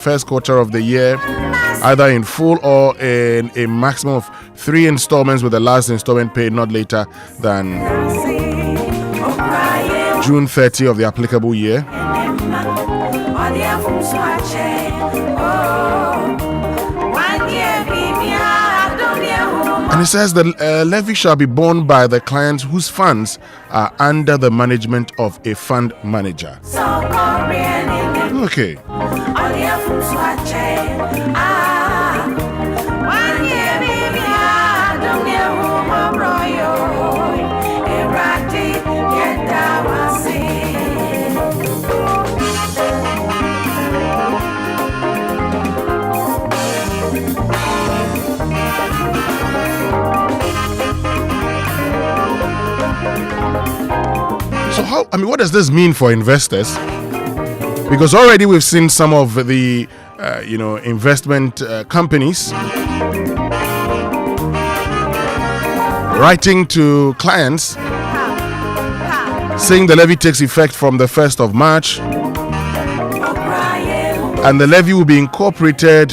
first quarter of the year, either in full or in a maximum of 3 installments, with the last installment paid not later than June 30 of the applicable year. And it says the levy shall be borne by the clients whose funds are under the management of a fund manager. Okay. So what does this mean for investors? Because already we've seen some of the, investment companies writing to clients saying the levy takes effect from the 1st of March and the levy will be incorporated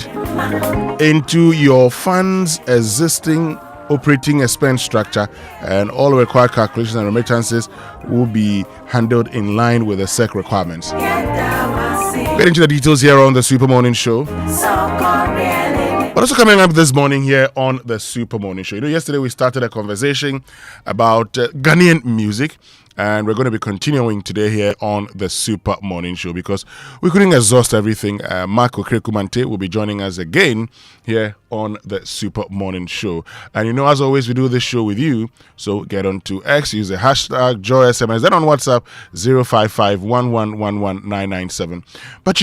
into your fund's existing operating expense structure, and all required calculations and remittances will be handled in line with the SEC requirements. Get into the details here on the Super Morning Show. But also coming up this morning here on the Super Morning Show. Yesterday we started a conversation about Ghanaian music, and we're going to be continuing today here on the Super Morning Show because we couldn't exhaust everything. Mark Okraku Mantey will be joining us again here on the Super Morning Show. And as always, we do this show with you. So get on to X, use the hashtag JoySMS, then on WhatsApp 055-1111-997. But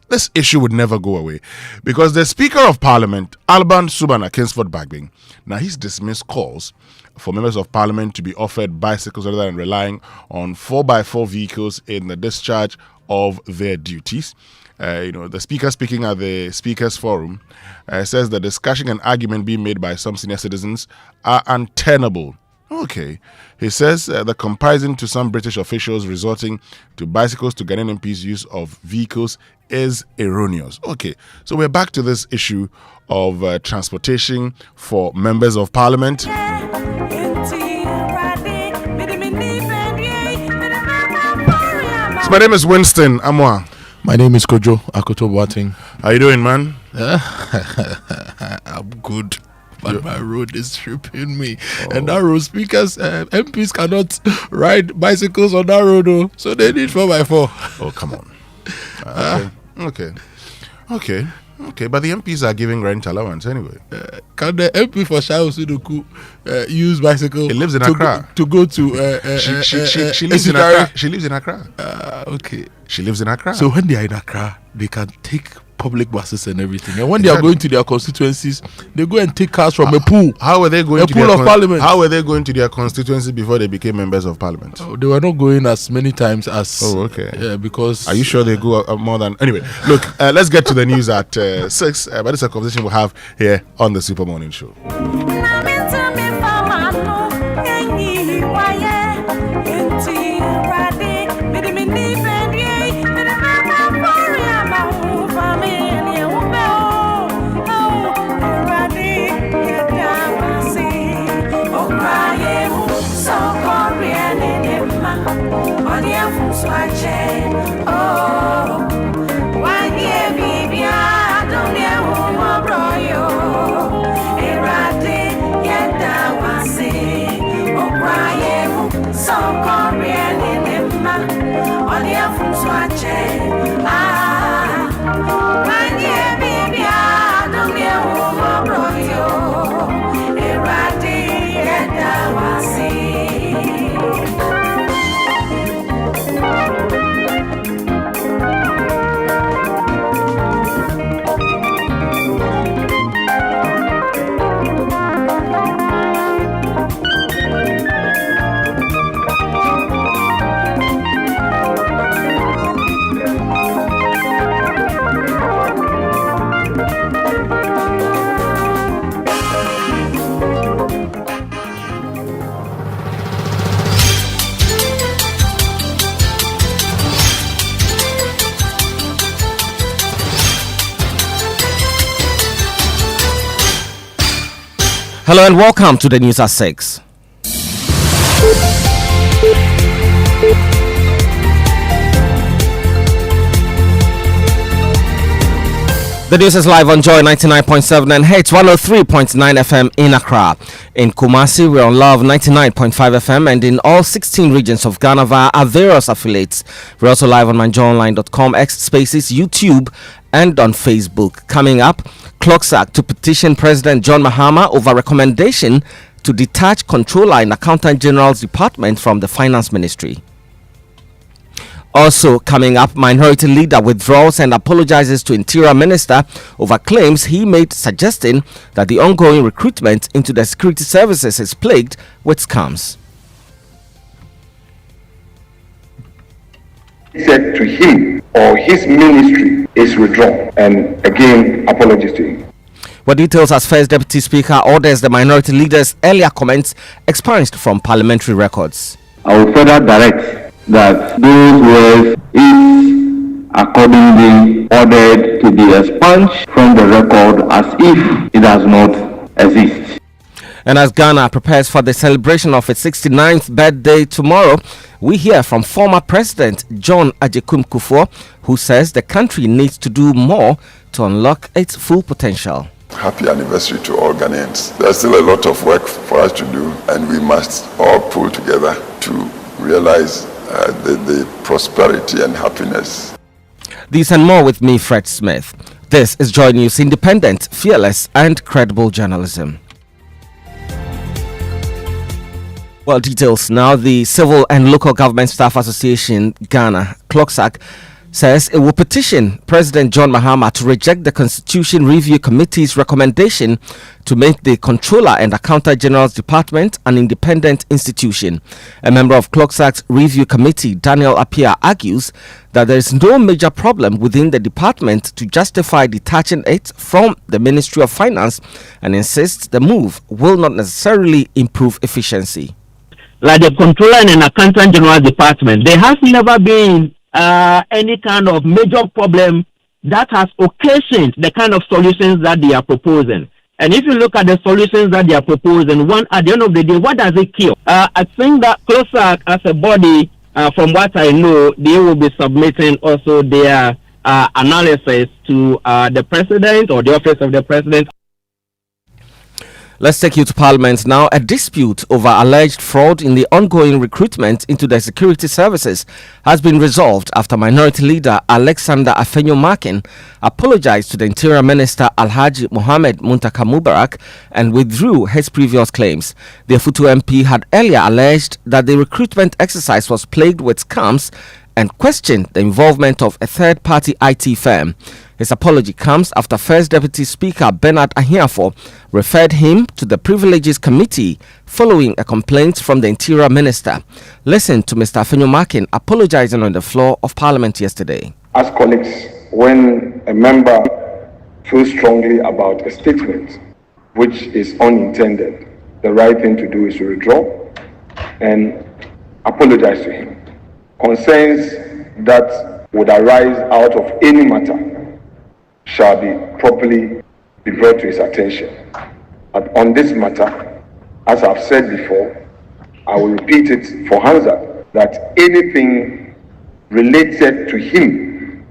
this issue would never go away because the Speaker of Parliament, Alban Subana Kingsford Bagbing, now he's dismissed calls for members of Parliament to be offered bicycles rather than relying on 4x4 vehicles in the discharge of their duties. The Speaker speaking at the Speakers Forum says the discussion and argument being made by some senior citizens are untenable. Okay. He says the comparison to some British officials resorting to bicycles to Ghanaian MPs' use of vehicles is erroneous. Okay, so we're back to this issue of transportation for members of Parliament. So my name is Winston Amoah. My name is Kojo, Akoto Boateng. How you doing, man? I'm good. But my road is tripping me. And that road, speakers, MPs cannot ride bicycles on that road, so they need 4x4. Oh, come on. Okay. But the MPs are giving rent allowance anyway. Can the MP for Shao Sudoku use bicycle? He lives in Accra. To go to she lives in Accra. She lives in Accra. Okay. She lives in Accra. So when they are in Accra, they can take public buses and everything. And when they are going to their constituencies, they go and take cars from a pool. How were they going to pool of Parliament? How were they going to their constituencies before they became members of Parliament? Oh, they were not going as many times as. Oh, okay. Yeah, because. Are you sure they go more than? Anyway, look. Let's get to the news at 6. But it's a conversation we'll have here on the Super Morning Show. Hello and welcome to the News at 6. The news is live on Joy 99.7 and Hits 103.9 FM in Accra. In Kumasi, we're on Love 99.5 FM and in all 16 regions of Ghana via our various affiliates. We're also live on myjoyonline.com, X Spaces, YouTube, and on Facebook. Coming up, Clocksack to petition President John Mahama over recommendation to detach Controller in Accountant General's Department from the Finance Ministry. Also coming up, Minority Leader withdraws and apologizes to Interior Minister over claims he made suggesting that the ongoing recruitment into the security services is plagued with scams. Said to him or his ministry is withdrawn, and again apologies to him. What details as First Deputy Speaker orders the Minority Leader's earlier comments expunged from parliamentary records. I will further direct that those words is accordingly ordered to be expunged from the record as if it does not exist. And as Ghana prepares for the celebration of its 69th birthday tomorrow, we hear from former President John Agyekum Kufuor, who says the country needs to do more to unlock its full potential. Happy anniversary to all Ghanaians. There's still a lot of work for us to do, and we must all pull together to realize the prosperity and happiness. These and more with me, Fred Smith. This is Joy News, independent, fearless, and credible journalism. Well, details now. The Civil and Local Government Staff Association, Ghana, Clocksack, says it will petition President John Mahama to reject the Constitution Review Committee's recommendation to make the Controller and Accountant General's Department an independent institution. A member of Clocksack's Review Committee, Daniel Appiah, argues that there is no major problem within the department to justify detaching it from the Ministry of Finance and insists the move will not necessarily improve efficiency. Like the Controller and Accountant General Department, there has never been any kind of major problem that has occasioned the kind of solutions that they are proposing. And if you look at the solutions that they are proposing, one, at the end of the day, what does it cure? I think that CLOSAC as a body, from what I know, they will be submitting also their analysis to the president or the office of the president. Let's take you to Parliament now. A dispute over alleged fraud in the ongoing recruitment into the security services has been resolved after Minority Leader Alexander Afenyo-Markin apologized to the Interior Minister Alhaji Mohammed Muntaka Mubarak and withdrew his previous claims. The Afutu MP had earlier alleged that the recruitment exercise was plagued with scams and questioned the involvement of a third-party IT firm. His apology comes after First Deputy Speaker Bernard Ahiafo referred him to the Privileges Committee following a complaint from the Interior Minister. Listen to Mr. Afenyo-Markin apologizing on the floor of Parliament yesterday. As colleagues, when a member feels strongly about a statement which is unintended, the right thing to do is to withdraw and apologize to him. Concerns that would arise out of any matter shall be properly brought to his attention. But on this matter, as I've said before, I will repeat it for Hamza, that anything related to him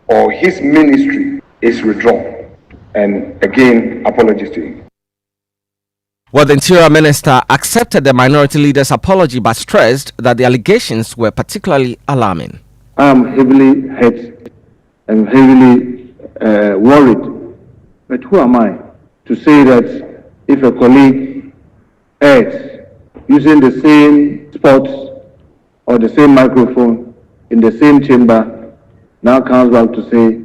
or his ministry is withdrawn. And again, apologies to him. Well, the Interior Minister accepted the Minority Leader's apology but stressed that the allegations were particularly alarming. I'm heavily hurt and heavily worried. But who am I to say that if a colleague acts using the same spots or the same microphone in the same chamber now comes back to say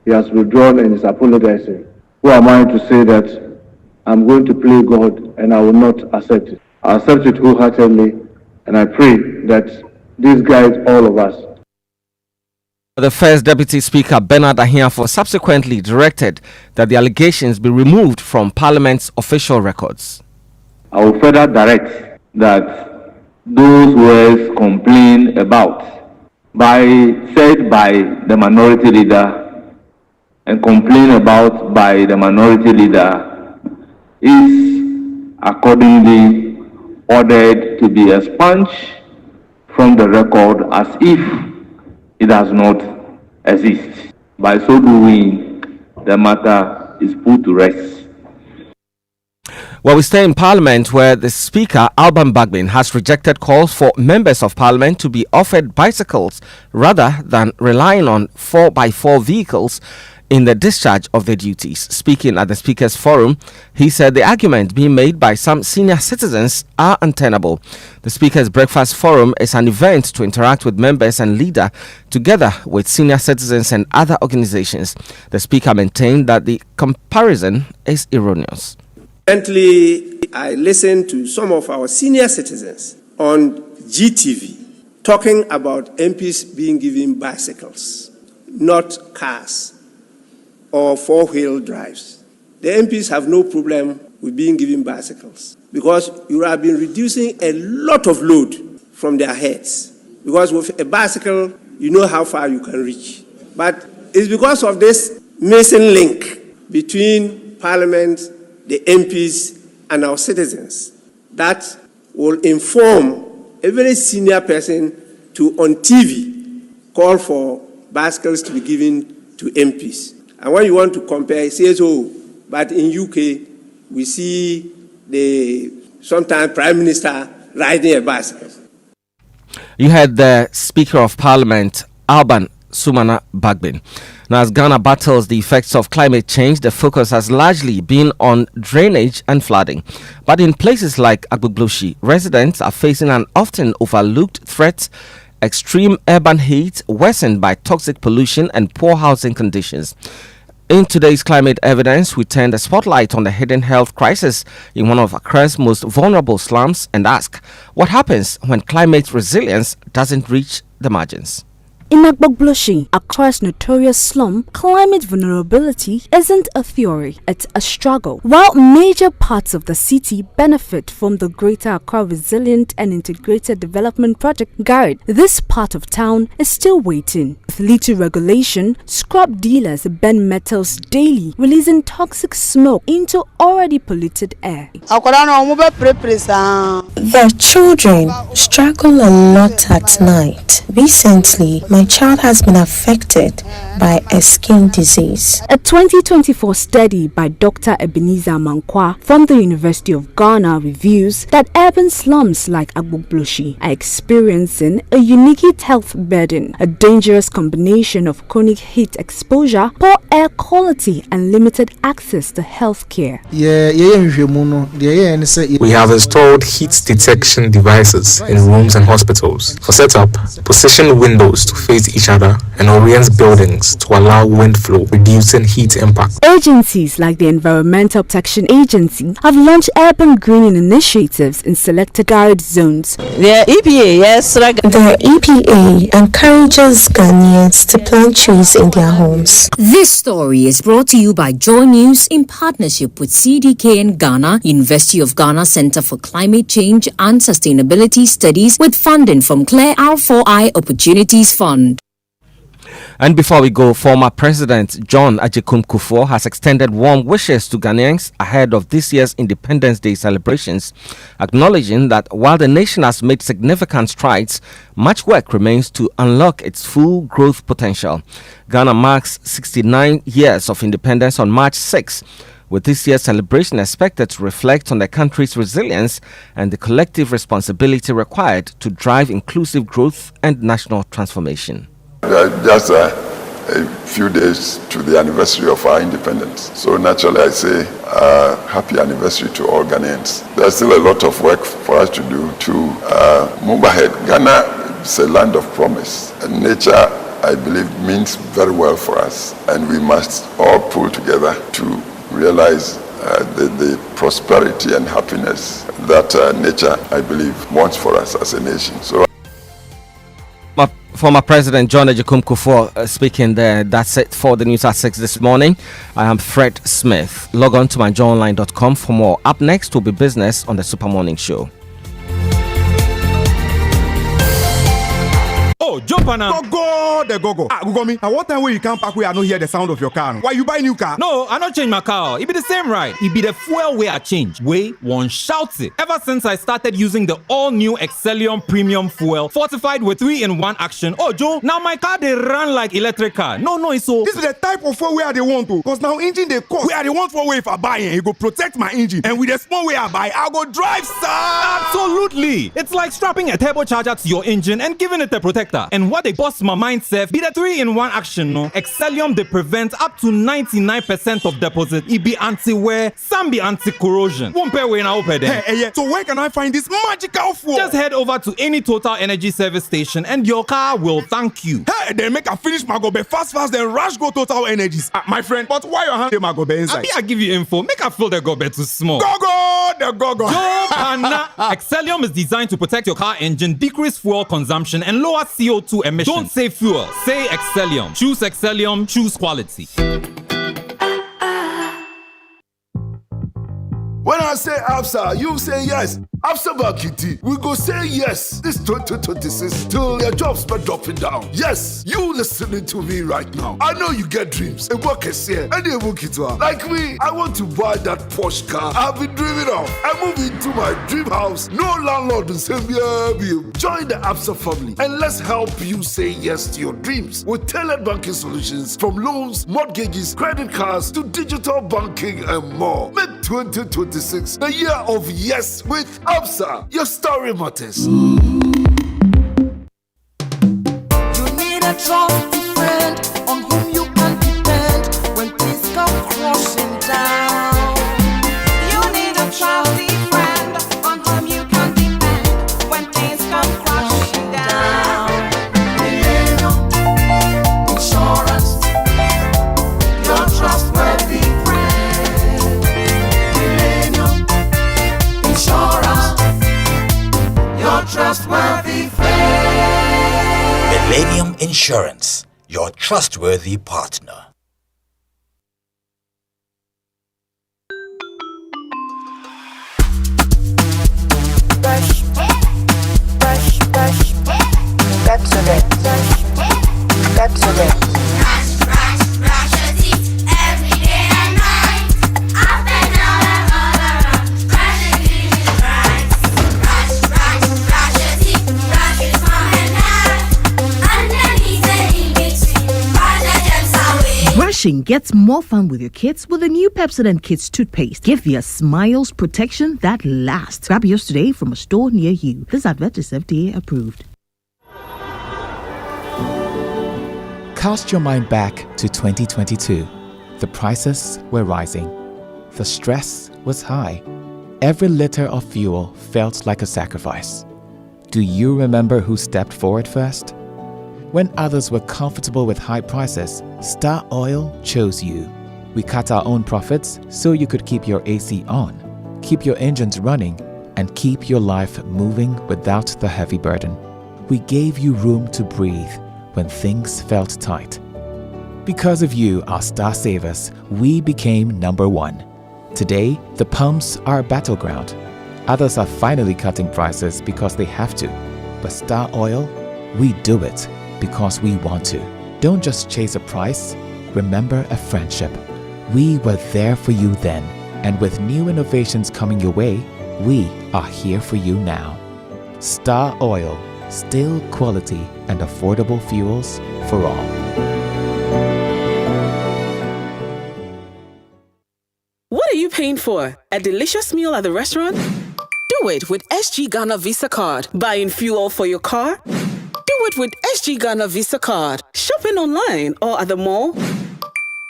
he has withdrawn and is apologizing? Who am I to say that I'm going to play God and I will not accept it? I accept it wholeheartedly, and I pray that this guides all of us. The First Deputy Speaker Bernard Ahiafo subsequently directed that the allegations be removed from Parliament's official records. I will further direct that those words complained about said by the Minority Leader and complained about by the Minority Leader is accordingly ordered to be expunged from the record as if it does not exist. By so doing, the matter is put to rest. Well, we stay in Parliament, where the Speaker, Alban Bagbin, has rejected calls for members of Parliament to be offered bicycles rather than relying on 4x4 vehicles in the discharge of their duties. Speaking at the Speaker's Forum, he said the argument being made by some senior citizens are untenable. The Speaker's Breakfast Forum is an event to interact with members and leaders together with senior citizens and other organizations. The Speaker maintained that the comparison is erroneous. Recently, I listened to some of our senior citizens on GTV talking about MPs being given bicycles, not cars or four-wheel drives. The MPs have no problem with being given bicycles because you have been reducing a lot of load from their heads. Because with a bicycle, you know how far you can reach. But it's because of this missing link between Parliament, the MPs, and our citizens that will inform a very senior person to, on TV, call for bicycles to be given to MPs. And when you want to compare, it says, oh, but in UK, we see the sometimes Prime Minister riding a bicycle. You had the Speaker of Parliament, Alban Sumana Bagbin. Now, as Ghana battles the effects of climate change, the focus has largely been on drainage and flooding. But in places like Agbogbloshie, residents are facing an often overlooked threat: extreme urban heat worsened by toxic pollution and poor housing conditions. In today's Climate Evidence, we turn the spotlight on the hidden health crisis in one of Accra's most vulnerable slums and ask, what happens when climate resilience doesn't reach the margins? In Agbogbloshie, Accra's notorious slum, climate vulnerability isn't a theory, it's a struggle. While major parts of the city benefit from the Greater Accra Resilient and Integrated Development Project GARD, this part of town is still waiting. With little regulation, scrap dealers burn metals daily, releasing toxic smoke into already polluted air. The children struggle a lot at night. Recently, my child has been affected by a skin disease. A 2024 study by Dr. Ebenezer Mankwa from the University of Ghana reveals that urban slums like Agbogbloshie are experiencing a unique heat health burden, a dangerous combination of chronic heat exposure, poor air quality, and limited access to health care. We have installed heat detection devices in rooms and hospitals. For setup, position windows to face each other and orient buildings to allow wind flow, reducing heat impact. Agencies like the Environmental Protection Agency have launched urban greening initiatives in selected GARD zones. The EPA encourages Ghanaians to plant trees in their homes. This story is brought to you by Joy News in partnership with CDKN Ghana, University of Ghana Center for Climate Change and Sustainability Studies, with funding from Claire R4I Opportunities Fund. And before we go, former President John Agyekum Kufuor has extended warm wishes to Ghanaians ahead of this year's Independence Day celebrations, acknowledging that while the nation has made significant strides, much work remains to unlock its full growth potential. Ghana marks 69 years of independence on March 6, with this year's celebration expected to reflect on the country's resilience and the collective responsibility required to drive inclusive growth and national transformation. Just a few days to the anniversary of our independence. So naturally I say happy anniversary to all Ghanaians. There's still a lot of work for us to do to move ahead. Ghana is a land of promise. And nature, I believe, means very well for us. And we must all pull together to realize the prosperity and happiness that nature, I believe, wants for us as a nation. So, former President John Agyekum Kufuor speaking there. That's it for the news at 6 this morning. I am Fred Smith. Log on to myjoyonline.com for more. Up next will be business on the Super Morning Show. Oh, jump on now. Go, the go. Go me. At what time when you come back, we are not hear the sound of your car? Why you buy new car? No, I not change my car. It be the same ride. It be the fuel way I change. Way one shouts it. Ever since I started using the all-new Excellium Premium Fuel, fortified with 3-in-1 action. Oh, Joe, now my car they run like electric car. No, it's so. This is the type of fuel where they want to. Because now engine they cost. Where they want for way if I buy it, it go protect my engine. And with the small way I buy, I go drive, sir. Absolutely. It's like strapping a turbocharger to your engine and giving it a protector. And what they bust my mind, Seth, be the 3-in-1 action, no? Excellium, they prevent up to 99% of deposit. It be anti-wear, some be anti-corrosion. Won't pay when I open them. Hey, so where can I find this magical fuel? Just head over to any Total Energy service station and your car will thank you. Hey, then make a finish my gobe fast, then rush go Total Energies. My friend, but why your hand my gobe inside? I give you info. Make a feel the gobe too small. The go. Excellium is designed to protect your car engine, decrease fuel consumption, and lower CO2 emissions. Don't say fuel, say Excellium. Choose Excellium, choose quality. When I say ABSA, you say yes. ABSA Bakiti, we go say yes this 2026 till your jobs be dropping down. Yes, you listening to me right now. I know you get dreams. A work is here, and they work it well. Like me, I want to buy that Porsche car I've been dreaming of. I move into my dream house. No landlord will say, join the ABSA family and let's help you say yes to your dreams with tailored banking solutions from loans, mortgages, credit cards to digital banking and more. Make 2026 the year of yes with ABSA. Your story matters. You need a trusty friend on whom you can depend when things come crashing down. You need a trusty friend on whom you can depend when things come crashing down. Millennium Insurance, your trustworthy friend. Millennium Insurance, your trustworthy friend. Millennium Insurance, your trustworthy partner. Brush, brush, brush, get to it. Get to it. Brush your teeth every day and night. Up and down and all around. Brush your teeth right. Brush your teeth. Brush your small and hard. Underneath and in between. Brush the germs away. Brushing gets more fun with your kids with the new Pepsodent Kids toothpaste. Give your smiles protection that lasts. Grab yours today from a store near you. This advert is FDA approved. Cast your mind back to 2022. The prices were rising. The stress was high. Every liter of fuel felt like a sacrifice. Do you remember who stepped forward first? When others were comfortable with high prices, Star Oil chose you. We cut our own profits so you could keep your AC on, keep your engines running, and keep your life moving without the heavy burden. We gave you room to breathe when things felt tight. Because of you, our star savers, we became number one. Today, the pumps are a battleground. Others are finally cutting prices because they have to. But Star Oil, we do it because we want to. Don't just chase a price, remember a friendship. We were there for you then, and with new innovations coming your way, we are here for you now. Star Oil, still quality and affordable fuels for all. What are you paying for? A delicious meal at the restaurant? Do it with SG Ghana Visa Card. Buying fuel for your car? Do it with SG Ghana Visa Card. Shopping online or at the mall?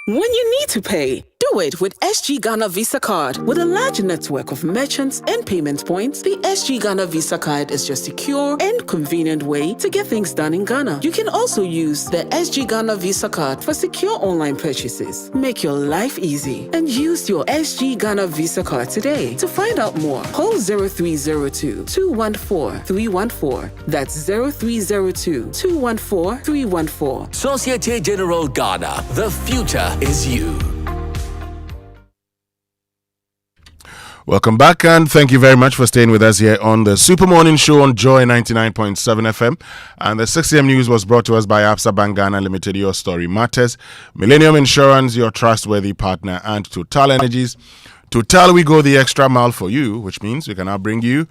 When you need to pay, do it with SG Ghana Visa Card. With a large network of merchants and payment points, the SG Ghana Visa Card is your secure and convenient way to get things done in Ghana. You can also use the SG Ghana Visa Card for secure online purchases. Make your life easy and use your SG Ghana Visa Card today. To find out more, call 0302-214-314. That's 0302-214-314. Societe Generale Ghana, the future is you. Welcome back, and thank you very much for staying with us here on the Super Morning Show on Joy 99.7 FM. And the 6 a.m. news was brought to us by Absa Bank Ghana Limited. Your story matters. Millennium Insurance, your trustworthy partner, and Total Energies. Total, we go the extra mile for you, which means we can now bring you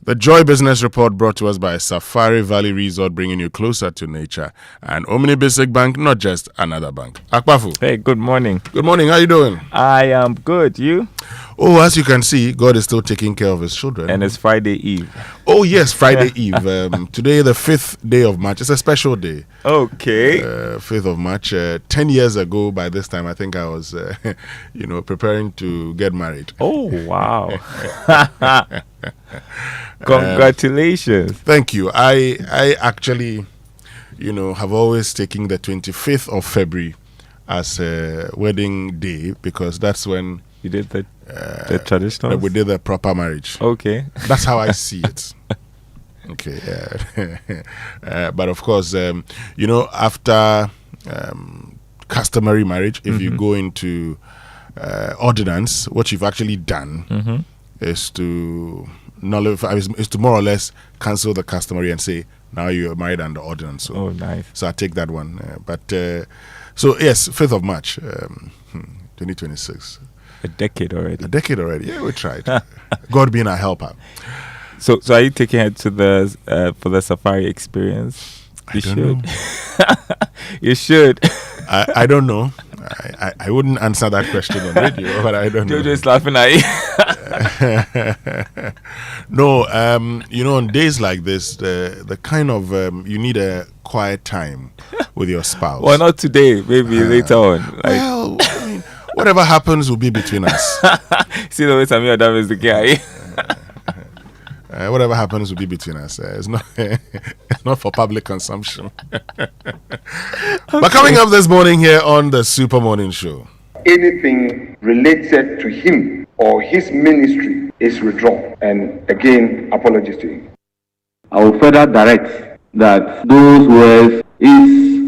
the Joy Business Report brought to us by Safari Valley Resort, bringing you closer to nature. And Omni Basic Bank, not just another bank. Akpafu. Hey, good morning. Good morning. How you doing? I am good. You? Oh, as you can see, God is still taking care of his children. And it's Friday Eve. Oh, yes, Friday Eve. Today, the 5th day of March. It's a special day. Okay. 5th of March. 10 years ago, by this time, I think I was, preparing to get married. Oh, wow. Congratulations. Thank you. I actually, have always taken the 25th of February as a wedding day because that's when you did the traditional. We did the proper marriage. Okay, that's how I see it. Okay, but of course, after customary marriage, if you go into ordinance, what you've actually done is to nullify, is to more or less cancel the customary and say now you're married under ordinance. So, nice. So I take that one. So yes, 5th of March, 2026. A decade already. Yeah, we tried. God being our helper. So are you taking it to the for the safari experience? You should. You should. I don't know. I wouldn't answer that question on radio, but I don't know. You're just laughing at you. No, on days like this, the kind of you need a quiet time with your spouse. Well, not today. Maybe later on. Well, I mean, whatever happens will be between us. See the way Samir Adam is the guy. Whatever happens will be between us. It's not it's not for public consumption. But coming up this morning here on the Super Morning Show. Anything related to him or his ministry is withdrawn. And again, apologies to him. I will further direct that those words is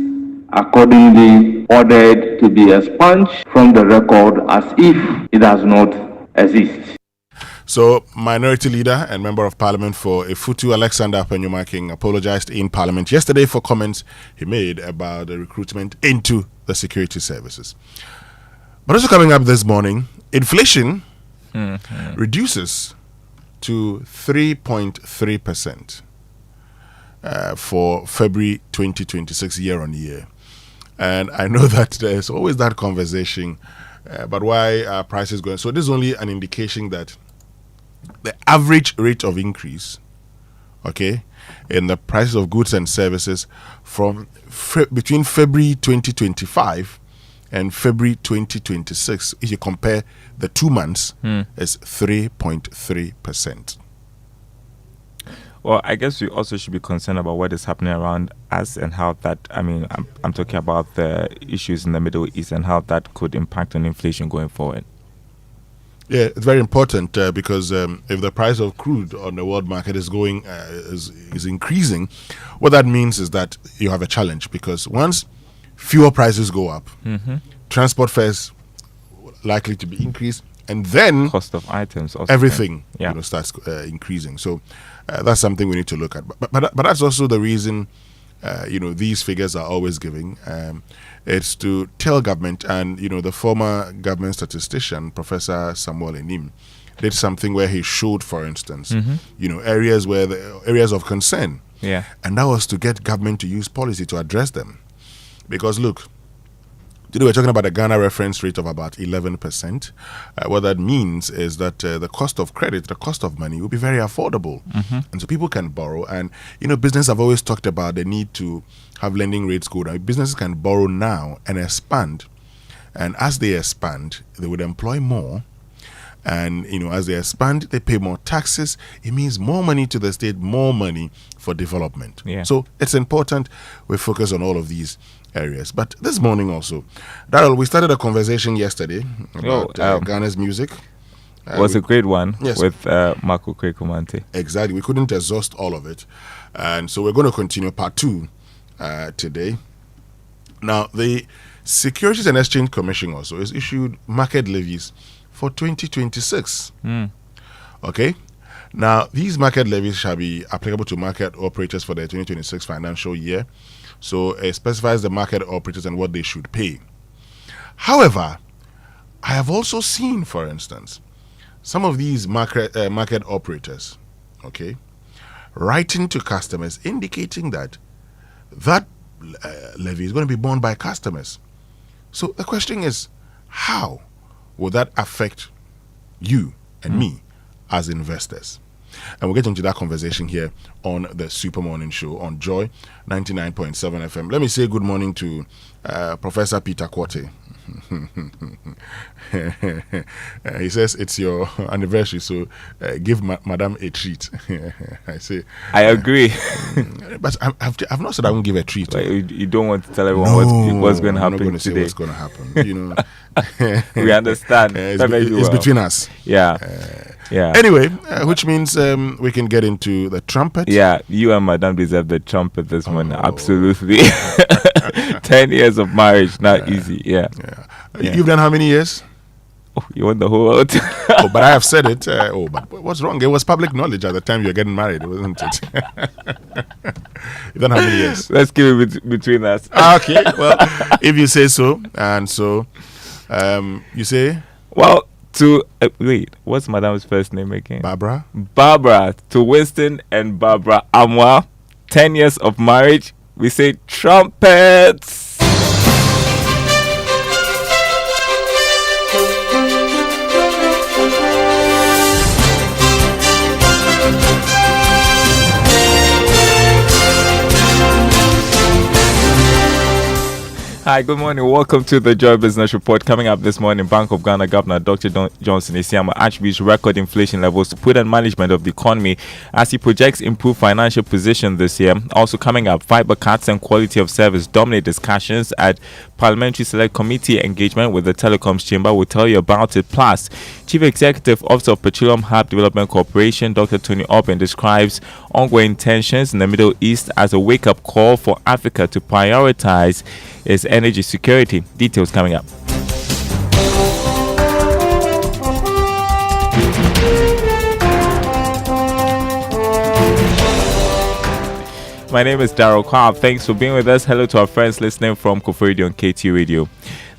accordingly ordered to be expunged from the record as if it does not exist. So, Minority Leader and Member of Parliament for Efutu, Alexander Apenyomaking, apologized in Parliament yesterday for comments he made about the recruitment into the security services. But also coming up this morning, inflation reduces to 3.3% for February 2026 year on year. And I know that there's always that conversation about why are prices going. So this is only an indication that the average rate of increase, in the prices of goods and services from between February 2025 and February 2026, if you compare the 2 months, is 3.3%. Well, I guess we also should be concerned about what is happening around us and how that, I'm talking about the issues in the Middle East and how that could impact on inflation going forward. Yeah, it's very important because if the price of crude on the world market is going is increasing, what that means is that you have a challenge because once fuel prices go up, transport fares likely to be increased, and then cost of items, also everything starts increasing. So that's something we need to look at. But that's also the reason these figures are always giving. It's to tell government, and the former government statistician, Professor Samuel Enim, did something where he showed, for instance, areas of concern. Yeah. And that was to get government to use policy to address them. Because look, today we're talking about a Ghana reference rate of about 11%. What that means is that the cost of credit, the cost of money will be very affordable. And so people can borrow. And, business have always talked about the need to have lending rates go down. Businesses can borrow now and expand. And as they expand, they would employ more. And, as they expand, they pay more taxes. It means more money to the state, more money for development. Yeah. So it's important we focus on all of these areas. But this morning also, Daryl, we started a conversation yesterday about Ghana's music. It was a great one with Mark Okraku Mantey. Exactly. We couldn't exhaust all of it. And so we're going to continue part 2 today. Now, the Securities and Exchange Commission also has issued market levies for 2026. Okay? Now, these market levies shall be applicable to market operators for the 2026 financial year. So it specifies the market operators and what they should pay. However, I have also seen, for instance, some of these market operators, okay, writing to customers indicating that levy is going to be borne by customers. So the question is, how will that affect you and me as investors? And we'll get into that conversation here on the Super Morning Show on Joy 99.7 FM. Let me say good morning to Professor Peter Quote. He says it's your anniversary, so give Madam a treat. I agree. But I've not said I won't give a treat. You don't want to tell everyone what's going to happen I'm not going to today. say what's going to happen. You know, we understand. It's between us. Yeah. Yeah. Anyway, which means we can get into the trumpet. Yeah, you and Madame deserve the trumpet this morning. Absolutely. 10 years of marriage, not easy. Yeah. You've done how many years? Oh, you want the whole world? But I have said it. But what's wrong? It was public knowledge at the time you were getting married, wasn't it? You've done how many years? Let's keep it between us. Okay. Well, if you say so, and so, you say? Well, wait, what's Madame's first name again? Barbara. Barbara, to Winston and Barbara Amoah, 10 years of marriage. We say trumpets. Hi, good morning. Welcome to the Joy Business Report. Coming up this morning, Bank of Ghana Governor Dr. Johnson Isiama attributes record inflation levels to prudent management of the economy as he projects improved financial position this year. Also coming up, fiber cuts and quality of service dominate discussions at Parliamentary Select Committee engagement with the Telecoms Chamber. We'll tell you about it. Plus, Chief Executive Officer of Petroleum Hub Development Corporation, Dr. Tony Oppen, describes ongoing tensions in the Middle East as a wake-up call for Africa to prioritize its energy security. Details coming up. My name is Daryl Cobb. Thanks for being with us. Hello to our friends listening from Koforidua on KT Radio.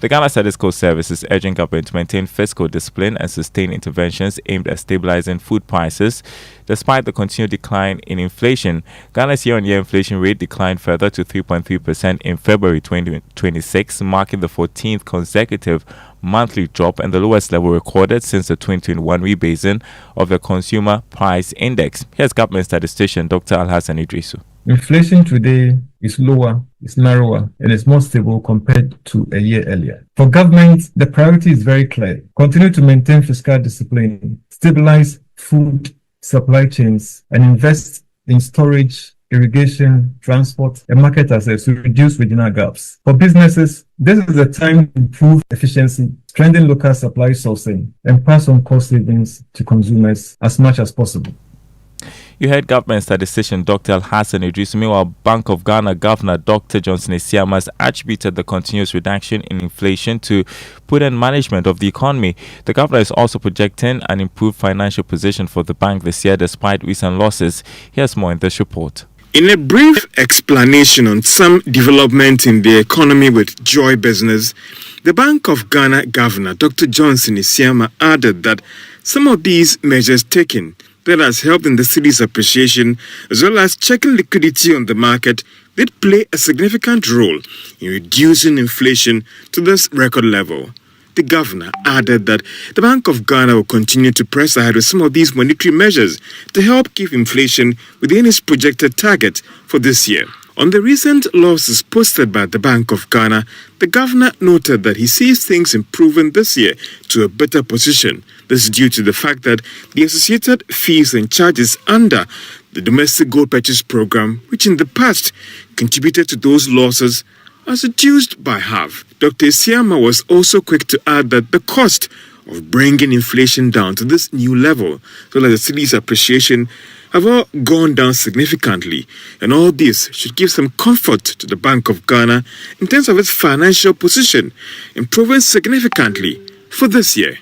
The Ghana Statistical Service is urging government to maintain fiscal discipline and sustain interventions aimed at stabilizing food prices. Despite the continued decline in inflation, Ghana's year-on-year inflation rate declined further to 3.3% in February 2026, marking the 14th consecutive monthly drop and the lowest level recorded since the 2021 rebasing of the Consumer Price Index. Here's government statistician Dr. Alhassan Idrisu. Inflation today is lower, is narrower, and is more stable compared to a year earlier. For government, the priority is very clear. Continue to maintain fiscal discipline, stabilize food supply chains, and invest in storage, irrigation, transport, and market access to reduce regional gaps. For businesses, this is the time to improve efficiency, strengthen local supply sourcing, and pass on cost savings to consumers as much as possible. You heard government statistician Dr. Alhassan Idrisu. Meanwhile, Bank of Ghana Governor Dr. Johnson Isiama has attributed the continuous reduction in inflation to prudent management of the economy. The governor is also projecting an improved financial position for the bank this year despite recent losses. Here's more in this report. In a brief explanation on some development in the economy with Joy Business, the Bank of Ghana Governor Dr. Johnson Isiama added that some of these measures taken that has helped in the city's appreciation as well as checking liquidity on the market did play a significant role in reducing inflation to this record level. The governor added that the Bank of Ghana will continue to press ahead with some of these monetary measures to help keep inflation within its projected target for this year. On the recent losses posted by the Bank of Ghana, the governor noted that he sees things improving this year to a better position. This is due to the fact that the associated fees and charges under the domestic gold purchase program, which in the past contributed to those losses, are reduced by half. Dr. Isiama was also quick to add that the cost of bringing inflation down to this new level, so that the city's appreciation have all gone down significantly, and all this should give some comfort to the Bank of Ghana in terms of its financial position, improving significantly for this year.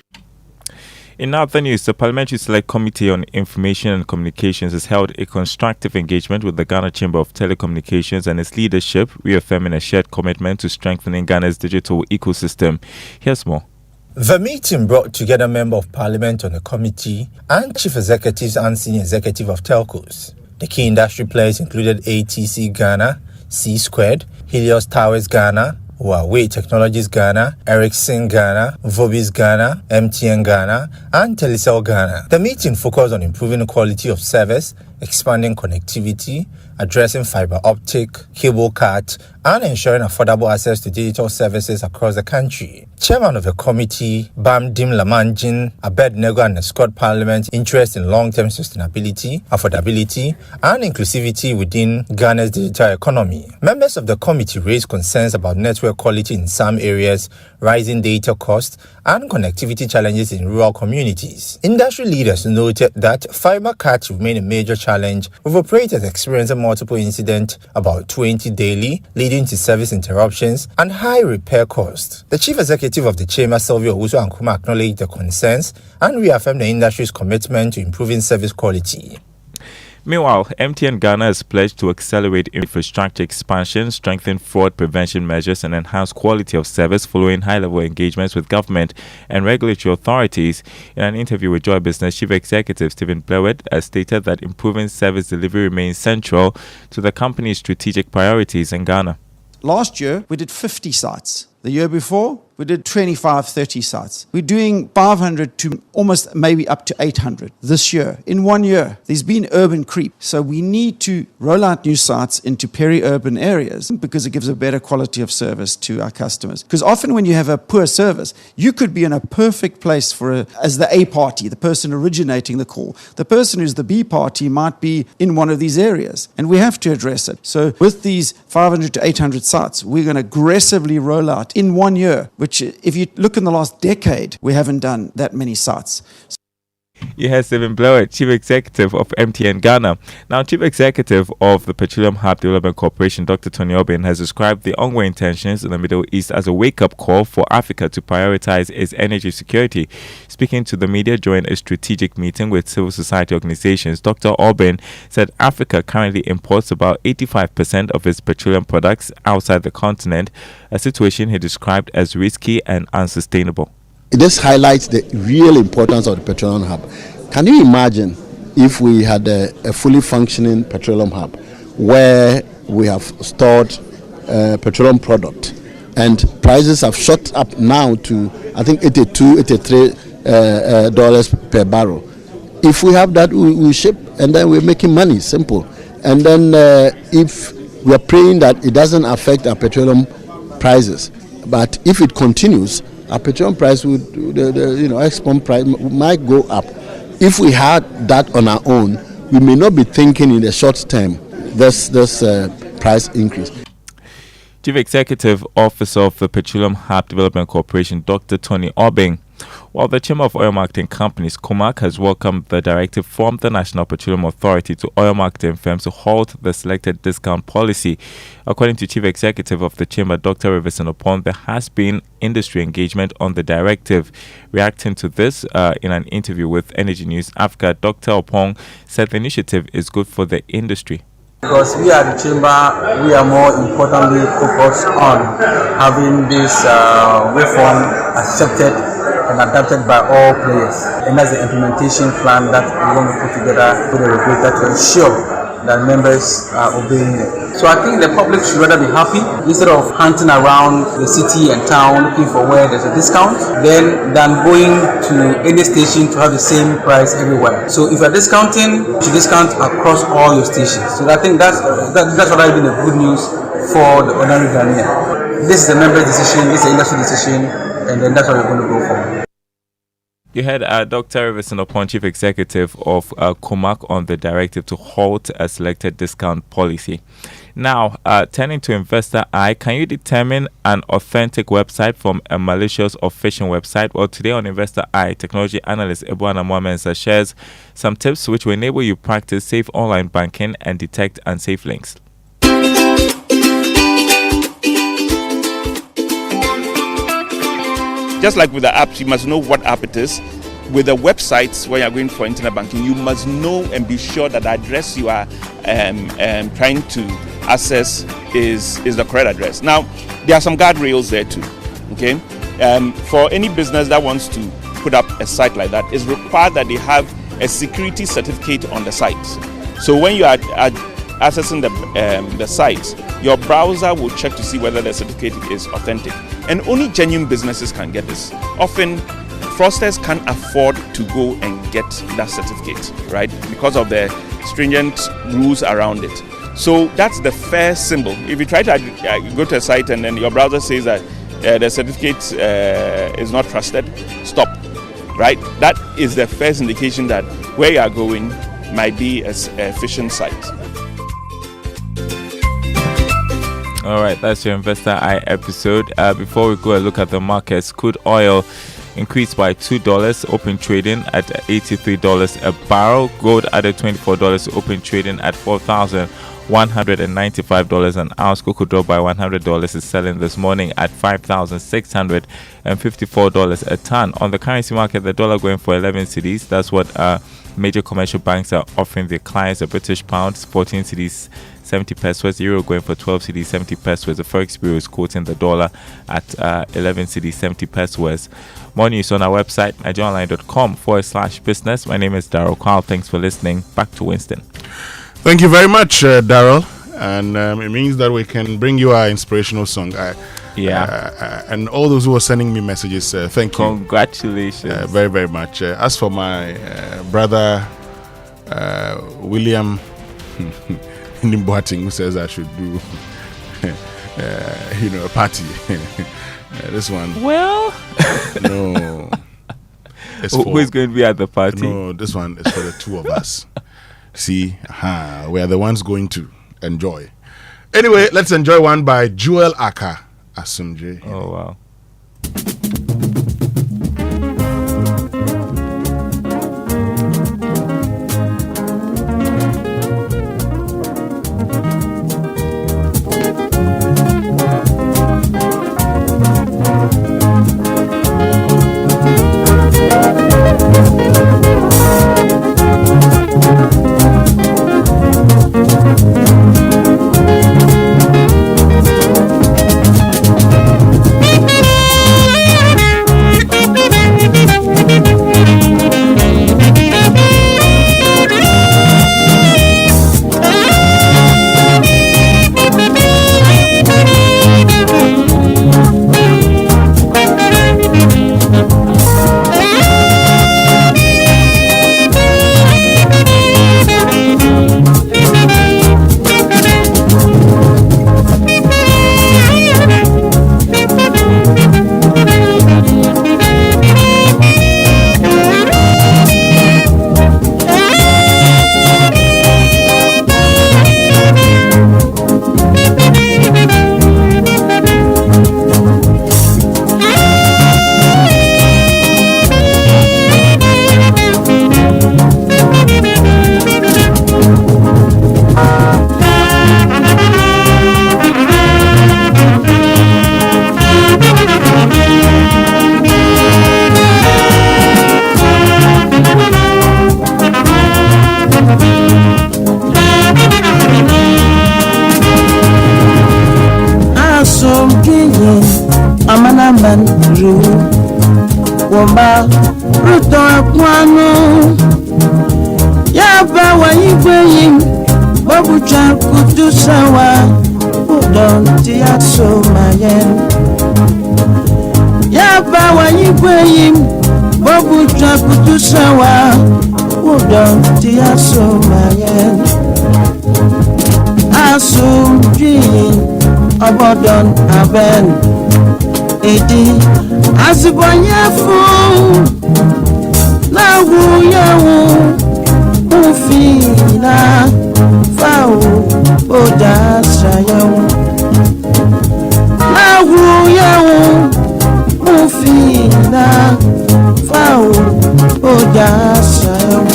In other news, the Parliamentary Select Committee on Information and Communications has held a constructive engagement with the Ghana Chamber of Telecommunications and its leadership, reaffirming a shared commitment to strengthening Ghana's digital ecosystem. Here's more. The meeting brought together Member of Parliament on the committee and Chief Executives and Senior Executive of Telcos. The key industry players included ATC Ghana, C Squared, Helios Towers Ghana, Huawei Technologies Ghana, Ericsson Ghana, Vobis Ghana, MTN Ghana, and Telecel Ghana. The meeting focused on improving the quality of service, expanding connectivity, addressing fiber optic, cable cut, and ensuring affordable access to digital services across the country. Chairman of the committee, Bamdim Lamanjin, Abednego underscored Parliament's interest in long-term sustainability, affordability, and inclusivity within Ghana's digital economy. Members of the committee raised concerns about network quality in some areas, rising data costs, and connectivity challenges in rural communities. Industry leaders noted that fiber cuts remain a major challenge, with operators experiencing multiple incidents, about 20 daily, leading to service interruptions and high repair costs. The chief executive of the chamber, Sylvia Owusu-Ankrumah, acknowledged the concerns and reaffirmed the industry's commitment to improving service quality. Meanwhile, MTN Ghana has pledged to accelerate infrastructure expansion, strengthen fraud prevention measures, and enhance quality of service following high-level engagements with government and regulatory authorities. In an interview with Joy Business, Chief Executive Stephen Blewett has stated that improving service delivery remains central to the company's strategic priorities in Ghana. Last year, we did 50 sites. The year before, we did 25, 30 sites. We're doing 500 to almost maybe up to 800 this year. In 1 year, there's been urban creep. So we need to roll out new sites into peri-urban areas because it gives a better quality of service to our customers. Because often when you have a poor service, you could be in a perfect place as the A party, the person originating the call. The person who's the B party might be in one of these areas, and we have to address it. So with these 500 to 800 sites, we're going to aggressively roll out in 1 year, which if you look in the last decade, we haven't done that many sites. You heard Stephen Blewett, Chief Executive of MTN Ghana. Now, Chief Executive of the Petroleum Hub Development Corporation, Dr. Tony Obin, has described the ongoing tensions in the Middle East as a wake-up call for Africa to prioritize its energy security. Speaking to the media during a strategic meeting with civil society organizations, Dr. Obin said Africa currently imports about 85% of its petroleum products outside the continent, a situation he described as risky and unsustainable. This highlights the real importance of the petroleum hub. Can you imagine if we had a fully functioning petroleum hub where we have stored petroleum product and prices have shot up now to, I think, $83 per barrel. If we have that, we ship and then we're making money, simple. And then if we are praying that it doesn't affect our petroleum prices, but if it continues, our petroleum price would, export price might go up. If we had that on our own, we may not be thinking in the short term this price increase. Chief Executive Officer of the Petroleum Hub Development Corporation, Dr. Tony Obin. While the Chamber of Oil Marketing Companies, COMAC, has welcomed the directive from the National Petroleum Authority to oil marketing firms to halt the selected discount policy. According to Chief Executive of the Chamber, Dr. Riverson Opon, there has been industry engagement on the directive. Reacting to this in an interview with Energy News Africa, Dr. Opon said the initiative is good for the industry. Because we at the Chamber, we are more importantly focused on having this reform accepted and adapted by all players. And that's the implementation plan that we want to put together with the regulator to ensure that members are obeying it. So I think the public should rather be happy instead of hunting around the city and town looking for where there's a discount than going to any station to have the same price everywhere. So if you're discounting, you should discount across all your stations. So I think that's what has been the good news for the ordinary Ghanaian. This is a member's decision, this is an industry decision, and then that's what we're going to go for. You heard Dr. Riverson Opon, Chief Executive of COMAC, on the directive to halt a selected discount policy. Now, turning to Investor Eye, can you determine an authentic website from a malicious or phishing website? Well, today on Investor Eye, technology analyst Amoah shares some tips which will enable you to practice safe online banking and detect unsafe links. Just like with the apps, you must know what app it is. with the websites where you're going for internet banking, you must know and be sure that the address you are trying to access is the correct address. Now, there are some guardrails there too. Okay, for any business that wants to put up a site like that, it's required that they have a security certificate on the site. So when you are accessing the site, your browser will check to see whether the certificate is authentic. And only genuine businesses can get this. Often, fraudsters can't afford to go and get that certificate, right? Because of the stringent rules around it. So that's the fair symbol. If you try to go to a site and then your browser says that the certificate is not trusted, stop, right? That is the first indication that where you are going might be a phishing site. All right, that's your Investor Eye episode. Before we go and look at the markets, crude oil increased by $2, open trading at $83 a barrel. Gold added $24, open trading at $4,195 an ounce. Cocoa dropped by $100, is selling this morning at $5,654 a ton. On the currency market, the dollar going for 11 cedis. That's what major commercial banks are offering their clients. The British pound 14 cedis 70 pesos, the euro going for 12 cedis 70 pesos. The Forex Bureau is quoting the dollar at 11 cedis 70 pesos. More news on our website, nigeriaonline.com/business. My name is Daryl Carl. Thanks for listening. Back to Winston. Thank you very much, Daryl. And it means that we can bring you our inspirational song. And all those who are sending me messages, thank you. Congratulations. Very, very much. As for my brother, William Boateng, who says I should do, a party. This one. Well, no. Who is going to be at the party? No, this one is for the two of us. See, we are the ones going to enjoy. Anyway, let's enjoy one by Joel Aka Asumje. Oh, wow. man ru womba ruto akwano ya ba wa igweyin bobucha kutusawa udon ti aso mayen ya ba wa igweyin bobucha kutusawa udon ti aso mayen aso dream abodon aben edi asibonye fun na wuyawo ufina fawo oda sayawo na wuyawo ufina fawo oda sayawo.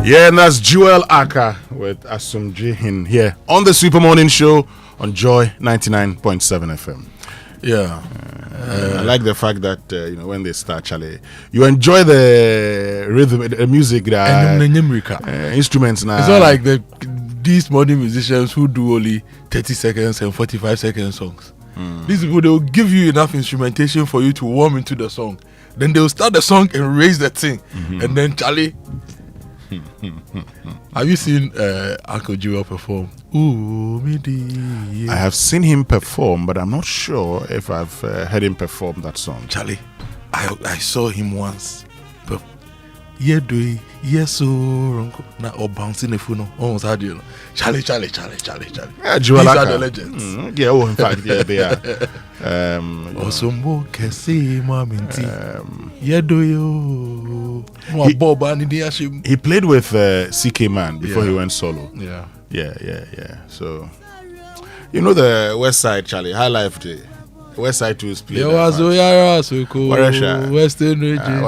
Yeah, and that's Joel Aka with Asumjihin here on the Super Morning Show on Joy 99.7 FM. Yeah. I like the fact that when they start, Charlie, you enjoy the rhythm, the music, the instruments now. It's not like these modern musicians who do only 30 seconds and 45 second songs. These people, they will give you enough instrumentation for you to warm into the song. Then they will start the song and raise the thing. And then Charlie. Have you seen Akoto perform? I have seen him perform, but I'm not sure if I've heard him perform that song. Charlie, I saw him once. Yeah, do yes, na or bouncing the phone. Oh, Charlie. Yeah, These are the legends. Yeah, in fact, yeah, they are. Osombo kesi maminti. Yeah, do you? He played with CK Man before he went solo. Yeah. So, the West Side, Charlie, High Life Day. West Side 2 is played. Western region.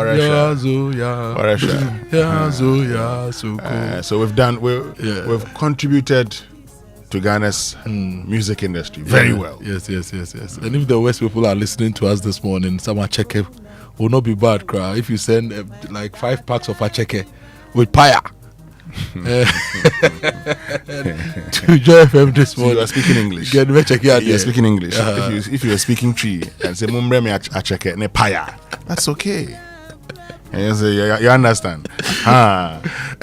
So we've contributed to Ghana's music industry very well. Yes. And if the West people are listening to us this morning, some acheke will not be bad, cry. If you send like 5 packs of acheke with paya. To Joy FM this morning. You are speaking English. Get me check out. You are speaking English. If you are speaking tree and say mumbre me acheke ne paya, that's okay. And you say you understand.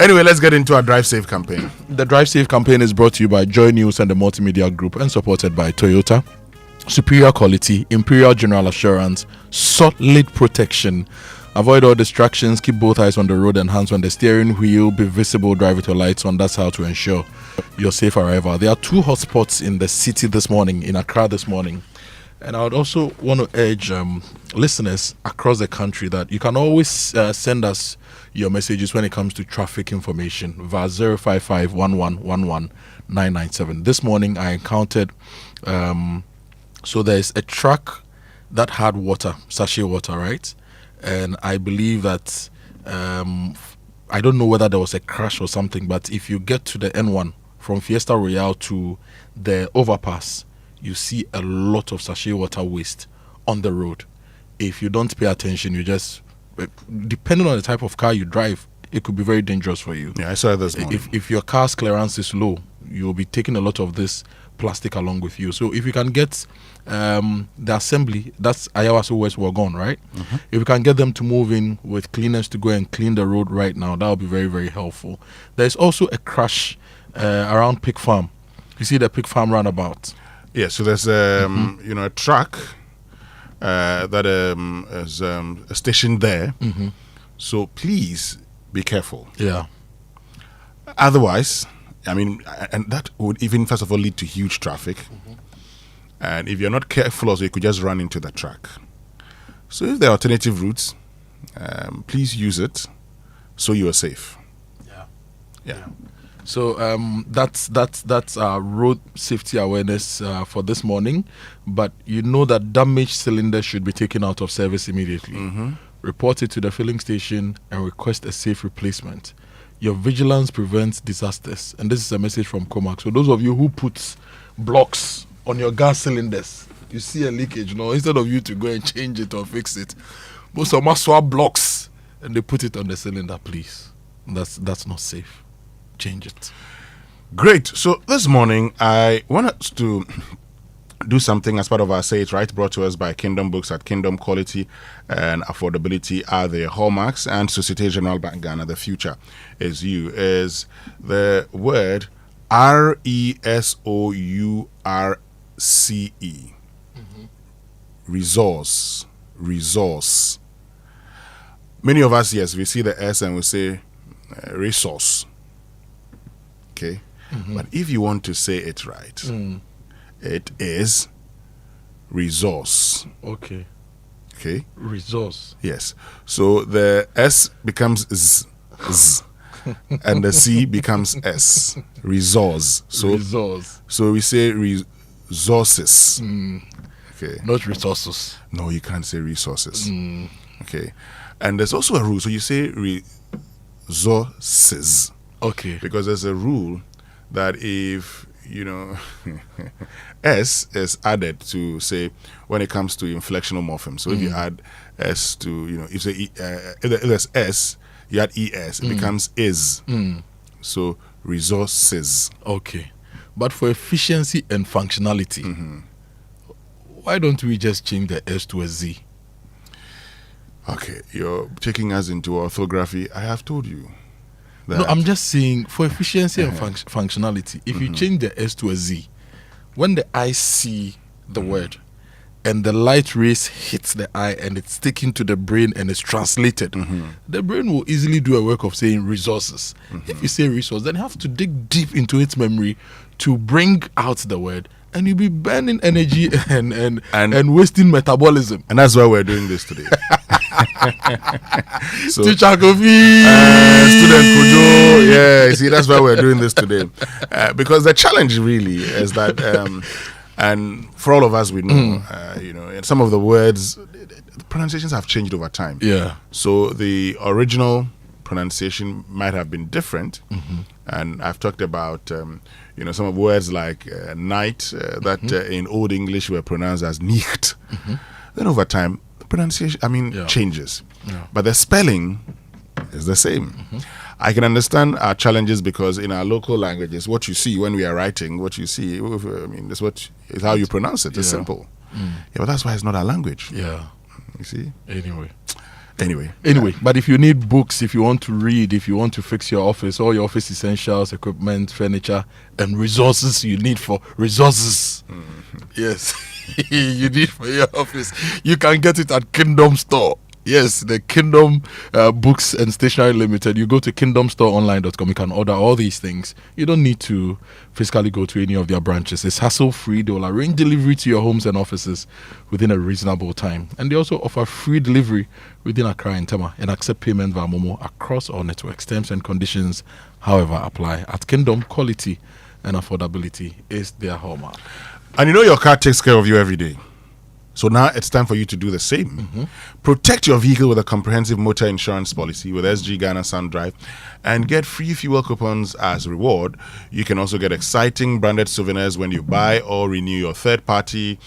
Anyway, let's get into our Drive Safe campaign. The Drive Safe campaign is brought to you by Joy News and the Multimedia Group and supported by Toyota. Superior quality, Imperial General Assurance, solid protection. Avoid all distractions, keep both eyes on the road and hands on the steering wheel, be visible, drive with your lights on. That's how to ensure your safe arrival. There are 2 hotspots in the city this morning, in Accra this morning. And I would also want to urge listeners across the country that you can always send us your messages when it comes to traffic information via 055 1111 997. This morning I encountered, so there's a truck that had water, sachet water, right? And I believe that I don't know whether there was a crash or something, but if you get to the N1 from Fiesta Royale to the overpass, you see a lot of sachet water waste on the road. If you don't pay attention, you just, depending on the type of car you drive, it could be very dangerous for you. Yeah, I saw this morning. If your car's clearance is low, you'll be taking a lot of this plastic along with you. So if you can get the assembly, that's Ayawaso West Wagon, right? If you can get them to move in with cleaners to go and clean the road right now, that will be very, very helpful. There's also a crash around Pig Farm. You see the Pig Farm roundabout? Yeah, so there's a truck that is stationed there. So please be careful. Yeah. Otherwise, and that would even first of all lead to huge traffic. And if you're not careful, also you could just run into the truck. So if there are alternative routes, please use it so you are safe. Yeah. So that's our road safety awareness for this morning. But you know that damaged cylinders should be taken out of service immediately. Report it to the filling station and request a safe replacement. Your vigilance prevents disasters. And this is a message from Comac. So those of you who put blocks on your gas cylinders, you see a leakage, instead of you to go and change it or fix it, most of us swap blocks and they put it on the cylinder, please. That's not safe. Change it. Great. So this morning I want us to do something as part of our Say It Right, brought to us by Kingdom Books. At Kingdom, quality and affordability are their hallmarks, and Societe Generale Bank Ghana, the future is you, is the word RESOURCE. Resource. Many of us, yes, we see the S and we say resource. Okay? But if you want to say it right, it is resource. Okay. Resource. Yes. So the S becomes Z, and the C becomes S. Resource. So we say resources. Okay. Not resources. No, you can't say resources. Okay. And there's also a rule. So you say resources. Okay. Because there's a rule that if, S is added to, say, when it comes to inflectional morphemes. So if you add S to, if there's S, you add ES, it becomes is. So resources. Okay. But for efficiency and functionality, why don't we just change the S to a Z? Okay, you're taking us into orthography. I have told you. No, I'm just saying for efficiency and functionality, if you change the S to a Z, when the eye see the word and the light rays hits the eye and it's taken to the brain and it's translated, the brain will easily do a work of saying resources. If you say resource, then you have to dig deep into its memory to bring out the word, and you'll be burning energy and wasting metabolism. And that's why we're doing this today. So, Teacher Kofi, student Kojo, yeah, see, that's why we're doing this today. Because the challenge really is that, and for all of us, we know, and some of the words, the pronunciations have changed over time. Yeah. So the original pronunciation might have been different, and I've talked about, some of words like night that in Old English were pronounced as nicht. Then over time, pronunciation changes, but the spelling is the same. I can understand our challenges because in our local languages, what you see when we are writing, what you see, that's what is how you pronounce it. It's simple. But that's why it's not our language. Yeah, you see. Anyway, but if you need books, if you want to read, if you want to fix your office, all your office essentials, equipment, furniture, and resources you need for resources, yes, you need for your office, you can get it at Kingdom Store. Yes, the Kingdom Books and Stationery Limited. You go to kingdomstoreonline.com. You can order all these things. You don't need to physically go to any of their branches. It's hassle-free. They will arrange delivery to your homes and offices within a reasonable time. And they also offer free delivery within Accra and Tema and accept payment via Momo across all networks. Terms and conditions, however, apply. At Kingdom, quality and affordability is their hallmark. And your car takes care of you every day. So now it's time for you to do the same. Protect your vehicle with a comprehensive motor insurance policy with SG Ghana Sound Drive and get free fuel coupons as reward. You can also get exciting branded souvenirs when you buy or renew your third-party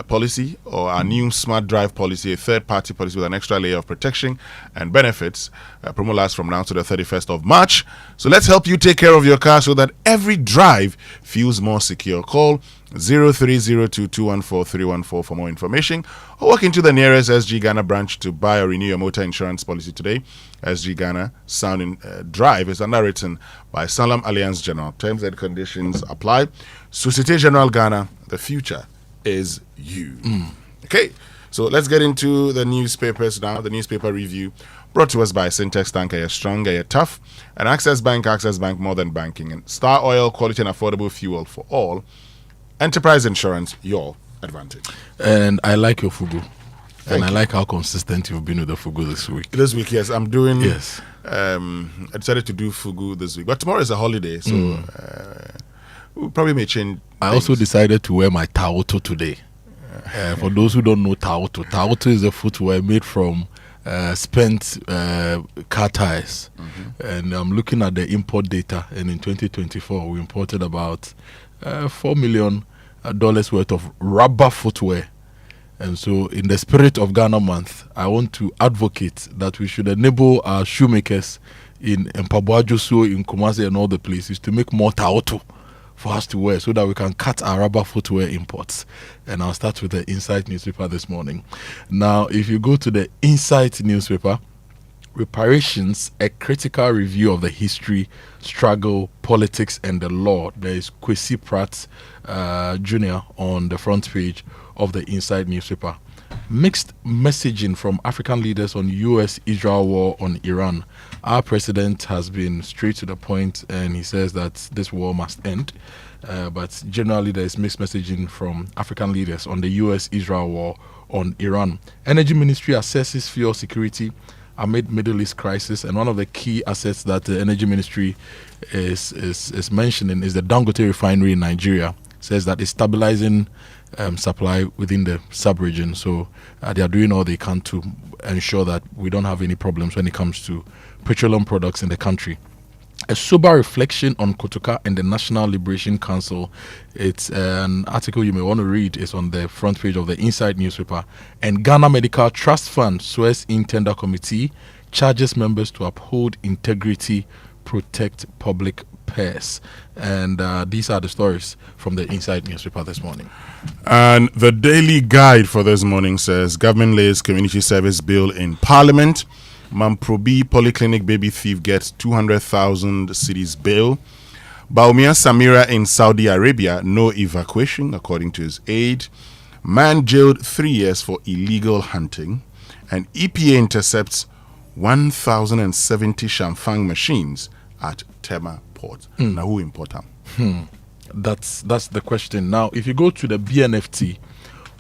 policy or our new Smart Drive policy, a third-party policy with an extra layer of protection and benefits. Promo lasts from now to the 31st of March. So let's help you take care of your car so that every drive feels more secure. Call 0302-214-314 for more information, or walk into the nearest SG Ghana branch to buy or renew your motor insurance policy today. SG Ghana Sound Drive is underwritten by Salam Alliance General. Terms and conditions apply. Societe Generale Ghana, the future is you. Okay, so let's get into the newspapers now. The newspaper review brought to us by Syntex Tanker, you're strong, you're tough, and Access Bank, more than banking, and Star Oil, quality and affordable fuel for all. Enterprise Insurance, your advantage. And I like your fugu. I like how consistent you've been with the fugu this week. This week, yes. I'm doing... Yes. I decided to do fugu this week. But tomorrow is a holiday, so we probably may change I also decided to wear my taoto today. For those who don't know taoto, taoto is a footwear made from spent car tires. And I'm looking at the import data, and in 2024, we imported about $4 million worth of rubber footwear. And so in the spirit of Ghana Month, I want to advocate that we should enable our shoemakers in Mpaboajoso, in Kumasi and all the places to make more taoto for us to wear so that we can cut our rubber footwear imports. And I'll start with the Insight newspaper this morning. Now, if you go to the Insight newspaper, Reparations, a critical review of the history, struggle, politics, and the law. There is Kwesi Pratt Jr. on the front page of the Inside newspaper. Mixed messaging from African leaders on U.S.-Israel war on Iran. Our president has been straight to the point, and he says that this war must end. But generally, there is mixed messaging from African leaders on the U.S.-Israel war on Iran. Energy Ministry assesses fuel security amid Middle East crisis, and one of the key assets that the Energy Ministry is mentioning is the Dangote refinery in Nigeria. Says that it's stabilizing supply within the sub-region, so they are doing all they can to ensure that we don't have any problems when it comes to petroleum products in the country. A sober reflection on Kotoka and the National Liberation Council. It's an article you may want to read. It's on the front page of the Inside newspaper. And Ghana Medical Trust Fund swears in tender committee, charges members to uphold integrity, protect public purse. And these are the stories from the Inside newspaper this morning. And the Daily Guide for this morning says government lays community service bill in Parliament. Mamprobi Polyclinic baby thief gets 200,000 cedis bail. Baumia Samira in Saudi Arabia, no evacuation according to his aide. Man jailed 3 years for illegal hunting. And EPA intercepts 1,070 Shamfang machines at Tema Port. Now who import them? That's the question. Now, if you go to the BNFT,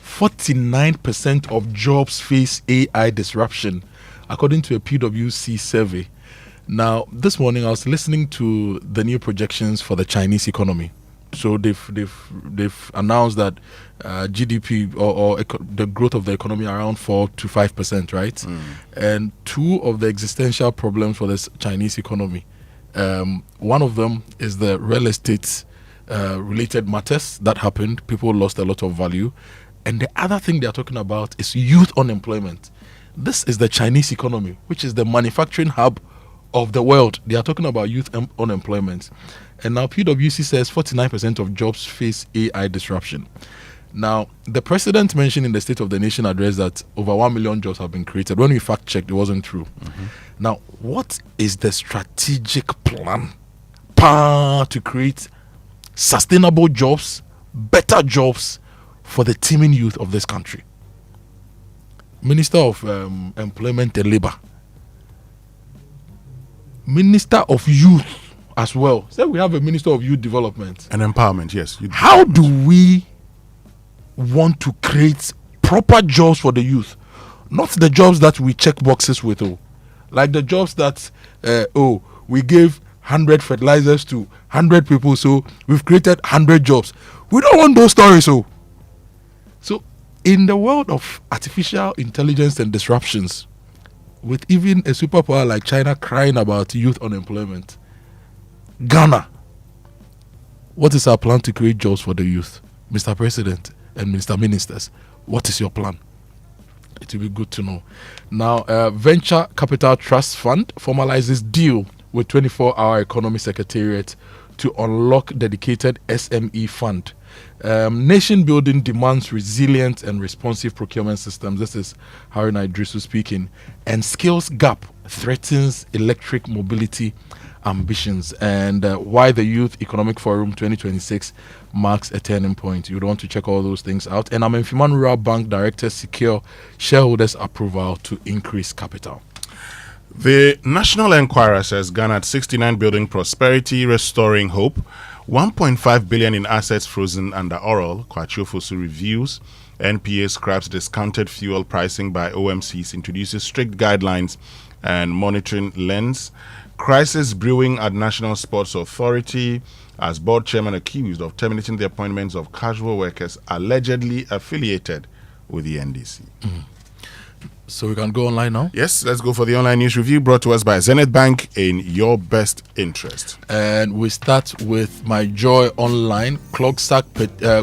49% of jobs face AI disruption, according to a PwC survey. Now, this morning I was listening to the new projections for the Chinese economy. So they've announced that GDP or the growth of the economy around 4 to 5%, right? And two of the existential problems for this Chinese economy, one of them is the real estate related matters that happened. People lost a lot of value. And the other thing they are talking about is youth unemployment. This is the Chinese economy, which is the manufacturing hub of the world. They are talking about youth unemployment. And now PwC says 49% of jobs face AI disruption. Now, the president mentioned in the State of the Nation address that over 1 million jobs have been created. When we fact-checked, it wasn't true. Now, what is the strategic plan to create sustainable jobs, better jobs for the teeming youth of this country? Minister of Employment and Labour, Minister of Youth as well. So we have a Minister of Youth Development and Empowerment, yes. How do we want to create proper jobs for the youth? Not the jobs that we check boxes with, like the jobs that, we gave 100 fertilizers to 100 people, so we've created 100 jobs. We don't want those stories, So in the world of artificial intelligence and disruptions, with even a superpower like China crying about youth unemployment, Ghana, what is our plan to create jobs for the youth? Mr. President and Mr. Ministers, what is your plan? It will be good to know. Now, Venture Capital Trust Fund formalizes deal with 24-hour Economy Secretariat to unlock dedicated SME fund. Nation building demands resilient and responsive procurement systems. This is Harun Idrisu speaking. And skills gap threatens electric mobility ambitions. And why the Youth Economic Forum 2026 marks a turning point. You'd want to check all those things out. And Amemfiman Rural Bank directors secure shareholders' approval to increase capital. The National Enquirer says Ghana at 69 building prosperity, restoring hope. 1.5 billion in assets frozen under oral. Kwachofosu reviews. NPA scraps discounted fuel pricing by OMCs, introduces strict guidelines and monitoring lens. Crisis brewing at National Sports Authority as board chairman accused of terminating the appointments of casual workers allegedly affiliated with the NDC. So we can go online now? Yes, let's go for the online news review brought to us by Zenith Bank in your best interest. And we start with My Joy Online. Clog sack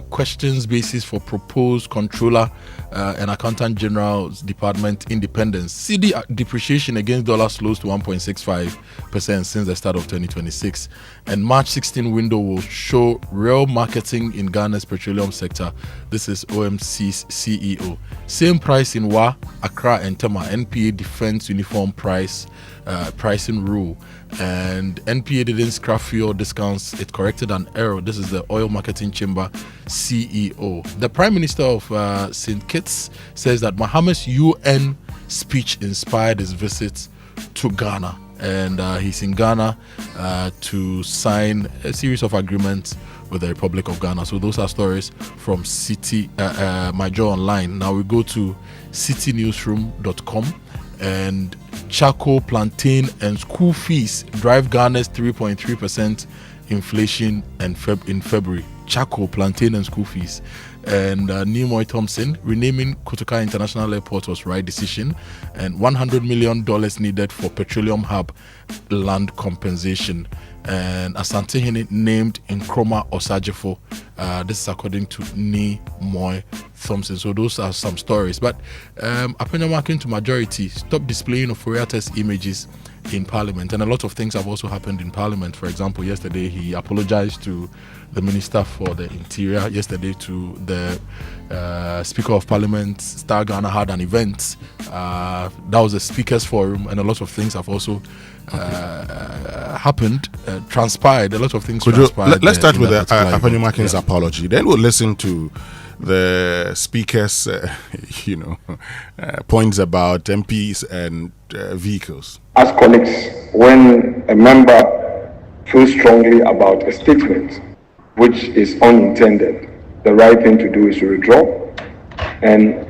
questions basis for proposed controller and accountant general's department independence. CD depreciation against dollar slows to 1.65% since the start of 2026. And March 16 window will show real marketing in Ghana's petroleum sector. This is OMC's CEO. Same price in Wa, Accra and Tema. NPA defends uniform pricing rule. And NPA didn't scrap fuel discounts. It corrected an error. This is the Oil Marketing Chamber CEO. The Prime Minister of St. Kitts says that Mohammed's UN speech inspired his visit to Ghana. And he's in Ghana to sign a series of agreements with the Republic of Ghana. So those are stories from My Joy Online. Now we go to citynewsroom.com. And charcoal, plantain, and school fees drive Ghana's 3.3% inflation in February. Charcoal, plantain, and school fees. And Nimoy Thompson, renaming Kotoka International Airport was right decision. And $100 million needed for petroleum hub land compensation. and Asantehene named Nkrumah Osajefo. This is according to Ni Moy Thompson. So those are some stories. But Apenya Marking to majority stop displaying of Foriates images in Parliament, and a lot of things have also happened in Parliament. For example, yesterday he apologized to the Minister for the Interior. Yesterday to the Speaker of Parliament. Star Ghana had an event. That was a speakers forum, and a lot of things have also happened, transpired. A lot of things Kojo, transpired. let's start with Apenya Marking's apology. Then we'll listen to the speaker's points about MPs and vehicles. As colleagues, when a member feels strongly about a statement which is unintended, the right thing to do is to withdraw and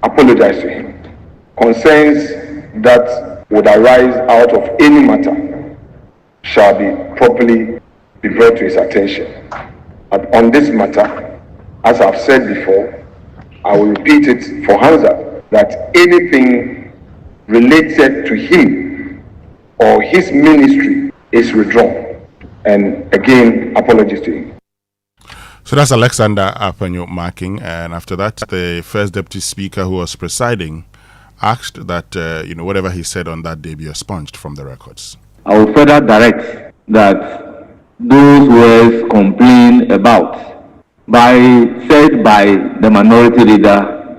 apologize to him. Concerns that would arise out of any matter shall be properly brought to his attention. But on this matter, as I've said before, I will repeat it for Hamza, that anything related to him or his ministry is withdrawn. And again, apologies to him. So that's Alexander Apenya Marking, and after that, the first deputy speaker who was presiding asked that whatever he said on that day be expunged from the records. I will further direct that those words complained about said by the minority leader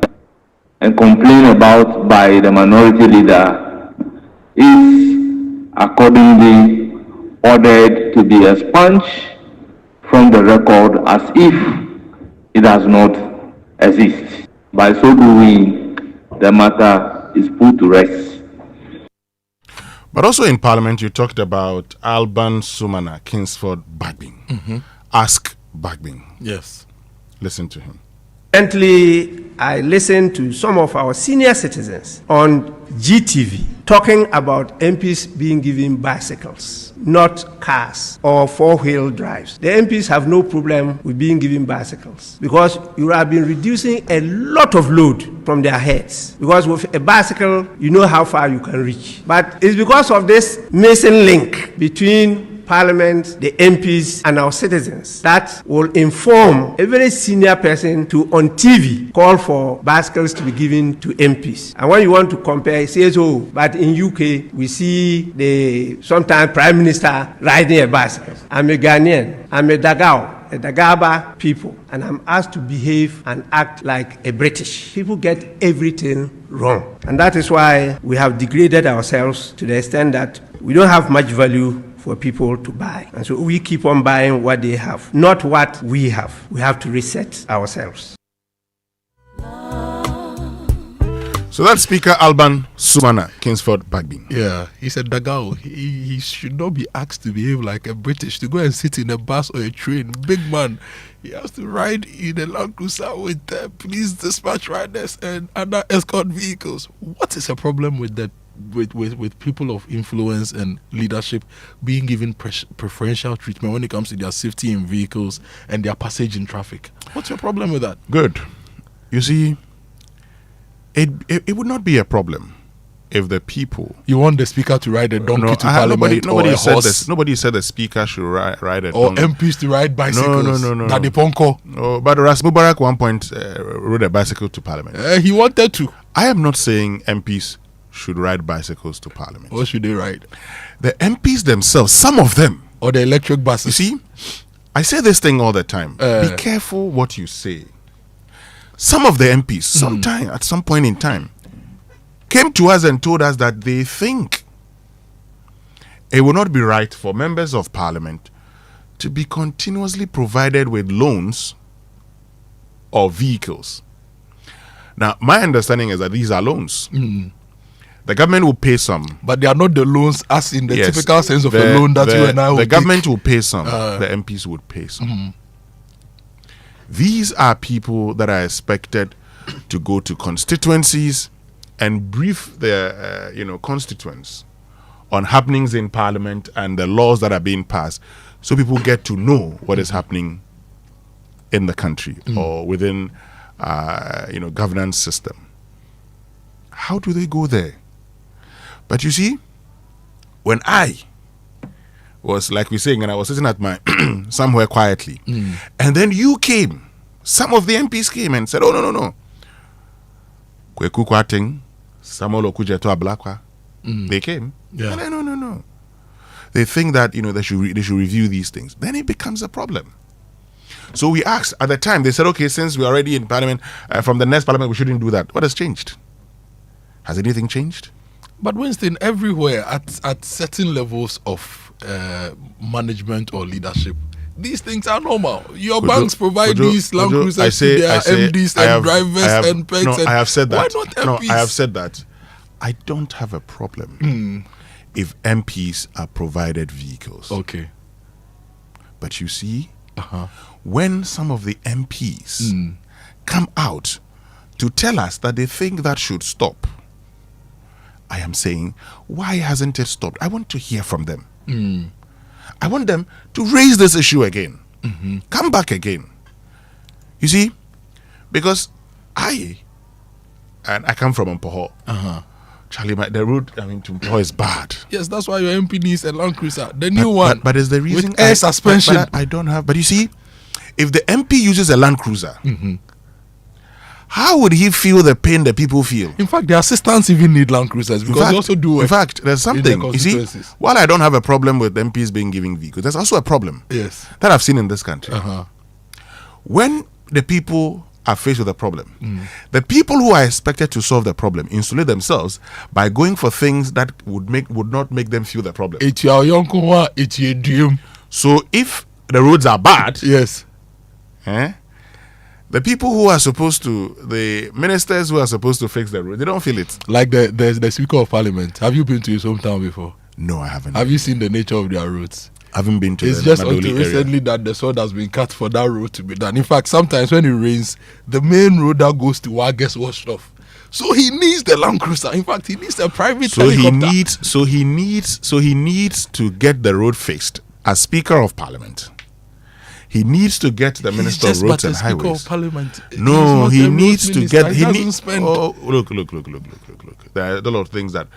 and complained about by the minority leader is accordingly ordered to be expunged from the record as if it does not exist. By so doing, the matter is put to rest. But also in Parliament, you talked about Alban Sumana Kingsford Bagbin. Mm-hmm. Ask Bagbin. Yes. Listen to him. Recently, I listened to some of our senior citizens on GTV talking about MPs being given bicycles, not cars or four-wheel drives. The MPs have no problem with being given bicycles because you have been reducing a lot of load from their heads. Because with a bicycle, you know how far you can reach. But it's because of this missing link between Parliament, the MPs, and our citizens that will inform a very senior person to, on TV, call for bicycles to be given to MPs. And when you want to compare, he says, oh, but in UK, we see the sometimes Prime Minister riding a bicycle. I'm a Ghanaian. I'm a Dagaba people, and I'm asked to behave and act like a British. People get everything wrong. And that is why we have degraded ourselves to the extent that we don't have much value for people to buy. And so we keep on buying what they have, not what we have. We have to reset ourselves. So that's Speaker Alban Sumana Kingsford Bagbin. Yeah, he said Dagao, he should not be asked to behave like a British, to go and sit in a bus or a train. Big man, he has to ride in a Land Cruiser with police dispatch riders and other escort vehicles. What is the problem with that? With people of influence and leadership being given preferential treatment when it comes to their safety in vehicles and their passage in traffic? What's your problem with that? Good. You see, it would not be a problem if the people... You want the speaker to ride a donkey to Parliament nobody or a said horse? Nobody said the speaker should ride a or donkey. Or MPs to ride bicycles. No. Daddy Ponko. No, but Ras Mubarak one point rode a bicycle to Parliament. He wanted to. I am not saying MPs should ride bicycles to Parliament. What should they ride? The MPs themselves, some of them. Or the electric buses. You see, I say this thing all the time. Be careful what you say. Some of the MPs, at some point in time, came to us and told us that they think it will not be right for members of Parliament to be continuously provided with loans or vehicles. Now, my understanding is that these are loans. The government will pay some. But they are not the loans as in the typical sense of a loan that you and I will The government will pay some. The MPs would pay some. These are people that are expected to go to constituencies and brief their constituents on happenings in Parliament and the laws that are being passed, so people get to know what is happening in the country or within governance system. How do they go there? But you see, when I was like we're saying, and I was sitting at my somewhere quietly, and then you came. Some of the MPs came and said, "Oh no. Kweku Boateng, Samuel Okujeto Ablakwa, they came. Yeah. No. They think that they should review these things. Then it becomes a problem. So we asked at the time. They said, okay, since we're already in Parliament, from the next Parliament, we shouldn't do that. What has changed? Has anything changed? But Winston, everywhere at certain levels of management or leadership, these things are normal. Your banks provide these Land Cruisers to their MDs and drivers and pets. No, I have said that. Why not MPs? No, I have said that. I don't have a problem if MPs are provided vehicles. Okay. But you see, when some of the MPs come out to tell us that they think that should stop, I am saying, why hasn't it stopped? I want to hear from them. I want them to raise this issue again. Come back again. You see, because I come from Amoah. Charlie, the road to Amoah is bad. Yes, that's why your MP needs a Land Cruiser, the new one. But is the reason with air suspension. But I don't have. But you see, if the MP uses a Land Cruiser, how would he feel the pain that people feel? In fact, the assistants even need Land Cruisers because they also do work. In fact, there's something. You see, while I don't have a problem with MPs being given vehicles, there's also a problem. Yes. That I've seen in this country. When the people are faced with a problem, the people who are expected to solve the problem insulate themselves by going for things that would not make them feel the problem. So if the roads are bad, yes, the people who are supposed to, the ministers who are supposed to fix the road, they don't feel it. Like the Speaker of Parliament. Have you been to his hometown before? No, I haven't. Have you seen the nature of their roads? I haven't been to It's just until recently that the sword has been cut for that road to be done. In fact, sometimes when it rains, the main road that goes to Wa gets washed off. So he needs the Land Cruiser. In fact, he needs a private helicopter. So he needs to get the road fixed as Speaker of Parliament. He needs to get the Minister of Roads and Highways. Of Parliament. No, he needs to get. He needs. Oh, look! There are a lot of things that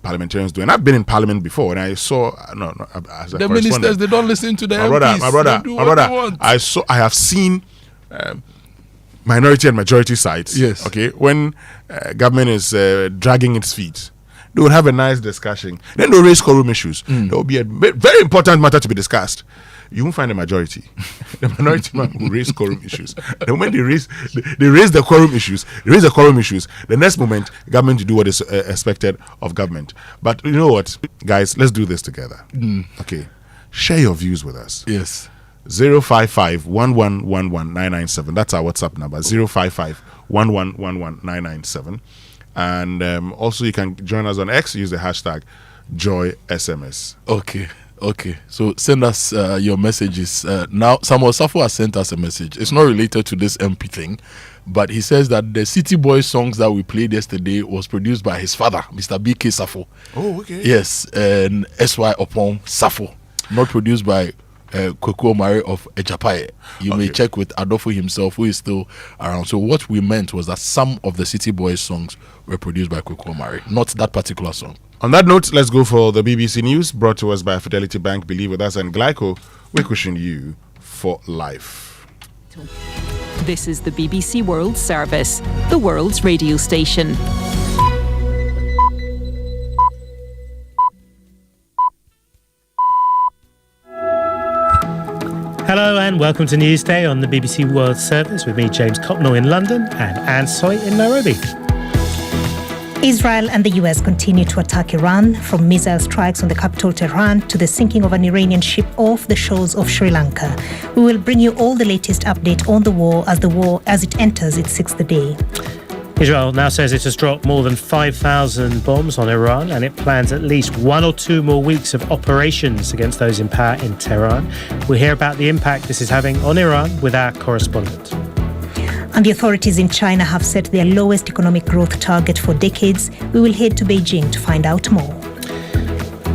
parliamentarians do, and I've been in Parliament before, and I saw as a the ministers, they don't listen to the MPs. My brother. I have seen minority and majority sides. Yes. Okay, when government is dragging its feet, they will have a nice discussion. Then they'll raise quorum issues. There will be a very important matter to be discussed. You won't find a majority. The minority man will raise quorum issues. The moment they raise the quorum issues, the next moment, government will do what is expected of government. But you know what, guys, let's do this together. Okay. Share your views with us. Yes. 055-1111-997. That's our WhatsApp number. 055-1111-997. And also you can join us on X. Use the hashtag JoySMS. Okay, so send us your messages. Now, Samuel Safo has sent us a message. It's not related to this MP thing, but he says that the City Boys songs that we played yesterday was produced by his father, Mr. BK Safo. Oh, okay. Yes, and SY upon Safo, not produced by Kweku Mantey of Ejapaye. You may check with Adolfo himself, who is still around. So what we meant was that some of the City Boys songs were produced by Kweku Mantey, not that particular song. On that note, let's go for the BBC News, brought to us by Fidelity Bank. Believe with us, and Glyco, we cushion you for life. This is the BBC World Service, the world's radio station. Hello and welcome to Newsday on the BBC World Service with me, James Copnell in London, and Anne Soy in Nairobi. Israel and the US continue to attack Iran, from missile strikes on the capital Tehran to the sinking of an Iranian ship off the shores of Sri Lanka. We will bring you all the latest update on the war as it enters its sixth day. Israel now says it has dropped more than 5,000 bombs on Iran, and it plans at least 1 or 2 more weeks of operations against those in power in Tehran. We'll hear about the impact this is having on Iran with our correspondent. And the authorities in China have set their lowest economic growth target for decades. We will head to Beijing to find out more.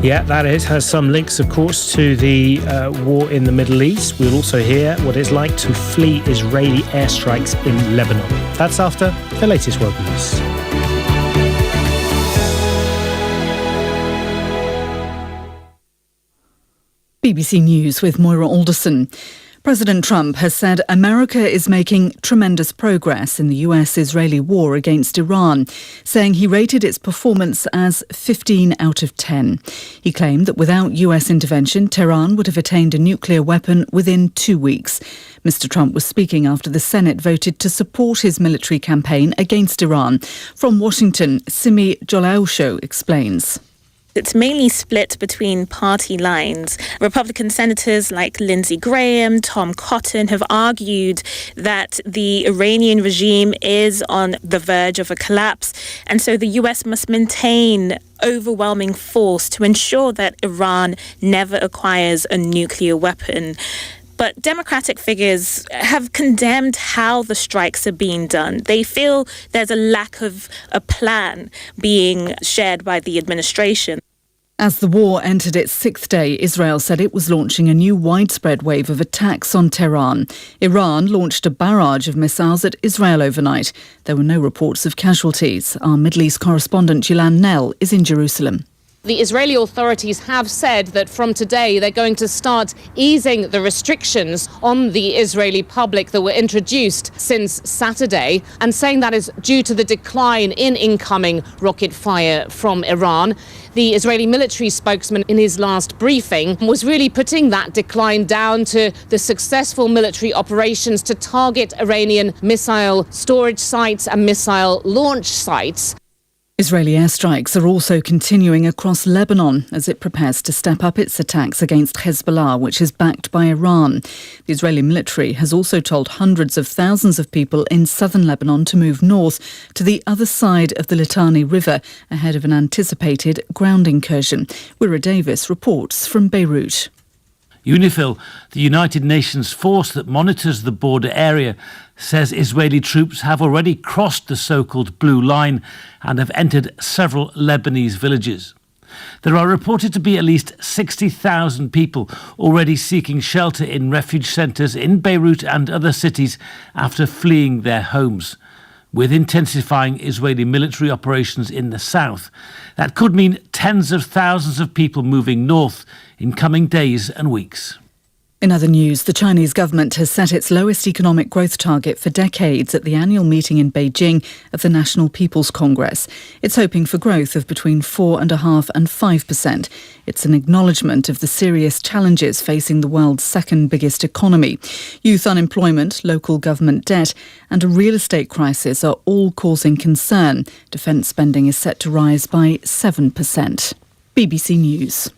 Yeah, that has some links, of course, to the war in the Middle East. We'll also hear what it's like to flee Israeli airstrikes in Lebanon. That's after the latest world news. BBC News with Moira Alderson. President Trump has said America is making tremendous progress in the US-Israeli war against Iran, saying he rated its performance as 15 out of 10. He claimed that without US intervention, Tehran would have attained a nuclear weapon within 2 weeks. Mr. Trump was speaking after the Senate voted to support his military campaign against Iran. From Washington, Simi Jolausho explains. It's mainly split between party lines. Republican senators like Lindsey Graham, Tom Cotton have argued that the Iranian regime is on the verge of a collapse, and so the US must maintain overwhelming force to ensure that Iran never acquires a nuclear weapon. But Democratic figures have condemned how the strikes are being done. They feel there's a lack of a plan being shared by the administration. As the war entered its sixth day, Israel said it was launching a new widespread wave of attacks on Tehran. Iran launched a barrage of missiles at Israel overnight. There were no reports of casualties. Our Middle East correspondent Gillian Nell is in Jerusalem. The Israeli authorities have said that from today they're going to start easing the restrictions on the Israeli public that were introduced since Saturday, and saying that is due to the decline in incoming rocket fire from Iran. The Israeli military spokesman in his last briefing was really putting that decline down to the successful military operations to target Iranian missile storage sites and missile launch sites. Israeli airstrikes are also continuing across Lebanon as it prepares to step up its attacks against Hezbollah, which is backed by Iran. The Israeli military has also told hundreds of thousands of people in southern Lebanon to move north to the other side of the Litani River ahead of an anticipated ground incursion. Wira Davis reports from Beirut. UNIFIL, the United Nations force that monitors the border area, says Israeli troops have already crossed the so-called Blue Line and have entered several Lebanese villages. There are reported to be at least 60,000 people already seeking shelter in refuge centres in Beirut and other cities after fleeing their homes. With intensifying Israeli military operations in the south, that could mean tens of thousands of people moving north in coming days and weeks. In other news, the Chinese government has set its lowest economic growth target for decades at the annual meeting in Beijing of the National People's Congress. It's hoping for growth of between 4.5% and 5%. It's an acknowledgement of the serious challenges facing the world's second biggest economy. Youth unemployment, local government debt and a real estate crisis are all causing concern. Defence spending is set to rise by 7%. BBC News.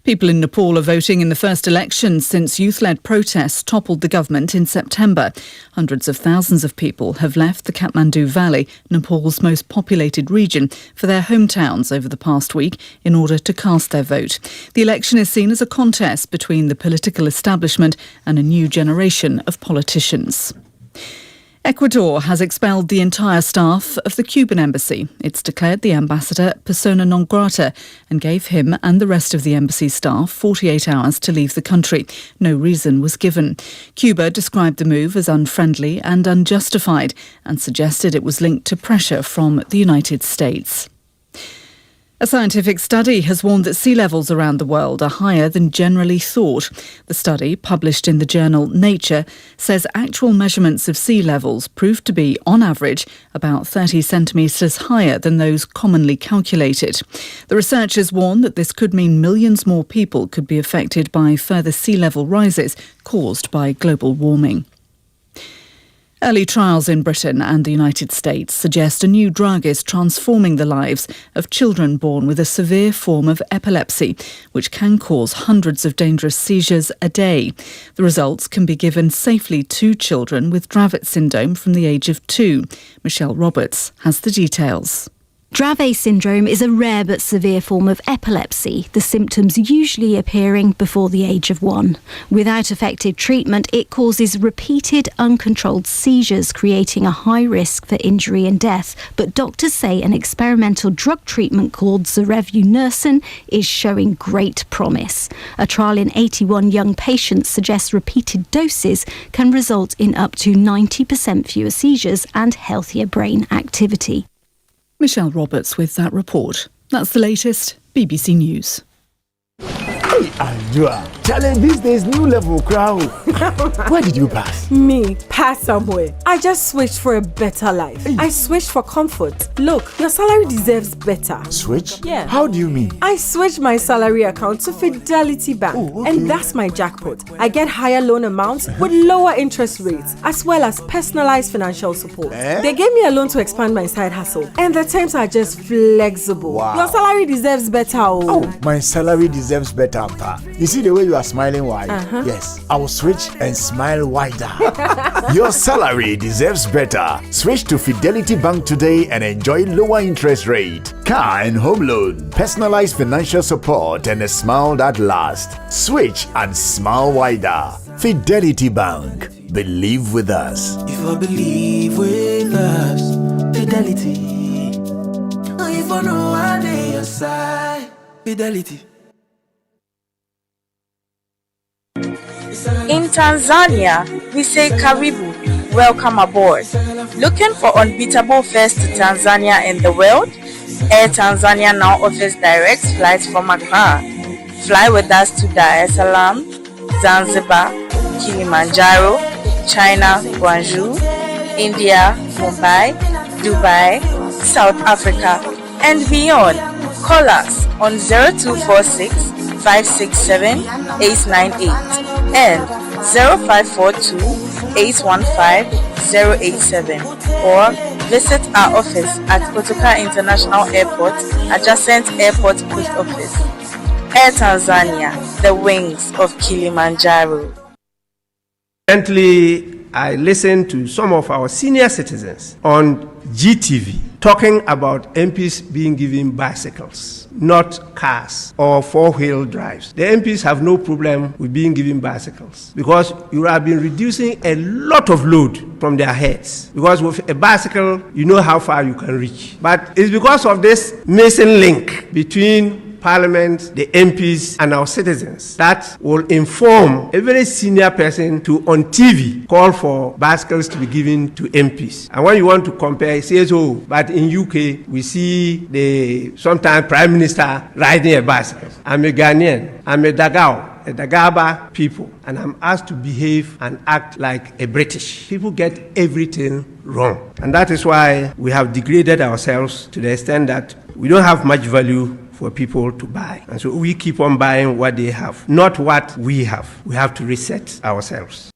People in Nepal are voting in the first election since youth-led protests toppled the government in September. Hundreds of thousands of people have left the Kathmandu Valley, Nepal's most populated region, for their hometowns over the past week in order to cast their vote. The election is seen as a contest between the political establishment and a new generation of politicians. Ecuador has expelled the entire staff of the Cuban embassy. It's declared the ambassador persona non grata and gave him and the rest of the embassy staff 48 hours to leave the country. No reason was given. Cuba described the move as unfriendly and unjustified and suggested it was linked to pressure from the United States. A scientific study has warned that sea levels around the world are higher than generally thought. The study, published in the journal Nature, says actual measurements of sea levels proved to be, on average, about 30 centimetres higher than those commonly calculated. The researchers warn that this could mean millions more people could be affected by further sea level rises caused by global warming. Early trials in Britain and the United States suggest a new drug is transforming the lives of children born with a severe form of epilepsy, which can cause hundreds of dangerous seizures a day. The results can be given safely to children with Dravet syndrome from the age of 2. Michelle Roberts has the details. Dravet syndrome is a rare but severe form of epilepsy, the symptoms usually appearing before the age of 1. Without effective treatment, it causes repeated uncontrolled seizures, creating a high risk for injury and death. But doctors say an experimental drug treatment called Zorevunersen is showing great promise. A trial in 81 young patients suggests repeated doses can result in up to 90% fewer seizures and healthier brain activity. Michelle Roberts with that report. That's the latest BBC News. Hey, Anjua. Challenge these days, new level crowd. Where did you pass? Me, pass somewhere. I just switched for a better life. Hey. I switched for comfort. Look, your salary deserves better. Switch? Yeah. How do you mean? I switched my salary account to Fidelity Bank. Oh, okay. And that's my jackpot. I get higher loan amounts with lower interest rates, as well as personalized financial support. They gave me a loan to expand my side hustle, and the terms are just flexible. Wow. Your salary deserves better. Oh, my salary deserves better, Pa. You see the way you are smiling wide? Yes, I will switch and smile wider. Your salary deserves better. Switch to Fidelity Bank today and enjoy lower interest rate, car and home loan, personalized financial support, and a smile that lasts. Switch and smile wider. Fidelity Bank. Believe with us. If I believe with us, Fidelity. If I know I dey your side, Fidelity. In Tanzania, we say Karibu, welcome aboard. Looking for unbeatable fares to Tanzania and the world? Air Tanzania now offers direct flights from Accra. Fly with us to Dar es Salaam, Zanzibar, Kilimanjaro, China, Guangzhou, India, Mumbai, Dubai, South Africa, and beyond. Call us on 0246 567 898 and 0542 815 087, or visit our office at Kotoka International Airport, adjacent Airport Post Office. Air Tanzania, the wings of Kilimanjaro. Recently, I listened to some of our senior citizens on GTV talking about MPs being given bicycles, not cars or four-wheel drives. The MPs have no problem with being given bicycles because you have been reducing a lot of load from their heads. Because with a bicycle, you know how far you can reach. But it's because of this missing link between Parliament, the MPs, and our citizens that will inform a very senior person to, on TV, call for bicycles to be given to MPs. And when you want to compare, it says, oh, but in UK, we see the sometimes Prime Minister riding a bicycle. I'm a Ghanaian. I'm a Dagaba people, and I'm asked to behave and act like a British. People get everything wrong. And that is why we have degraded ourselves to the extent that we don't have much value for people to buy. And so we keep on buying what they have, not what we have. We have to reset ourselves.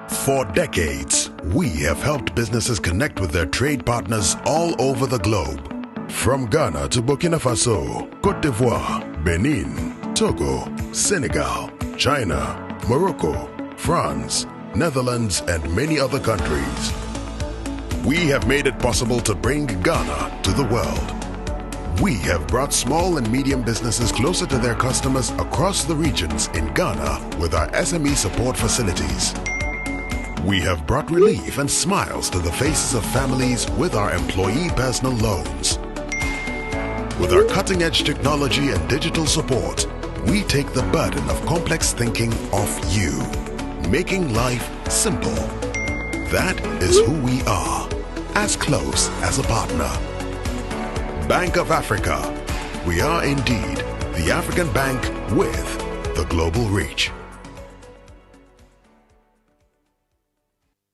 For decades, we have helped businesses connect with their trade partners all over the globe. From Ghana to Burkina Faso, Côte d'Ivoire, Benin, Togo, Senegal, China, Morocco, France, Netherlands, and many other countries. We have made it possible to bring Ghana to the world. We have brought small and medium businesses closer to their customers across the regions in Ghana with our SME support facilities. We have brought relief and smiles to the faces of families with our employee personal loans. With our cutting-edge technology and digital support, we take the burden of complex thinking off you, making life simple. That is who we are, as close as a partner. Bank of Africa. We are indeed the African bank with the global reach.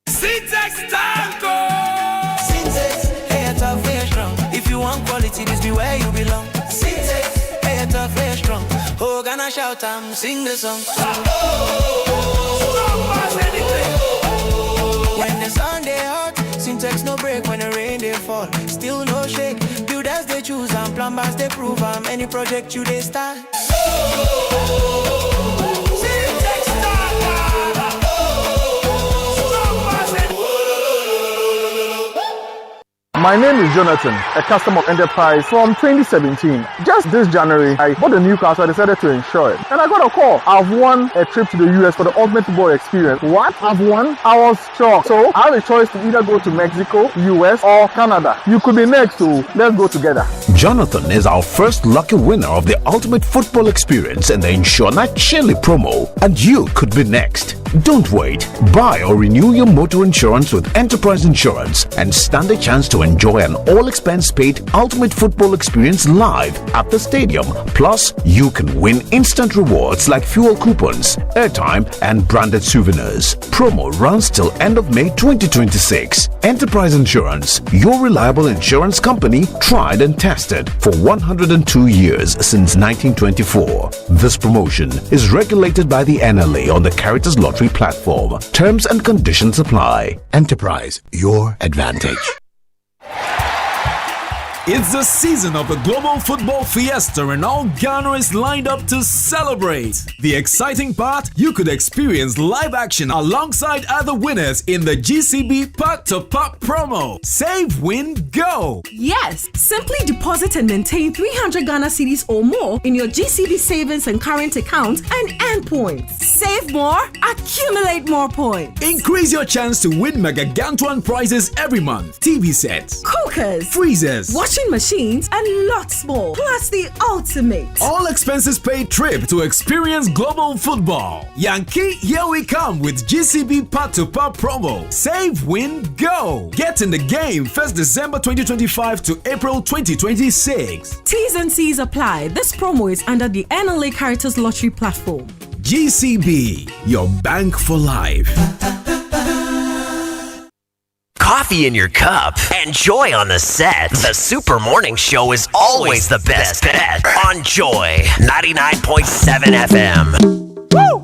Syntax Tango! Syntax, hey, tough, very strong. If you want quality, this be where you belong. Syntax, hey, tough, very strong. Oh, gonna shout, sing the song. When the sun they hot, Syntax no break. When the rain they fall, still no shake. Builders they choose and plumbers they prove. Any project you they start. My name is Jonathan, a customer of Enterprise from 2017. Just this January, I bought a new car, so I decided to insure it. And I got a call. I've won a trip to the US for the ultimate football experience. What? I've won? I was shocked. So I have a choice to either go to Mexico, US, or Canada. You could be next, so let's go together. Jonathan is our first lucky winner of the ultimate football experience in the Insurna Chili promo, and you could be next. Don't wait. Buy or renew your motor insurance with Enterprise Insurance and stand a chance to enjoy an all-expense-paid ultimate football experience live at the stadium. Plus, you can win instant rewards like fuel coupons, airtime, and branded souvenirs. Promo runs till end of May 2026. Enterprise Insurance, your reliable insurance company, tried and tested for 102 years since 1924. This promotion is regulated by the NLA on the Caritas Lottery platform. Terms and conditions apply. Enterprise, your advantage. It's the season of the Global Football Fiesta and all Ghana is lined up to celebrate. The exciting part, you could experience live action alongside other winners in the GCB Part to Pop promo. Save, win, go! Yes, simply deposit and maintain 300 Ghana cedis or more in your GCB savings and current account and earn points. Save more, accumulate more points. Increase your chance to win mega Gantuan prizes every month. TV sets, cookers, freezers, washing machines, and lots more. Plus the ultimate all expenses paid trip to experience global football. Yankee, here we come with GCB Part to Part promo. Save, win, go! Get in the game 1st December 2025 to April 2026. T's and C's apply. This promo is under the NLA Caritas Lottery platform. GCB, your bank for life. Coffee in your cup and joy on the set. The Super Morning Show is always the best bet on Joy 99.7 FM. Woo!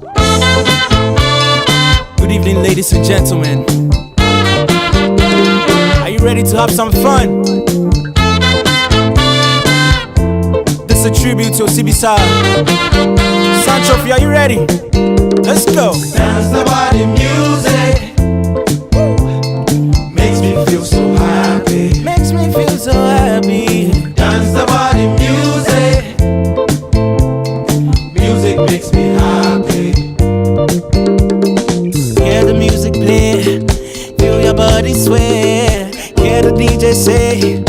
Good evening, ladies and gentlemen. Are you ready to have some fun? This is a tribute to Osibisa. Sanchofi, are you ready? Let's go. Dance the body music. Makes me feel so happy. Makes me feel so happy. Dance the body music. Music makes me happy. Hear the music play. Feel your body sway. Hear the DJ say,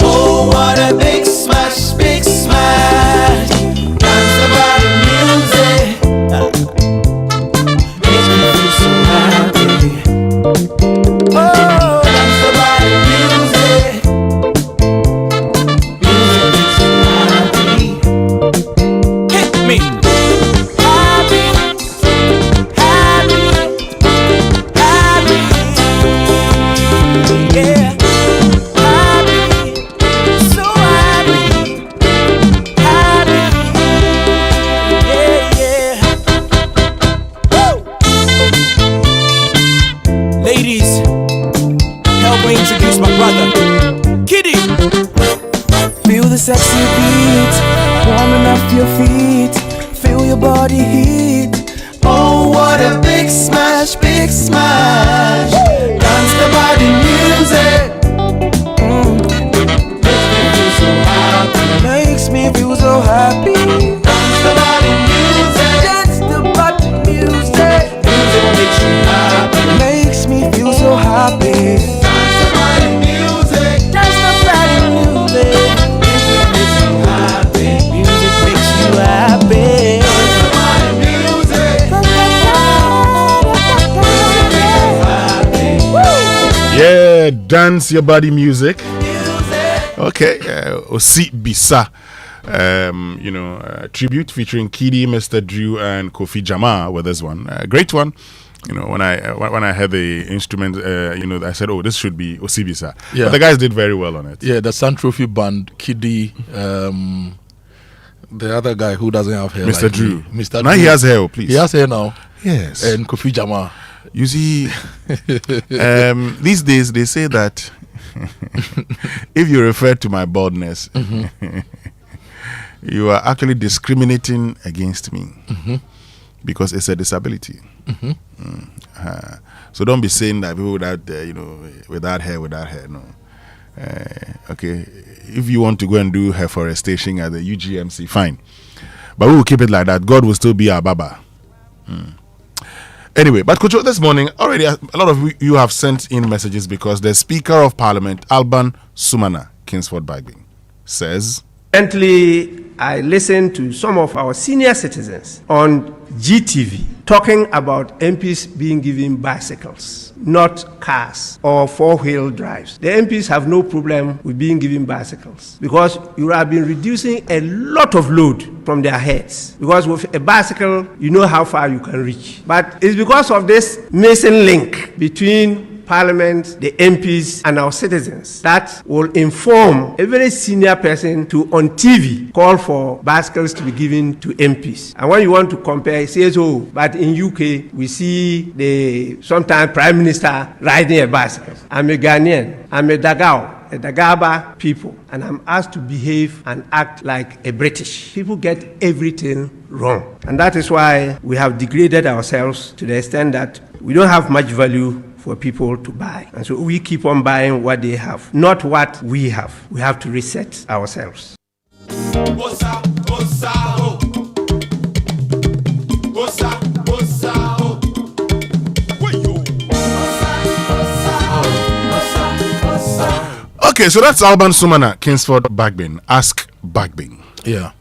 oh, what a big smash, big smash. Dance the body music. Makes me feel so happy. Oh, sexy beat, warming up your feet, feel your body heat. Oh, what a big smash, big smash. Dance the body music. Makes me feel so happy. Dance the body music. Dance the body music. Music makes you happy. Makes me feel so happy. Dance the body music. Dance the body music. Yeah, dance your body music. Okay, Osibisa. Tribute featuring Kidi, Mr. Drew, and Kofi Jama with this one. Great one. When I heard the instrument, I said, "Oh, this should be Osibisa." Yeah. But the guys did very well on it. Yeah, the Sun Trophy band, Kidi, the other guy who doesn't have hair, Mr. like Drew. Mr. Now Drew. he has hair, please. He has hair now. Yes. And Kofi Jama. You see, these days they say that if you refer to my baldness, you are actually discriminating against me because it's a disability. So don't be saying that people without, without hair, no. Okay, if you want to go and do reforestation at the UGMC, fine. But we will keep it like that. God will still be our Baba. Anyway, but Kojo, this morning, already a lot of you have sent in messages because the Speaker of Parliament, Alban Sumana, Kingsford Bagbin, says, Recently, I listened to some of our senior citizens on GTV talking about MPs being given bicycles, not cars or four-wheel drives. The MPs have no problem with being given bicycles because you have been reducing a lot of load from their heads. Because with a bicycle, you know how far you can reach. But it's because of this missing link between Parliament, the MPs, and our citizens that will inform a very senior person to, on TV, call for bicycles to be given to MPs. And when you want to compare, he says, oh, but in UK, we see the sometimes Prime Minister riding a bicycle. I'm a Ghanaian. I'm a Dagaba people, and I'm asked to behave and act like a British. People get everything wrong. And that is why we have degraded ourselves to the extent that we don't have much value for people to buy. And so we keep on buying what they have, not what we have. We have to reset ourselves. Okay, so that's Alban Sumana, Kingsford Bagbin. Ask Bagbin. Yeah.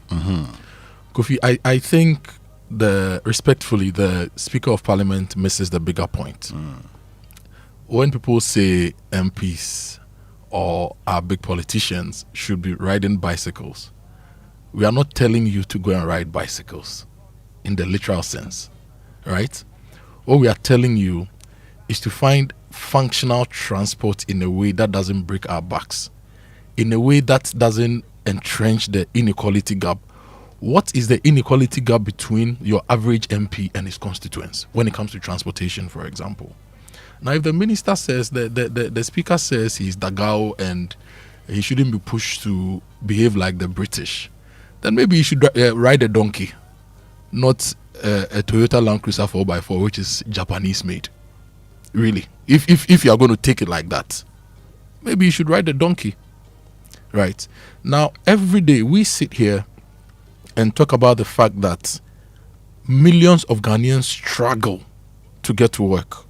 Kofi, I think respectfully, the Speaker of Parliament misses the bigger point. When people say MPs or our big politicians should be riding bicycles, we are not telling you to go and ride bicycles in the literal sense, right? What we are telling you is to find functional transport in a way that doesn't break our backs, in a way that doesn't entrench the inequality gap. What is the inequality gap between your average MP and his constituents when it comes to transportation, for example? Now, if the minister says, the speaker says he's Dagao and he shouldn't be pushed to behave like the British, then maybe he should ride a donkey, not a Toyota Land Cruiser 4x4, which is Japanese made. Really, if you are going to take it like that, maybe you should ride a donkey. Right. Now, every day we sit here and talk about the fact that millions of Ghanaians struggle to get to work.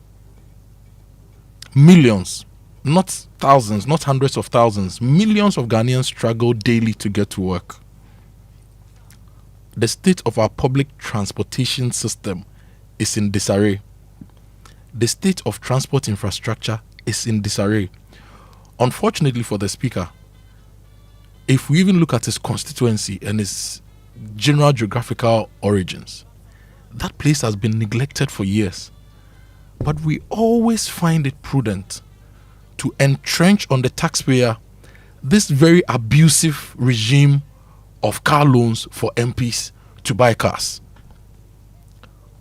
Millions, not thousands, not hundreds of thousands. Millions of Ghanaians struggle daily to get to work. The state of our public transportation system is in disarray. The state of transport infrastructure is in disarray. Unfortunately for the speaker, if we even look at his constituency and his general geographical origins, that place has been neglected for years. But we always find it prudent to entrench on the taxpayer this very abusive regime of car loans for MPs to buy cars.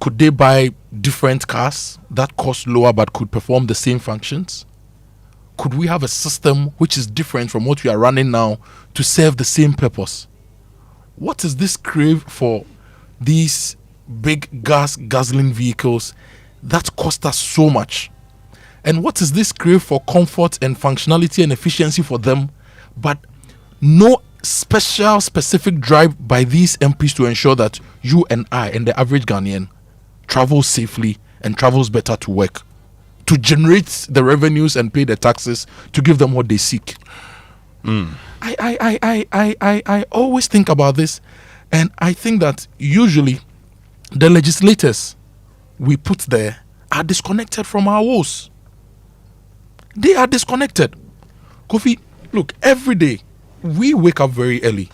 Could they buy different cars that cost lower but could perform the same functions? Could we have a system which is different from what we are running now to serve the same purpose? What is this crave for these big guzzling vehicles that cost us so much? And what is this crave for comfort and functionality and efficiency for them, but no specific drive by these MPs to ensure that you and I and the average Ghanaian travels safely and travels better to work, to generate the revenues and pay the taxes to give them what they seek? I always think about this, and I think that usually the legislators we put there are disconnected from our woes. They are disconnected. Kofi, look, every day we wake up very early.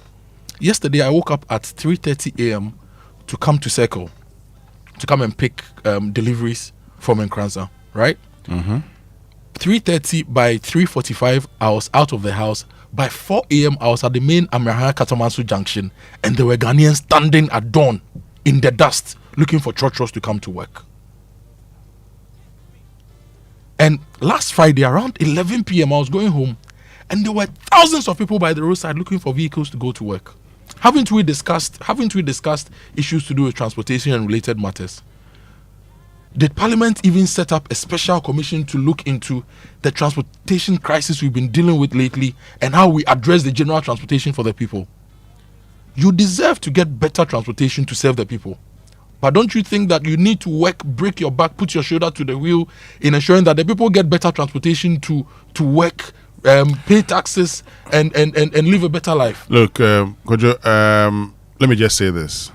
Yesterday I woke up at 3:30 a.m. to come to Circle, to come and pick deliveries from Nkranza, right? 3:30, by 3:45 I was out of the house. By 4 a.m. I was at the main Amoah Katamanso junction, and there were Ghanaians standing at dawn in the dust looking for churchos to come to work. And last Friday around 11 p.m. I was going home, and there were thousands of people by the roadside looking for vehicles to go to work. Haven't we discussed issues to do with transportation and related matters? Did Parliament even set up a special commission to look into the transportation crisis we've been dealing with lately and how we address the general transportation for the people? You deserve to get better transportation to serve the people. But don't you think that you need to work, break your back, put your shoulder to the wheel in ensuring that the people get better transportation to work pay taxes, and live a better life. Look, Kojo, let me just say this.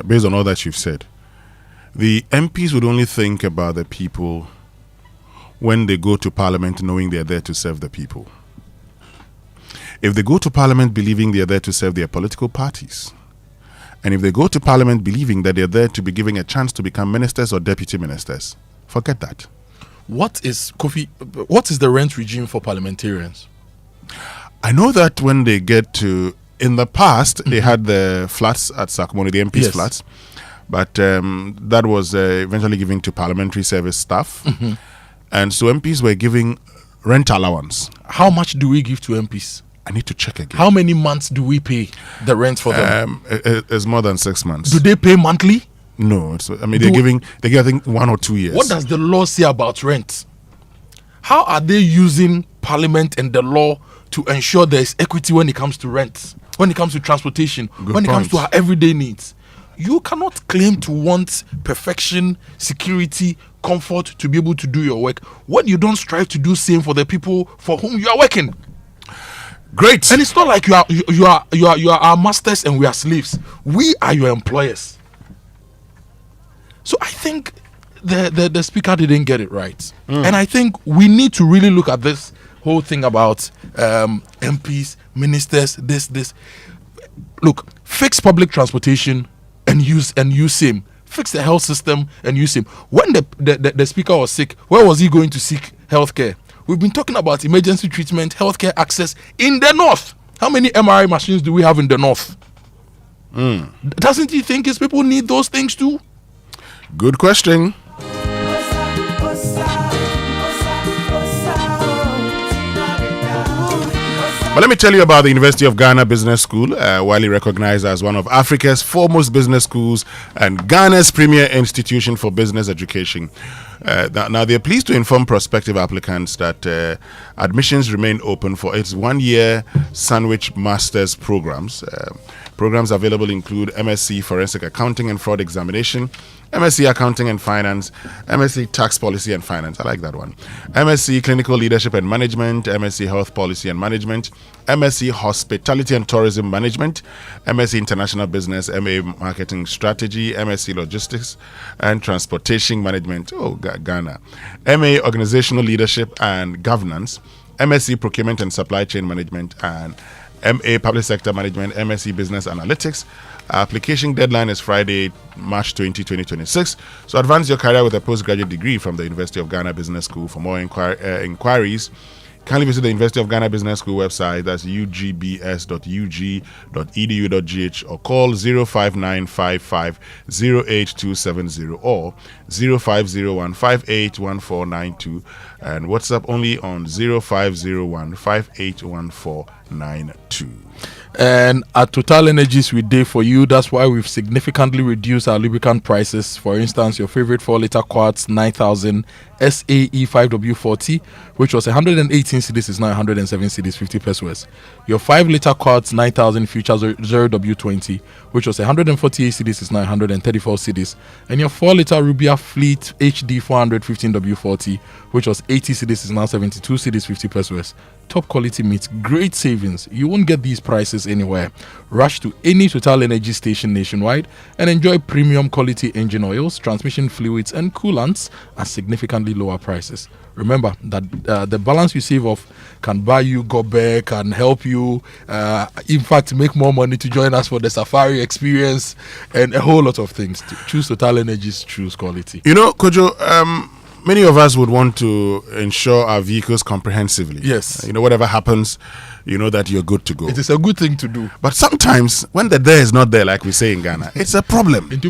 Based on all that you've said, the MPs would only think about the people when they go to Parliament knowing they're there to serve the people. If they go to Parliament believing they're there to serve their political parties, and if they go to Parliament believing that they're there to be given a chance to become ministers or deputy ministers, forget that. What is the rent regime for parliamentarians? I know that when they get to, in the past, they had the flats at Sakumoni, the MP's flats, but that was eventually given to parliamentary service staff. And so MPs were giving rent allowance. How much do we give to MPs? I need to check again. How many months do we pay the rent for them? It's more than 6 months. Do they pay monthly? No, they're giving I think 1 or 2 years. What does the law say about rent? How are they using Parliament and the law to ensure there is equity when it comes to rent, when it comes to transportation, when it comes to our everyday needs? You cannot claim to want perfection, security, comfort to be able to do your work when you don't strive to do same for the people for whom you are working. Great. And it's not like you are our masters and we are slaves. We are your employers. So I think the speaker didn't get it right. And I think we need to really look at this whole thing about MPs, ministers, this. Look, fix public transportation and use same. Fix the health system and use same. When the speaker was sick, where was he going to seek healthcare? We've been talking about emergency treatment, healthcare access in the north. How many MRI machines do we have in the north? Doesn't he think his people need those things too? Good question. But let me tell you about the University of Ghana Business School, widely recognized as one of Africa's foremost business schools and Ghana's premier institution for business education. Now, they're pleased to inform prospective applicants that admissions remain open for its 1-year Sandwich Masters programs. Programs available include MSc Forensic Accounting and Fraud Examination, MSc Accounting and Finance, MSc Tax Policy and Finance, I like that one, MSc Clinical Leadership and Management, MSc Health Policy and Management, MSc Hospitality and Tourism Management, MSc International Business, MA Marketing Strategy, MSc Logistics and Transportation Management, Ghana, MA Organizational Leadership and Governance, MSc Procurement and Supply Chain Management, and MA Public Sector Management, MSc Business Analytics. Application deadline is Friday, March 20, 2026. So advance your career with a postgraduate degree from the University of Ghana Business School. For more inquiries, kindly visit the University of Ghana Business School website. That's ugbs.ug.edu.gh or call 05955-08270 or 0501-581492 and WhatsApp only on 0501-581492. And at Total Energies, we day for you. That's why we've significantly reduced our lubricant prices. For instance, your favorite 4-liter Quartz 9000 SAE 5W40, which was 118 cedis, is now 107 cedis 50 pesos. Your 5-liter Quartz 9000 Future 0W20, which was 148 cedis, is now 134 cedis. And your 4-liter Rubia Fleet HD 415 W40, which was 80 cedis, is now 72 cedis 50 pesos. Top quality meat, great savings. You won't get these prices anywhere. Rush to any Total Energy station nationwide and enjoy premium quality engine oils, transmission fluids, and coolants at significantly lower prices. Remember that the balance you save off can buy you go back and help you, in fact, make more money to join us for the safari experience and a whole lot of things. Choose Total Energies, choose quality. You know, Kojo, many of us would want to insure our vehicles comprehensively. Yes. You know, whatever happens, you know that you're good to go. It is a good thing to do. But sometimes, when the there is not there, like we say in Ghana, it's a problem. But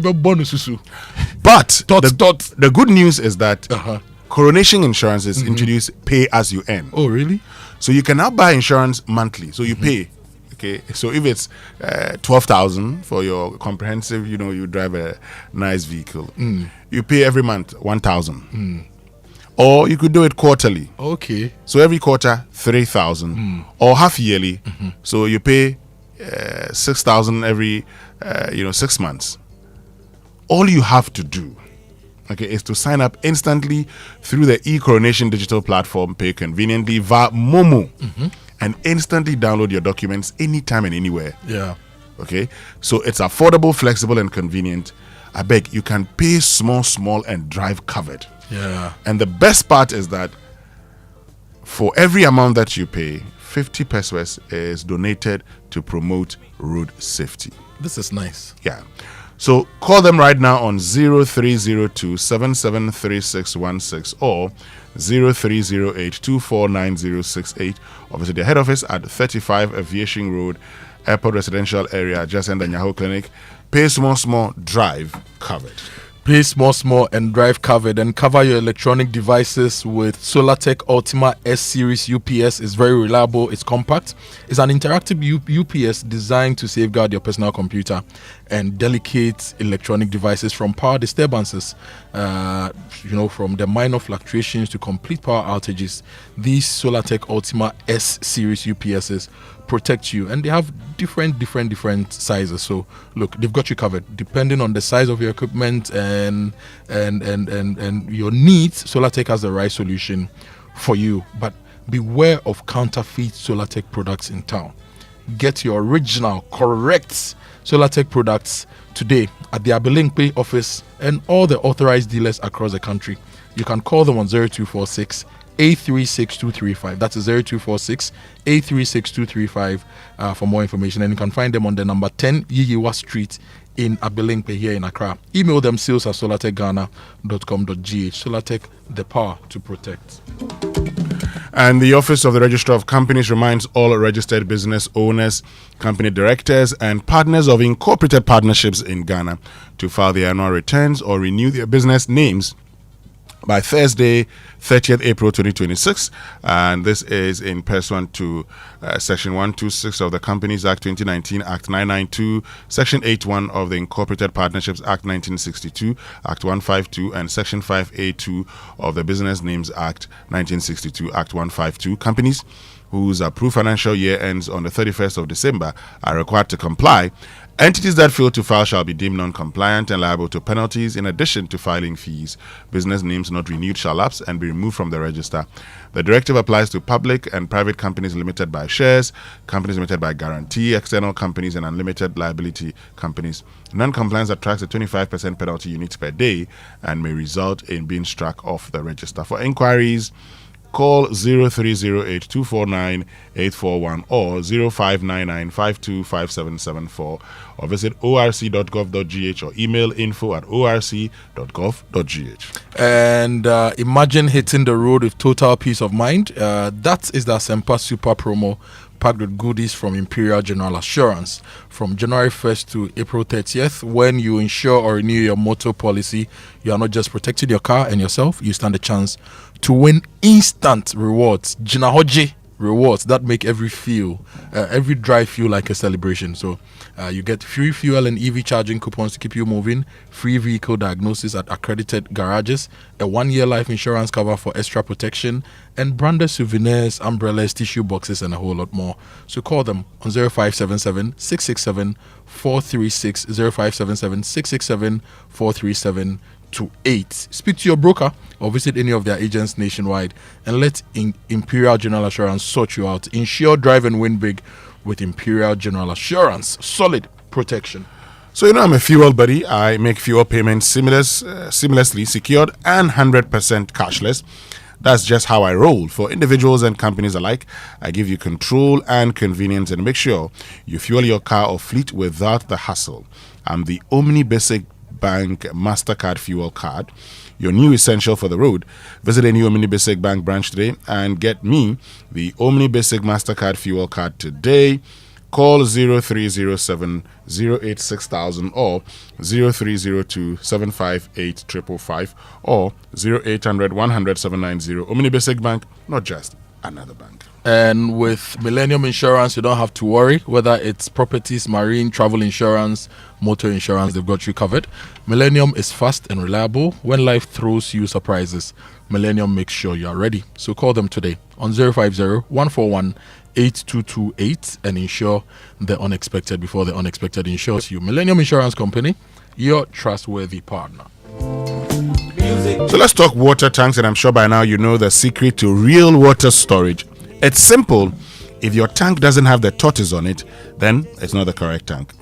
the good news is that Coronation Insurance is introduced pay as you earn. Oh, really? So you can now buy insurance monthly. So you pay. Okay, so if it's 12,000 for your comprehensive, you know, you drive a nice vehicle, you pay every month 1,000. Or you could do it quarterly. Okay. So every quarter 3,000, or half yearly. So you pay 6,000 every 6 months. All you have to do, okay, is to sign up instantly through the eCoronation digital platform, pay conveniently via Momo, and instantly download your documents anytime and anywhere. Yeah. Okay, so it's affordable, flexible, and convenient. I beg, you can pay small, and drive covered. Yeah. And the best part is that for every amount that you pay, 50 pesos is donated to promote road safety. This is nice. Yeah. So call them right now on 0302 773616 or 0308 249068, or visit their head office at 35 Aviation Road, Airport Residential Area, just under Nyaho Clinic. Pay small, drive covered. Pay small, and drive covered, and cover your electronic devices with SolarTech Ultima S Series UPS. It's very reliable, it's compact. It's an interactive UPS designed to safeguard your personal computer and delicate electronic devices from power disturbances, from the minor fluctuations to complete power outages. These SolarTech Ultima S Series UPSs protect you, and they have different sizes. So look, they've got you covered depending on the size of your equipment and your needs. SolarTech has the right solution for you, but beware of counterfeit SolarTech products in town. Get your original, correct SolarTech products today at the Abilinkpe office and all the authorized dealers across the country. You can call them on 0246 836-235. That's 0246 836-235 for more information. And you can find them on the number 10 Yiyiwa Street in Abilinkpe here in Accra. Email them sales@solartechghana.com.gh. Solartech, the power to protect. And the Office of the Registrar of Companies reminds all registered business owners, company directors, and partners of incorporated partnerships in Ghana to file their annual returns or renew their business names by Thursday, 30th April 2026, and this is in pursuant to Section 126 of the Companies Act 2019, Act 992, Section 81 of the Incorporated Partnerships Act 1962, Act 152, and Section 5A2 of the Business Names Act 1962, Act 152. Companies whose approved financial year ends on the 31st of December are required to comply. Entities that fail to file shall be deemed non-compliant and liable to penalties in addition to filing fees. Business names not renewed shall lapse and be removed from the register. The directive applies to public and private companies limited by shares, companies limited by guarantee, external companies, and unlimited liability companies. Non-compliance attracts a 25% penalty units per day and may result in being struck off the register. For inquiries, call 0308-249-841 or 0599-525774 or visit orc.gov.gh or email info@orc.gov.gh. And imagine hitting the road with total peace of mind. That is the Asempa Super Promo, packed with goodies from Imperial General Assurance. From January 1st to April 30th, when you insure or renew your motor policy, you are not just protecting your car and yourself, you stand a chance to win instant rewards. Jinahoji rewards that make every drive feel like a celebration. So you get free fuel and EV charging coupons to keep you moving, free vehicle diagnosis at accredited garages, a 1-year life insurance cover for extra protection, and branded souvenirs, umbrellas, tissue boxes, and a whole lot more. So call them on 0577 667 436, 0577 667 437 to 8. Speak to your broker or visit any of their agents nationwide and let Imperial General Assurance sort you out. Insure, drive, and win big with Imperial General Assurance. Solid protection. So, I'm a fuel buddy. I make fuel payments seamlessly, secured, and 100% cashless. That's just how I roll. For individuals and companies alike, I give you control and convenience and make sure you fuel your car or fleet without the hassle. I'm the Omni Basic Bank MasterCard Fuel Card, your new essential for the road. Visit any Omni Basic Bank branch today and get me the Omni Basic MasterCard Fuel Card today. Call 0307 086,000 or 0302 758 555 or 0800 100 790. Omni Basic Bank, not just another bank. And with Millennium Insurance, you don't have to worry whether it's properties, marine, travel insurance, motor insurance, they've got you covered. Millennium is fast and reliable. When life throws you surprises, Millennium makes sure you are ready. So call them today on 050-141-8228 and insure the unexpected before the unexpected insures you. Millennium Insurance Company, your trustworthy partner. So let's talk water tanks, and I'm sure by now you know the secret to real water storage. It's simple. If your tank doesn't have the tortoise on it, then it's not the correct tank.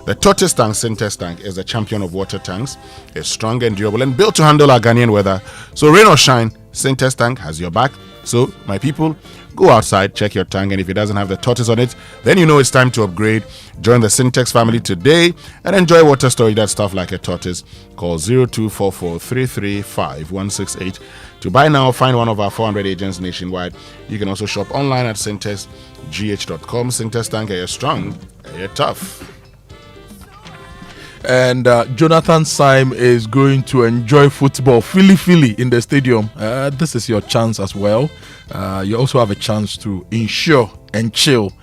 The tortoise tank, Syntex tank, is the champion of water tanks. It's strong and durable and built to handle our Ghanaian weather. So rain or shine, Syntex tank has your back. So, my people, go outside, check your tank, and if it doesn't have the tortoise on it, then you know it's time to upgrade. Join the Syntex family today and enjoy water storage that's tough like a tortoise. Call 0244-335-168 to buy now. Find one of our 400 agents nationwide. You can also shop online at syntexgh.com. Syntex tank, you're strong, you're tough. And Jonathan Syme is going to enjoy football Philly in the stadium. This is your chance as well. You also have a chance to insure and chill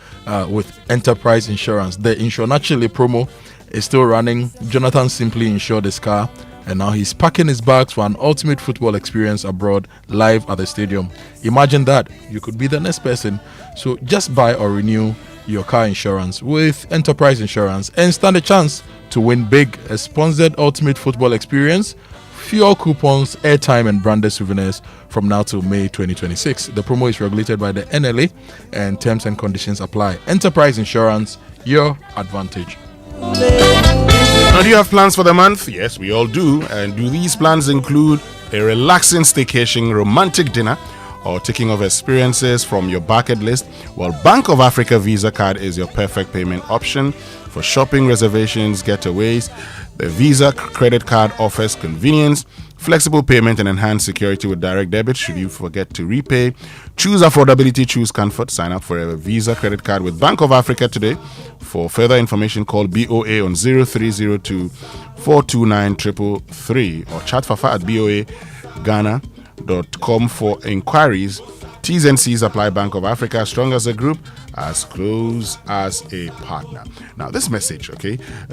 with Enterprise Insurance. The Insure Naturally promo is still running. Jonathan simply insured his car, and now he's packing his bags for an ultimate football experience abroad, live at the stadium. Imagine that. You could be the next person. So just buy or renew your car insurance with Enterprise Insurance and stand a chance to win big. A sponsored ultimate football experience, fuel coupons, airtime and branded souvenirs from now till May 2026. The promo is regulated by the NLA and terms and conditions apply. Enterprise Insurance, your advantage. Now, do you have plans for the month? Yes, we all do. And do these plans include a relaxing staycation, romantic dinner, or taking off experiences from your bucket list? Well, Bank of Africa Visa card is your perfect payment option for shopping, reservations, getaways. The Visa credit card offers convenience, flexible payment, and enhanced security with direct debit should you forget to repay. Choose affordability, choose comfort. Sign up for a Visa credit card with Bank of Africa today. For further information, call BOA on 0302 429 333 or chat Fafa at boaghana.com for inquiries. T's and C's apply. Bank of Africa, strong as a group, as close as a partner. Now, this message,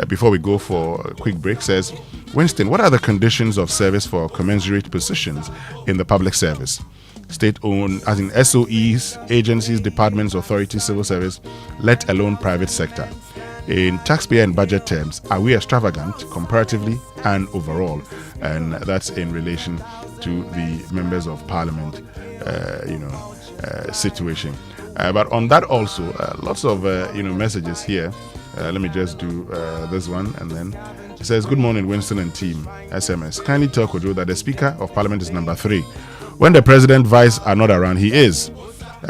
before we go for a quick break, says, Winston, what are the conditions of service for commensurate positions in the public service? State-owned, as in SOEs, agencies, departments, authorities, civil service, let alone private sector. In taxpayer and budget terms, are we extravagant comparatively and overall? And that's in relation to the members of parliament, situation. But on that also, lots of messages here. Let me just do this one, and then it says, "Good morning, Winston and team." SMS: kindly tell Kojo that the Speaker of Parliament is number 3. When the President, Vice are not around, he is.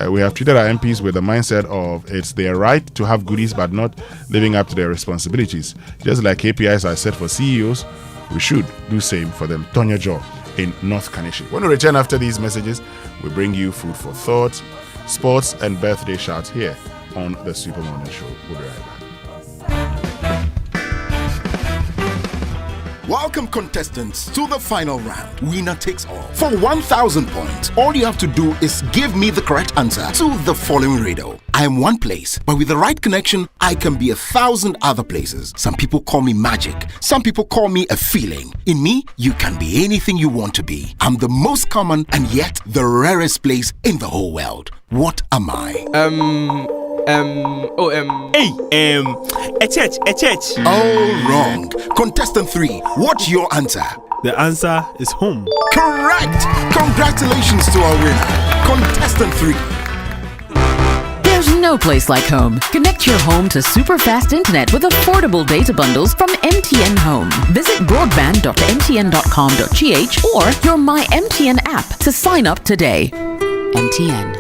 We have treated our MPs with the mindset of it's their right to have goodies, but not living up to their responsibilities. Just like KPIs are set for CEOs, we should do same for them. Tonya Jaw in North Kanishi. When we return after these messages, we bring you food for thought, sports, and birthday shouts here on the Super Morning Show. We'll be right back. Welcome, contestants, to the final round. Winner takes all. For 1,000 points, all you have to do is give me the correct answer to the following riddle. I am one place, but with the right connection, I can be 1,000 other places. Some people call me magic. Some people call me a feeling. In me, you can be anything you want to be. I'm the most common and yet the rarest place in the whole world. What am I? A church. Oh, wrong. Contestant 3, what's your answer? The answer is home. Correct. Congratulations to our winner. Contestant 3. There's no place like home. Connect your home to super fast internet with affordable data bundles from MTN Home. Visit broadband.mtn.com.gh or your My MTN app to sign up today. MTN.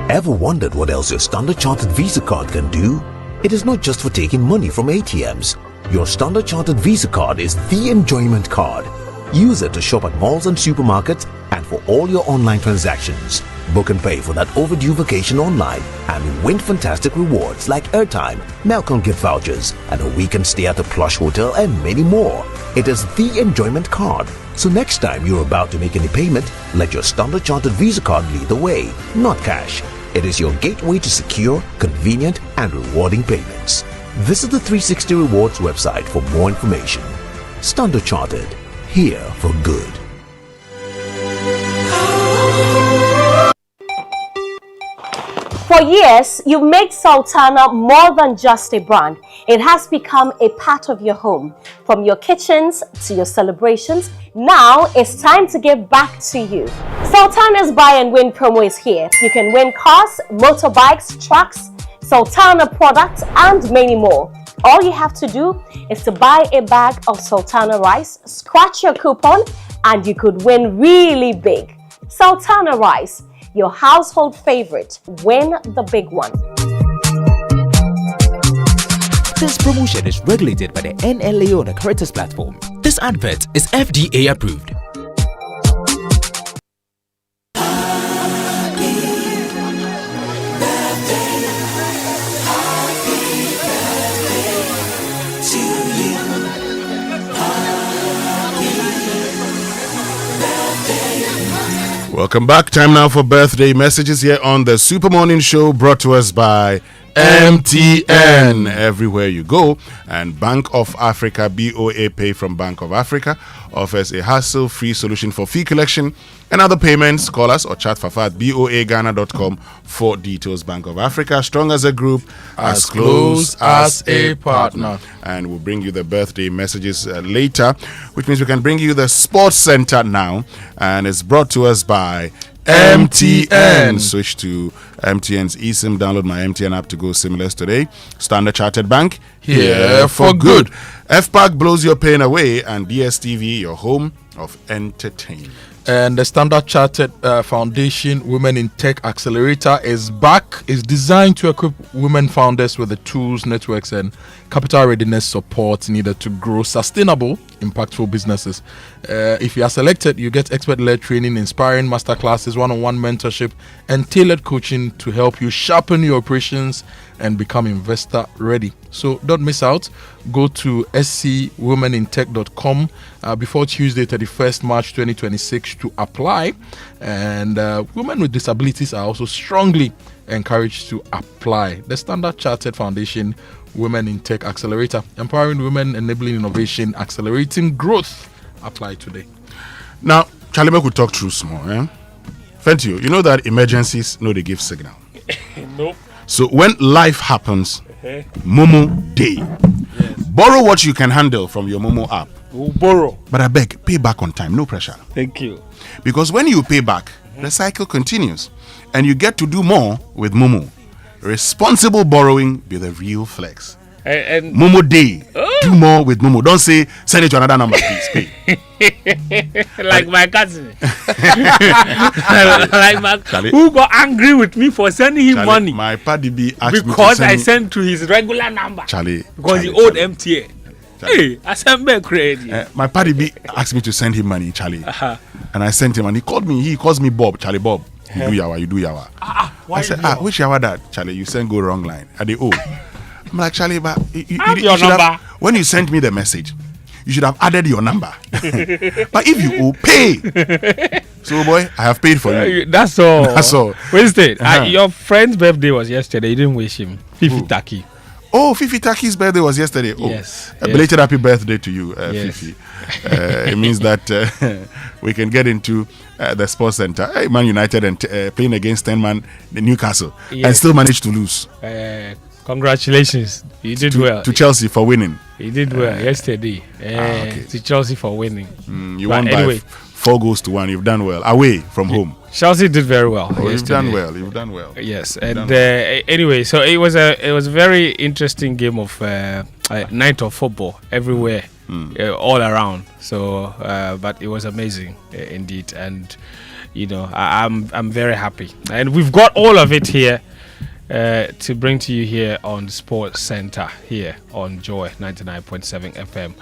Ever wondered what else your Standard Chartered Visa card can do? It is not just for taking money from ATMs. Your Standard Chartered Visa card is the enjoyment card. Use it to shop at malls and supermarkets and for all your online transactions. Book and pay for that overdue vacation online and win fantastic rewards like airtime, Melcon gift vouchers, and a weekend stay at a plush hotel and many more. It is the enjoyment card. So next time you're about to make any payment, let your Standard Chartered Visa card lead the way, not cash. It is your gateway to secure, convenient, and rewarding payments. Visit the 360 Rewards website for more information. Standard Chartered, here for good. For years, you made Sultana more than just a brand. It has become a part of your home. From your kitchens to your celebrations, now it's time to give back to you. Sultana's Buy and Win promo is here. You can win cars, motorbikes, trucks, Sultana products, and many more. All you have to do is to buy a bag of Sultana rice, scratch your coupon, and you could win really big. Sultana rice, your household favorite. Win the big one. This promotion is regulated by the NLA on the Caritas platform. This advert is FDA approved. Welcome back. Time now for birthday messages here on the Super Morning Show, brought to us by MTN. Everywhere you go. And Bank of Africa, BOA Pay from Bank of Africa, offers a hassle-free solution for fee collection and other payments. Call us or chat Fafa at boaghana.com for details. Bank of Africa, strong as a group, as close as a partner. And we'll bring you the birthday messages later, which means we can bring you the Sports Center now. And it's brought to us by MTN. Switch to MTN's eSIM. Download my MTN app to go SIMless today. Standard Chartered Bank, here for good. FPAC blows your pain away, and DSTV, your home of entertainment. And the Standard Chartered Foundation Women in Tech Accelerator is back. It's designed to equip women founders with the tools, networks, and capital readiness support needed to grow sustainable, impactful businesses. If you are selected, you get expert-led training, inspiring masterclasses, one-on-one mentorship, and tailored coaching to help you sharpen your operations and become investor ready. So don't miss out. Go to scwomenintech.com before Tuesday, 31st March 2026 to apply. And women with disabilities are also strongly encouraged to apply. The Standard Chartered Foundation Women in Tech Accelerator, empowering women, enabling innovation, accelerating growth. Apply today. Now, Charlie could talk through small. Fentio, you know that emergencies know they give signal. Nope. So when life happens, Momo Day. Yes. Borrow what you can handle from your Momo app. We'll borrow. But I beg, pay back on time, no pressure. Thank you. Because when you pay back, the cycle continues. And you get to do more with Momo. Responsible borrowing be the real flex. And Momo Day. Do more with Momo. Don't say, send it to another number, please. Pay. Like my cousin. Like my Charlie, who got angry with me for sending him money. My paddy B asked because me to I sent to his regular number. Charlie. Because he owed MTA. Hey, I sent back crazy. My paddy B asked me to send him money, Charlie. And I sent him and he called me. He calls me Bob. Charlie, Bob. You do yawa. I said, which yawa that? Charlie, you sent go wrong line. At the I'm like, Charlie, but you should have, when you sent me the message, you should have added your number. But if you owe, pay. So, boy, I have paid for you. That's all. That's all. Winston, your friend's birthday was yesterday. You didn't wish him. Fifi Taki. Oh, Fifi Taki's birthday was yesterday. Oh, yes. Belated happy birthday to you, yes. Fifi. It means that we can get into the Sports Center. Man United and playing against 10-man Newcastle and still managed to lose. Congratulations. You did well. To Chelsea for winning. You did well yesterday. Okay. To Chelsea for winning. You won by 4-1. You've done well. Away from home. Chelsea did very well. You've done well. You've done well. Yes. And anyway, so it was a very interesting game of night of football everywhere, all around. So, but it was amazing indeed. And you know, I'm very happy. And we've got all of it here. To bring to you here on Sports Center here on Joy 99.7 FM.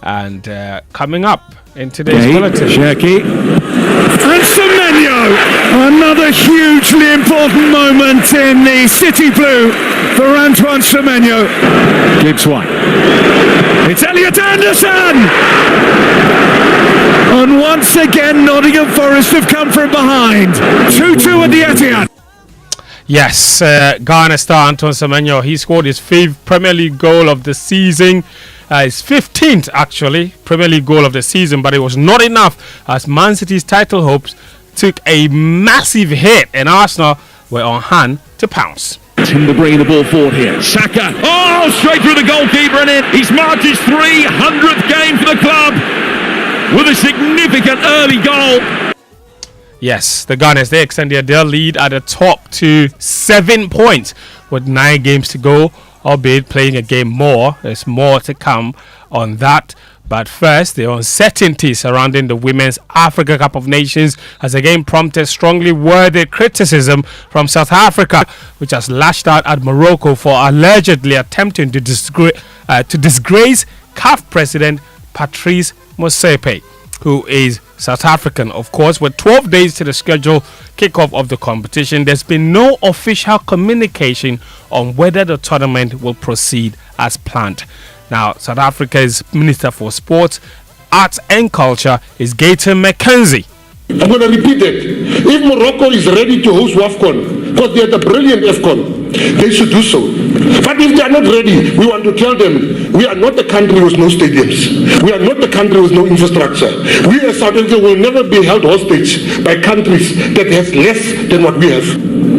And coming up in today's bulletin, Shirky and Semenyo, another hugely important moment in the City Blue for Antoine Semenyo. Gibbs White, it's Elliot Anderson, and once again Nottingham Forest have come from behind. 2-2 at the Etihad. Yes, Ghana star Antoine Semenyo, he scored his 5th Premier League goal of the season. His 15th, actually, Premier League goal of the season, but it was not enough as Man City's title hopes took a massive hit and Arsenal were on hand to pounce. Timber bringing the ball forward here. Saka. Oh, straight through the goalkeeper and in. He's marked his 300th game for the club with a significant early goal. Yes, the Gunners, they extended their lead at the top to 7 points with 9 games to go, albeit playing a game more. There's more to come on that. But first, the uncertainty surrounding the Women's Africa Cup of Nations has again prompted strongly worded criticism from South Africa, which has lashed out at Morocco for allegedly attempting to disgrace CAF President Patrice Motsepe, who is South African, of course. With 12 days to the scheduled kickoff of the competition, there's been no official communication on whether the tournament will proceed as planned. Now, South Africa's Minister for Sports, Arts and Culture is Gayton McKenzie. I'm going to repeat it. If Morocco is ready to host WAFCON, because they had a brilliant AFCON, they should do so. But if they are not ready, we want to tell them, we are not a country with no stadiums. We are not a country with no infrastructure. We as South Africa will never be held hostage by countries that have less than what we have.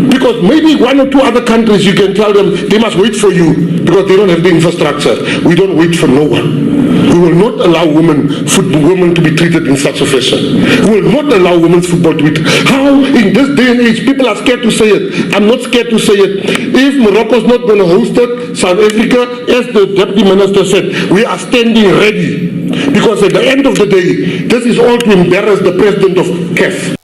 Because maybe 1 or 2 other countries, you can tell them they must wait for you because they don't have the infrastructure. We don't wait for no one. We will not allow women to be treated in such a fashion. We will not allow women's football to be treated. How in this day and age, people are scared to say it. I'm not scared to say it. If Morocco is not going to host it, South Africa, as the Deputy Minister said, we are standing ready. Because at the end of the day, this is all to embarrass the President of CAF.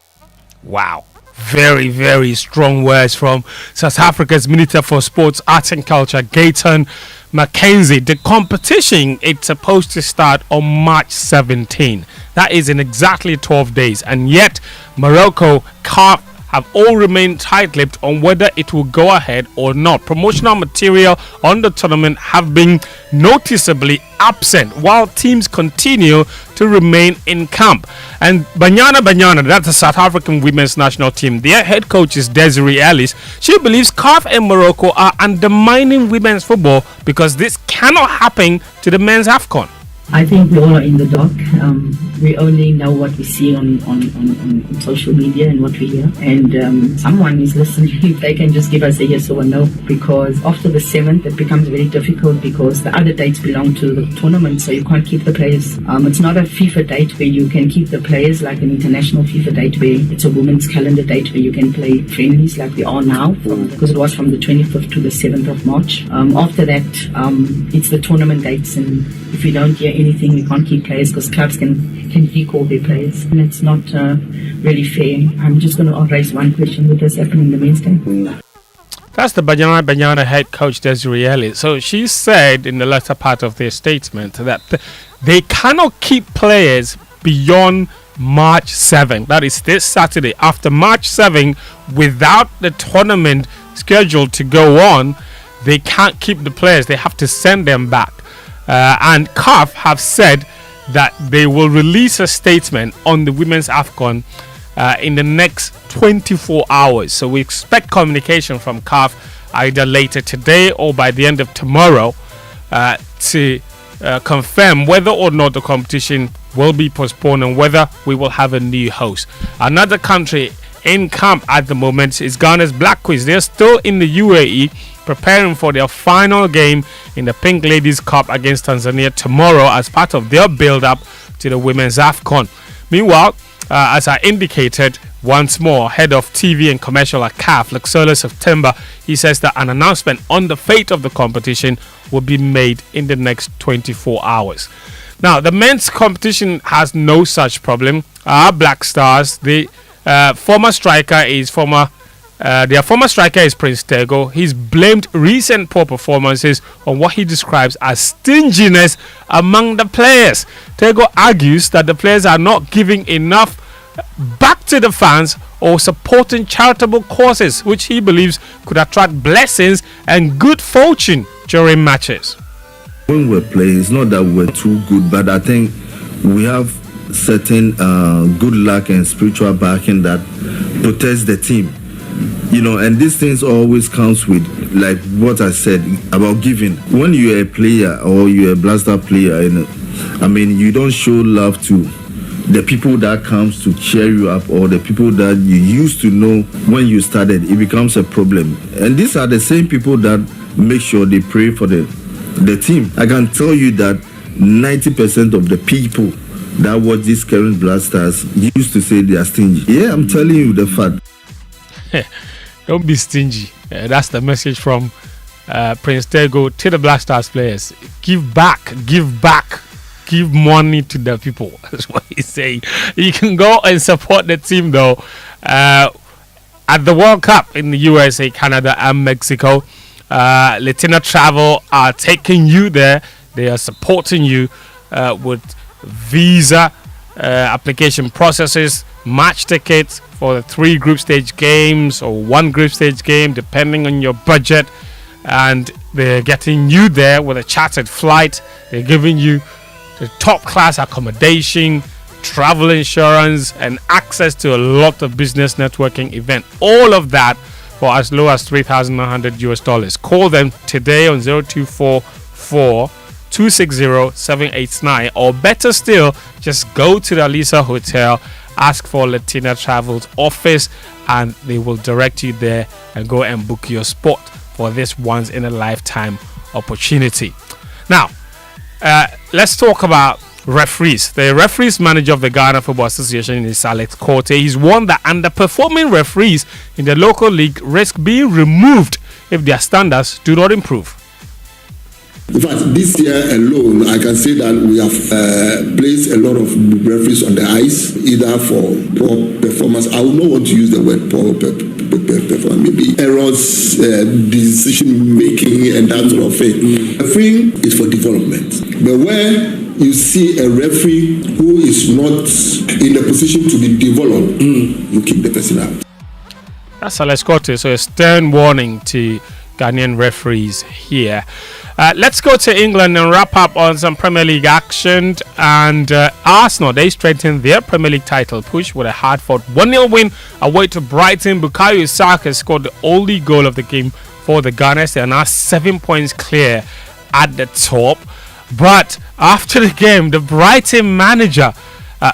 Wow. Very, very strong words from South Africa's Minister for Sports, Arts and Culture, Gayton McKenzie. The competition is supposed to start on March 17. That is in exactly 12 days. And yet, Morocco, CAF have all remained tight-lipped on whether it will go ahead or not. Promotional material on the tournament have been noticeably absent while teams continue to remain in camp. And Banyana, that's the South African women's national team. Their head coach is Desiree Ellis. She believes CAF and Morocco are undermining women's football because this cannot happen to the men's AFCON. I think we all are in the dark. We only know what we see on social media and what we hear. And someone is listening. If they can just give us a yes or a no, because after the 7th, it becomes very difficult because the other dates belong to the tournament, so you can't keep the players. It's not a FIFA date where you can keep the players like an international FIFA date where it's a women's calendar date where you can play friendlies like we are now, because it was from the 25th to the 7th of March. After that, it's the tournament dates, and if we don't hear anything, we can't keep players because clubs can recall their players, and it's not really fair. I'm just going to raise one question: would this happen in the men's game? That's the Banyana head coach Desiree Ellis. So she said in the latter part of their statement that they cannot keep players beyond March 7. That is this Saturday. After March 7, without the tournament scheduled to go on, they can't keep the players. They have to send them back. And CAF have said that they will release a statement on the women's AFCON in the next 24 hours. So we expect communication from CAF either later today or by the end of tomorrow to confirm whether or not the competition will be postponed and whether we will have a new host. Another country in camp at the moment is Ghana's Black Queens. They're still in the UAE preparing for their final game in the Pink Ladies Cup against Tanzania tomorrow as part of their build-up to the Women's AFCON. Meanwhile, as I indicated once more, head of TV and commercial at CAF, Luxola September, he says that an announcement on the fate of the competition will be made in the next 24 hours. Now, the men's competition has no such problem. Our Black Stars, their former striker is Prince Tego. He's blamed recent poor performances on what he describes as stinginess among the players. Tego argues that the players are not giving enough back to the fans or supporting charitable causes, which he believes could attract blessings and good fortune during matches. When we're playing, it's not that we're too good, but I think we have certain good luck and spiritual backing that protects the team. You know, and these things always comes with, like what I said about giving. When you're a player or you're a blaster player, and I mean, you don't show love to the people that comes to cheer you up or the people that you used to know when you started, it becomes a problem. And these are the same people that make sure they pray for the team. I can tell you that 90% of the people that watch these current Black Stars used to say they are stingy. Yeah, I'm telling you the fact. Don't be stingy. That's the message from Prince Tego to the Black Stars players. Give back. Give money to the people. That's what he's saying. You can go and support the team though at the World Cup in the USA, Canada and Mexico. Latina Travel are taking you there. They are supporting you with visa application processes, match tickets for the 3 group stage games or 1 group stage game depending on your budget, and they're getting you there with a chartered flight. They're giving you the top class accommodation, travel insurance, and access to a lot of business networking event. All of that for as low as $3,900. Call them today on 0244 260 789, or better still, just go to the Alisa Hotel, ask for Latina Travel's office, and they will direct you there and go and book your spot for this once in a lifetime opportunity. Now, let's talk about referees. The referees manager of the Ghana Football Association is Alex Korte. He's warned that underperforming referees in the local league risk being removed if their standards do not improve. In fact, this year alone, I can say that we have placed a lot of referees on the ice, either for poor performance. I would not want to use the word poor performance, maybe errors, decision making, and that sort of thing. Refereeing is for development. But where you see a referee who is not in a position to be developed, you kick the person out. That's Alex Korte, so a stern warning to Ghanaian referees here. Let's go to England and wrap up on some Premier League action. And Arsenal, they strengthened their Premier League title push with a hard-fought 1-0 win away to Brighton. Bukayo Saka scored the only goal of the game for the Gunners. They are now 7 points clear at the top. But after the game, the Brighton manager,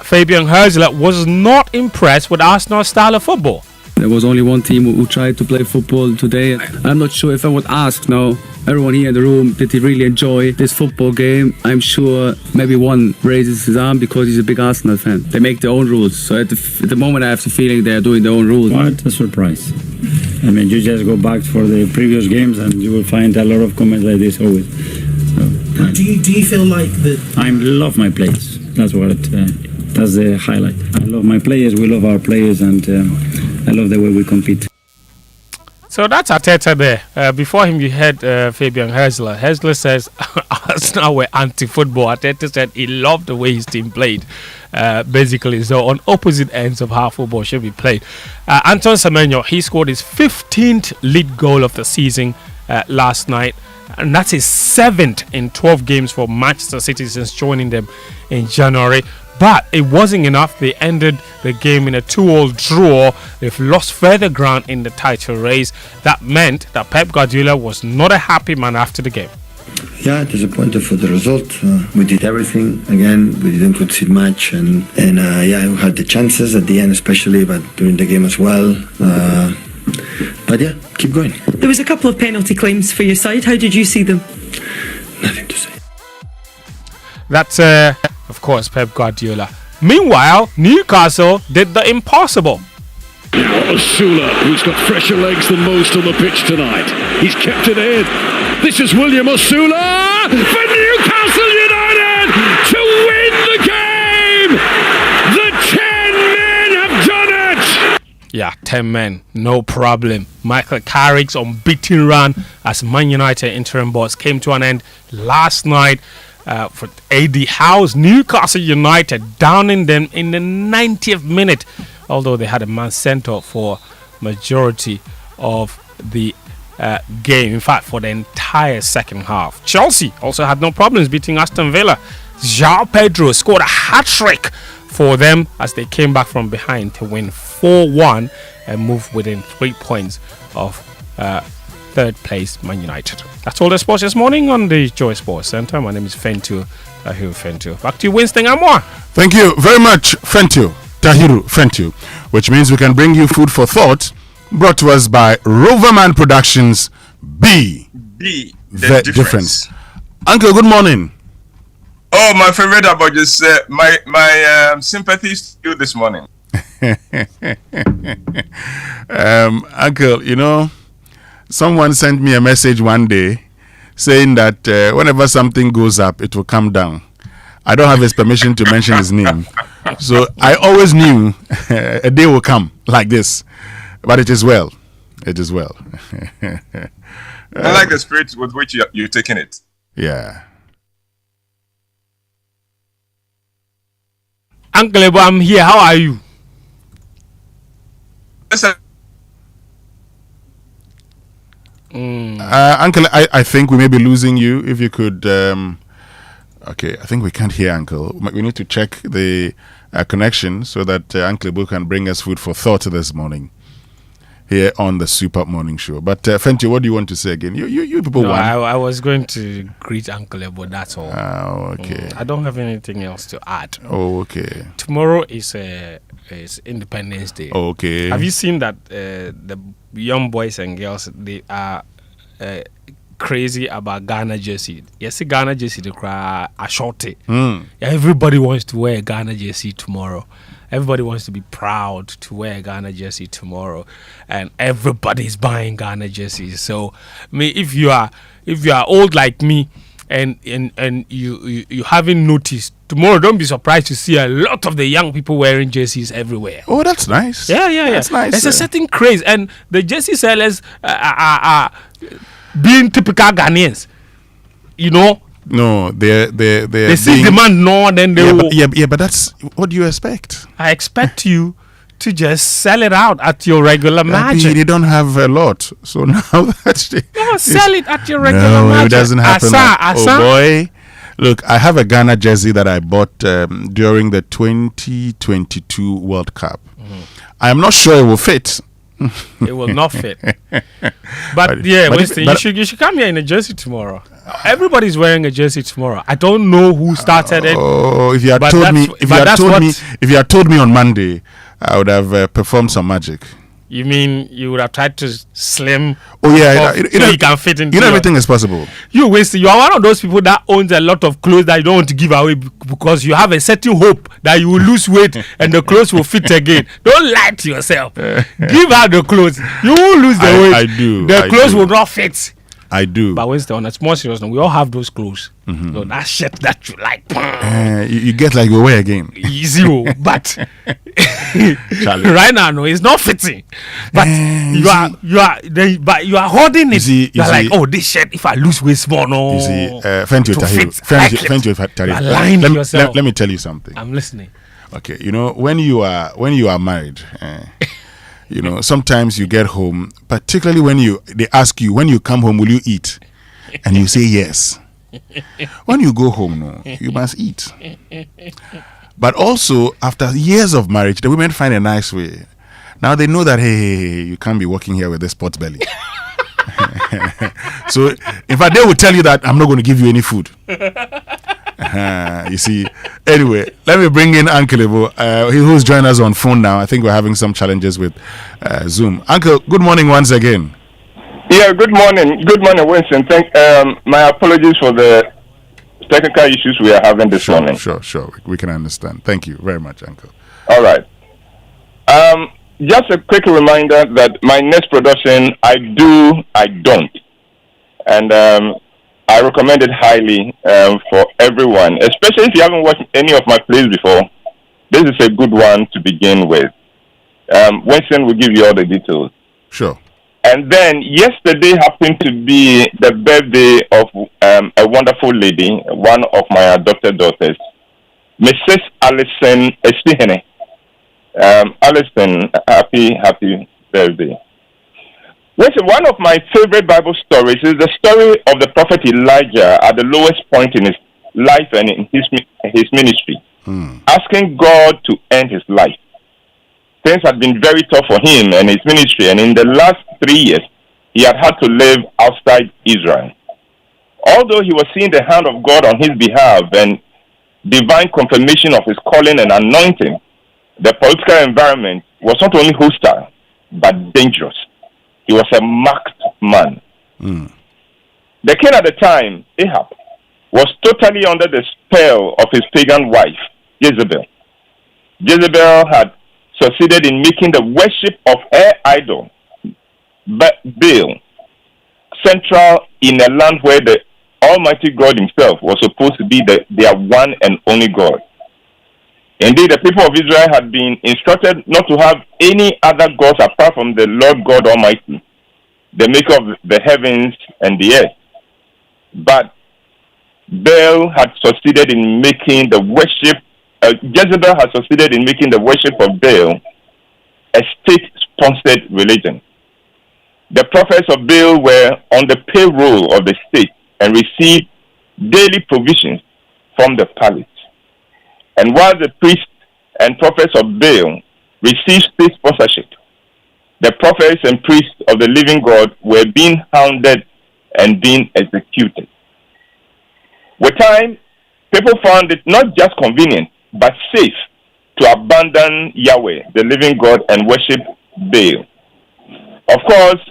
Fabian Herzler, was not impressed with Arsenal's style of football. There was only one team who tried to play football today. I'm not sure if I would ask now everyone here in the room, did he really enjoy this football game? I'm sure maybe one raises his arm because he's a big Arsenal fan. They make their own rules. So at the moment I have the feeling they're doing their own rules. What a surprise. I mean, you just go back for the previous games and you will find a lot of comments like this always. So, do you feel like that? I love my players. That's the highlight. I love my players, we love our players, and I love the way we compete. So that's Arteta there. Before him, you had Fabian Herzler. Herzler says Arsenal were anti-football. Arteta said he loved the way his team played, basically. So on opposite ends of how football should be played. Anton Semenyo, he scored his 15th league goal of the season last night. And that's his 7th in 12 games for Manchester City since joining them in January. But it wasn't enough. They ended the game in a 2-2 draw. They've lost further ground in the title race. That meant that Pep Guardiola was not a happy man after the game. Yeah, disappointed for the result. We did everything. Again, we didn't concede much. And yeah, we had the chances at the end especially, but during the game as well. But yeah, keep going. There was a couple of penalty claims for your side. How did you see them? Nothing to say. That's, of course, Pep Guardiola. Meanwhile, Newcastle did the impossible. Osula, who's got fresher legs than most on the pitch tonight. He's kept it in. This is William Osula for Newcastle United to win the game. The 10 men have done it. Yeah, 10 men, no problem. Michael Carrick's unbeaten run as Man United interim boss came to an end last night. For Eddie Howe's Newcastle United downing them in the 90th minute, although they had a man sent off for majority of the game, in fact for the entire second half. Chelsea also had no problems beating Aston Villa. João Pedro scored a hat-trick for them as they came back from behind to win 4-1 and move within 3 points of third place Man United. That's all the sports this morning on the Joy Sports Centre. My name is Fentu. Tahiru Fentu. Back to you, Winston Amoah. Thank you very much, Fentu. Tahiru Fentu. Which means we can bring you food for thought, brought to us by Roverman Productions. The difference. Uncle, good morning. Oh, my favorite about just my sympathies to you this morning. Uncle, you know, someone sent me a message one day saying that whenever something goes up, it will come down. I don't have his permission to mention his name. So I always knew a day will come like this. But it is well. It is well. I like the spirit with which you're taking it. Yeah. Uncle Ebo, I'm here. How are you? Uncle, I think we may be losing you. If you could... okay, I think we can't hear Uncle. We need to check the connection so that Uncle Ebo can bring us food for thought this morning here on the Super Morning Show. But Fenty, what do you want to say again? You people no, want... I was going to greet Uncle Ebo, that's all. Oh, okay. I don't have anything else to add. Oh, okay. Tomorrow is Independence Day. Okay. Have you seen that the young boys and girls, they are crazy about Ghana jersey? Yes, Ghana jersey, they cry a shorty. Everybody wants to wear a Ghana jersey tomorrow. Everybody wants to be proud to wear a Ghana jersey tomorrow, and everybody's buying Ghana jerseys. So, I mean, if you are old like me, and you haven't noticed, tomorrow don't be surprised to see a lot of the young people wearing jerseys everywhere. Oh, that's nice. Yeah. That's nice. There's a certain craze, and the jersey sellers are being typical Ghanaians, you know. No, they see demand no, then they will. But that's what do you expect? I expect you to just sell it out at your regular market. They don't have a lot, so now that's sell it at your regular market. No, it doesn't happen. Oh boy, look, I have a Ghana jersey that I bought during the 2022 World Cup. I am not sure it will fit. It will not fit. But Winston, you should come here in a jersey tomorrow. Everybody's wearing a jersey tomorrow. I don't know who started it. Oh, if you had told me on Monday, I would have performed some magic. You mean you would have tried to slim? Oh yeah, so you can fit into. Everything is possible. You Winston, you are one of those people that owns a lot of clothes that you don't want to give away because you have a certain hope that you will lose weight and the clothes will fit again. Don't lie to yourself. Give her the clothes. You will lose the weight. I do. The clothes will not fit. I do. But Winston, on a small serious note, we all have those clothes. So that shirt that you like, you get like you wear again. Easy, but right now, no, it's not fitting. But you are holding it. You're like, oh, this shirt. If I lose weight small, no. You see, let me tell you something. I'm listening. Okay, you know when you are married. You know, sometimes you get home, particularly when they ask you, when you come home, will you eat? And you say yes. When you go home, no, you must eat. But also, after years of marriage, the women find a nice way. Now they know that, hey, you can't be walking here with this pot belly. So, in fact, they will tell you that I'm not going to give you any food. You see. Anyway, let me bring in Uncle Ebo, who's joined us on phone now. I think we're having some challenges with Zoom. Uncle, good morning once again. Yeah, good morning. Good morning, Winston. My apologies for the technical issues we are having this morning. Sure. We can understand. Thank you very much, Uncle. All right. Just a quick reminder that my next production, I don't. And I recommend it highly for everyone, especially if you haven't watched any of my plays before. This is a good one to begin with. Winston will give you all the details. Sure. And then yesterday happened to be the birthday of a wonderful lady, one of my adopted daughters, Mrs. Alison Estihene. Alison, happy birthday. Listen, one of my favorite Bible stories is the story of the prophet Elijah at the lowest point in his life and in his ministry, asking God to end his life. Things had been very tough for him and his ministry, and in the last 3 years, he had to live outside Israel. Although he was seeing the hand of God on his behalf, and divine confirmation of his calling and anointing, the political environment was not only hostile, but dangerous. He was a marked man. The king at the time, Ahab, was totally under the spell of his pagan wife, Jezebel. Jezebel had succeeded in making the worship of her idol, Baal, central in a land where the Almighty God himself was supposed to be their one and only God. Indeed, the people of Israel had been instructed not to have any other gods apart from the Lord God Almighty, the maker of the heavens and the earth. But Baal had succeeded in making the worship, Jezebel had succeeded in making the worship of Baal a state-sponsored religion. The prophets of Baal were on the payroll of the state and received daily provisions from the palace. And while the priests and prophets of Baal received state sponsorship, the prophets and priests of the living God were being hounded and being executed. With time, people found it not just convenient, but safe to abandon Yahweh, the living God, and worship Baal. Of course,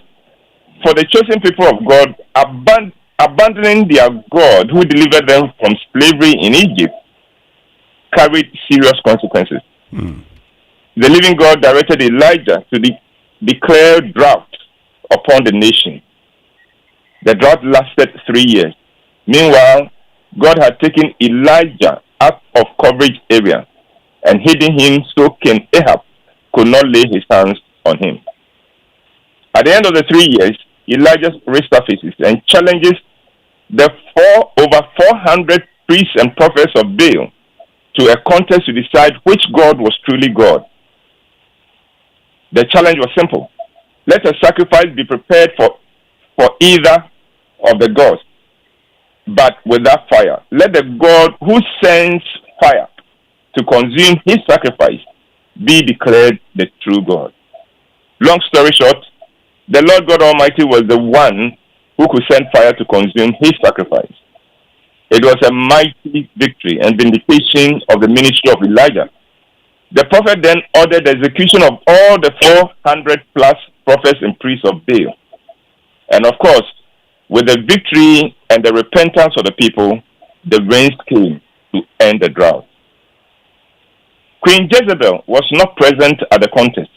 for the chosen people of God, abandoning their God who delivered them from slavery in Egypt carried serious consequences. The living God directed Elijah to declare drought upon the nation. The drought lasted 3 years. Meanwhile, God had taken Elijah out of coverage area and hidden him so King Ahab could not lay his hands on him. At the end of the 3 years, Elijah resurfaces and challenges the over 400 priests and prophets of Baal to a contest to decide which God was truly God. The challenge was simple. Let a sacrifice be prepared for either of the gods, but without fire. Let the God who sends fire to consume his sacrifice be declared the true God. Long story short, the Lord God Almighty was the one who could send fire to consume his sacrifice. It was a mighty victory and vindication of the ministry of Elijah. The prophet then ordered the execution of all the 400 plus prophets and priests of Baal. And of course, with the victory and the repentance of the people, the rains came to end the drought. Queen Jezebel was not present at the contest,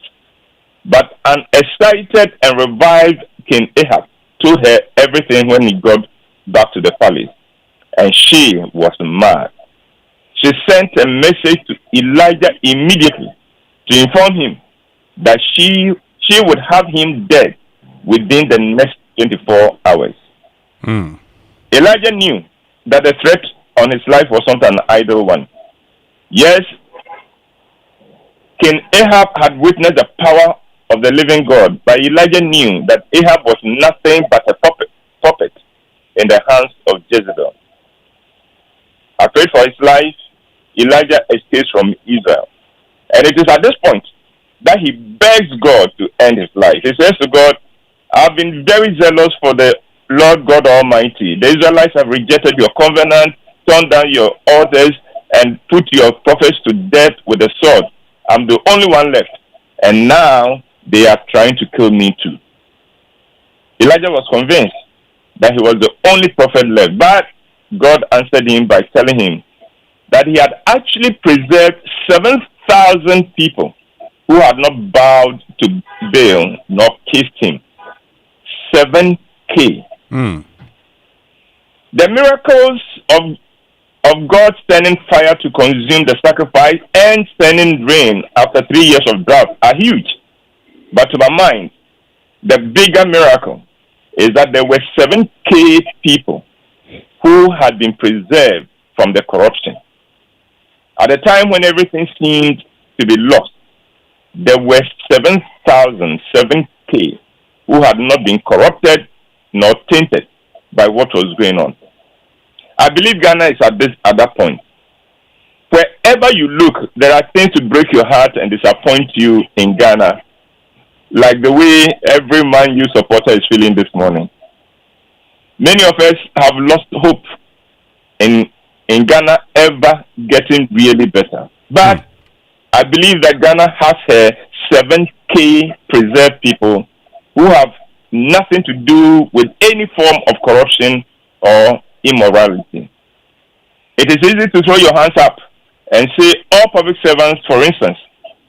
but an excited and revived King Ahab told her everything when he got back to the palace, and she was mad. She sent a message to Elijah immediately to inform him that she would have him dead within the next 24 hours. Elijah knew that the threat on his life was not an idle one. Yes, King Ahab had witnessed the power of the living God, but Elijah knew that Ahab was nothing but a puppet in the hands of Jezebel. Afraid for his life, Elijah escapes from Israel. And it is at this point that he begs God to end his life. He says to God, I've been very zealous for the Lord God Almighty. The Israelites have rejected your covenant, torn down your altars, and put your prophets to death with the sword. I'm the only one left. And now they are trying to kill me too. Elijah was convinced that he was the only prophet left, but God answered him by telling him that he had actually preserved 7,000 people who had not bowed to Baal nor kissed him. 7K. The miracles of God sending fire to consume the sacrifice and sending rain after 3 years of drought are huge. But to my mind, the bigger miracle is that there were 7K people who had been preserved from the corruption. At a time when everything seemed to be lost, there were 7,000, 7K, who had not been corrupted nor tainted by what was going on. I believe Ghana is at that point. Wherever you look, there are things to break your heart and disappoint you in Ghana, like the way every Man U supporter is feeling this morning. Many of us have lost hope in in Ghana ever getting really better. But I believe that Ghana has her 7K preserved people who have nothing to do with any form of corruption or immorality. It is easy to throw your hands up and say all public servants, for instance,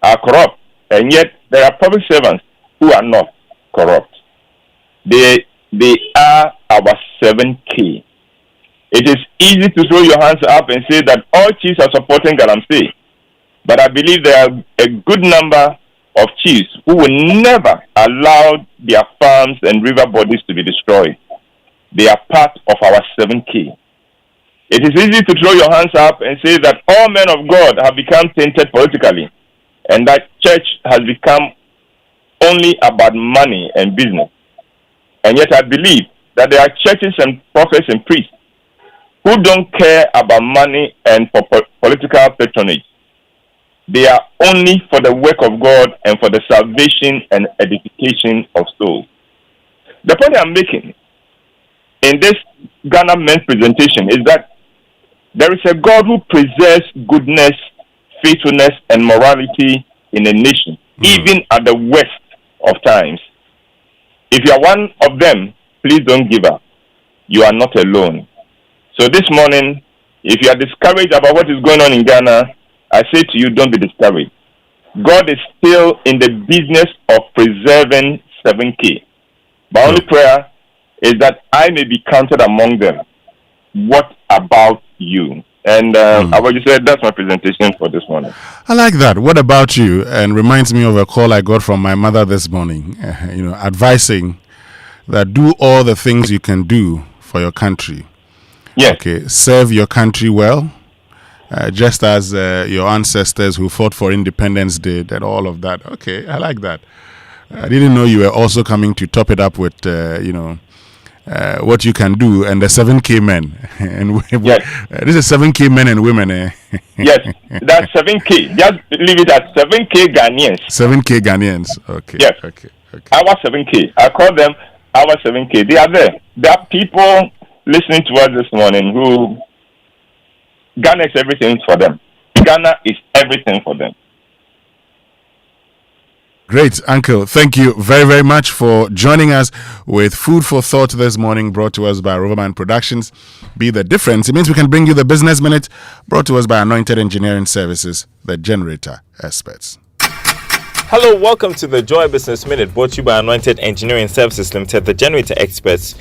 are corrupt, and yet there are public servants who are not corrupt. They are our 7K. It is easy to throw your hands up and say that all chiefs are supporting Galamsey, but I believe there are a good number of chiefs who will never allow their farms and river bodies to be destroyed. They are part of our 7K. It is easy to throw your hands up and say that all men of God have become tainted politically, and that church has become only about money and business. And yet I believe that there are churches and prophets and priests who don't care about money and for political patronage. They are only for the work of God and for the salvation and edification of souls. The point I'm making in this Ghana men's presentation is that there is a God who preserves goodness, faithfulness, and morality in a nation, even at the worst of times. If you are one of them, please don't give up. You are not alone. So this morning, if you are discouraged about what is going on in Ghana, I say to you, don't be discouraged. God is still in the business of preserving 7K. My only prayer is that I may be counted among them. What about you? And I would just say that's my presentation for this morning. I like that. What about you? And reminds me of a call I got from my mother this morning, advising that do all the things you can do for your country. Yes. Okay, serve your country well, just as your ancestors who fought for independence did, and all of that. Okay, I like that. I didn't know you were also coming to top it up with, what you can do, and the 7K men. And yes. This is 7K men and women. Yes, that's 7K. Just leave it at 7K Ghanaians. 7K Ghanaians. Okay. Yes. Okay. Our 7K. I call them our 7K. They are there. There are people listening to us this morning who Ghana is everything for them. Ghana is everything for them. Great, Uncle. Thank you very, very much for joining us with Food for Thought this morning, brought to us by Roverman Productions. Be the difference. It means we can bring you the Business Minute, brought to us by Anointed Engineering Services, the generator experts. Hello, welcome to the Joy Business Minute, brought to you by Anointed Engineering Services Limited, the generator experts.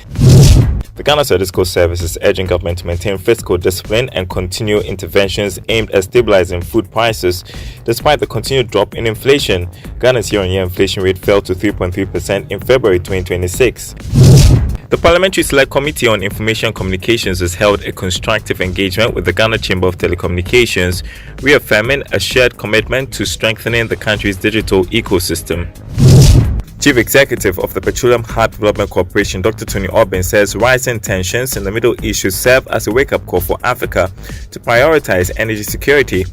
The Ghana Statistical Service is urging government to maintain fiscal discipline and continue interventions aimed at stabilizing food prices. Despite the continued drop in inflation, Ghana's year-on-year inflation rate fell to 3.3% in February 2026. The Parliamentary Select Committee on Information Communications has held a constructive engagement with the Ghana Chamber of Telecommunications, reaffirming a shared commitment to strengthening the country's digital ecosystem. Chief Executive of the Petroleum Hub Development Corporation, Dr. Tony Orbin, says rising tensions in the Middle East should serve as a wake-up call for Africa to prioritize energy security.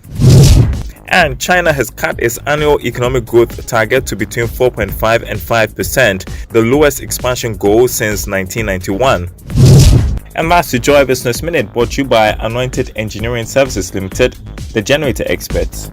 And China has cut its annual economic growth target to between 4.5 and 5%, the lowest expansion goal since 1991. And that's the Joy Business Minute, brought to you by Anointed Engineering Services Limited, the generator experts.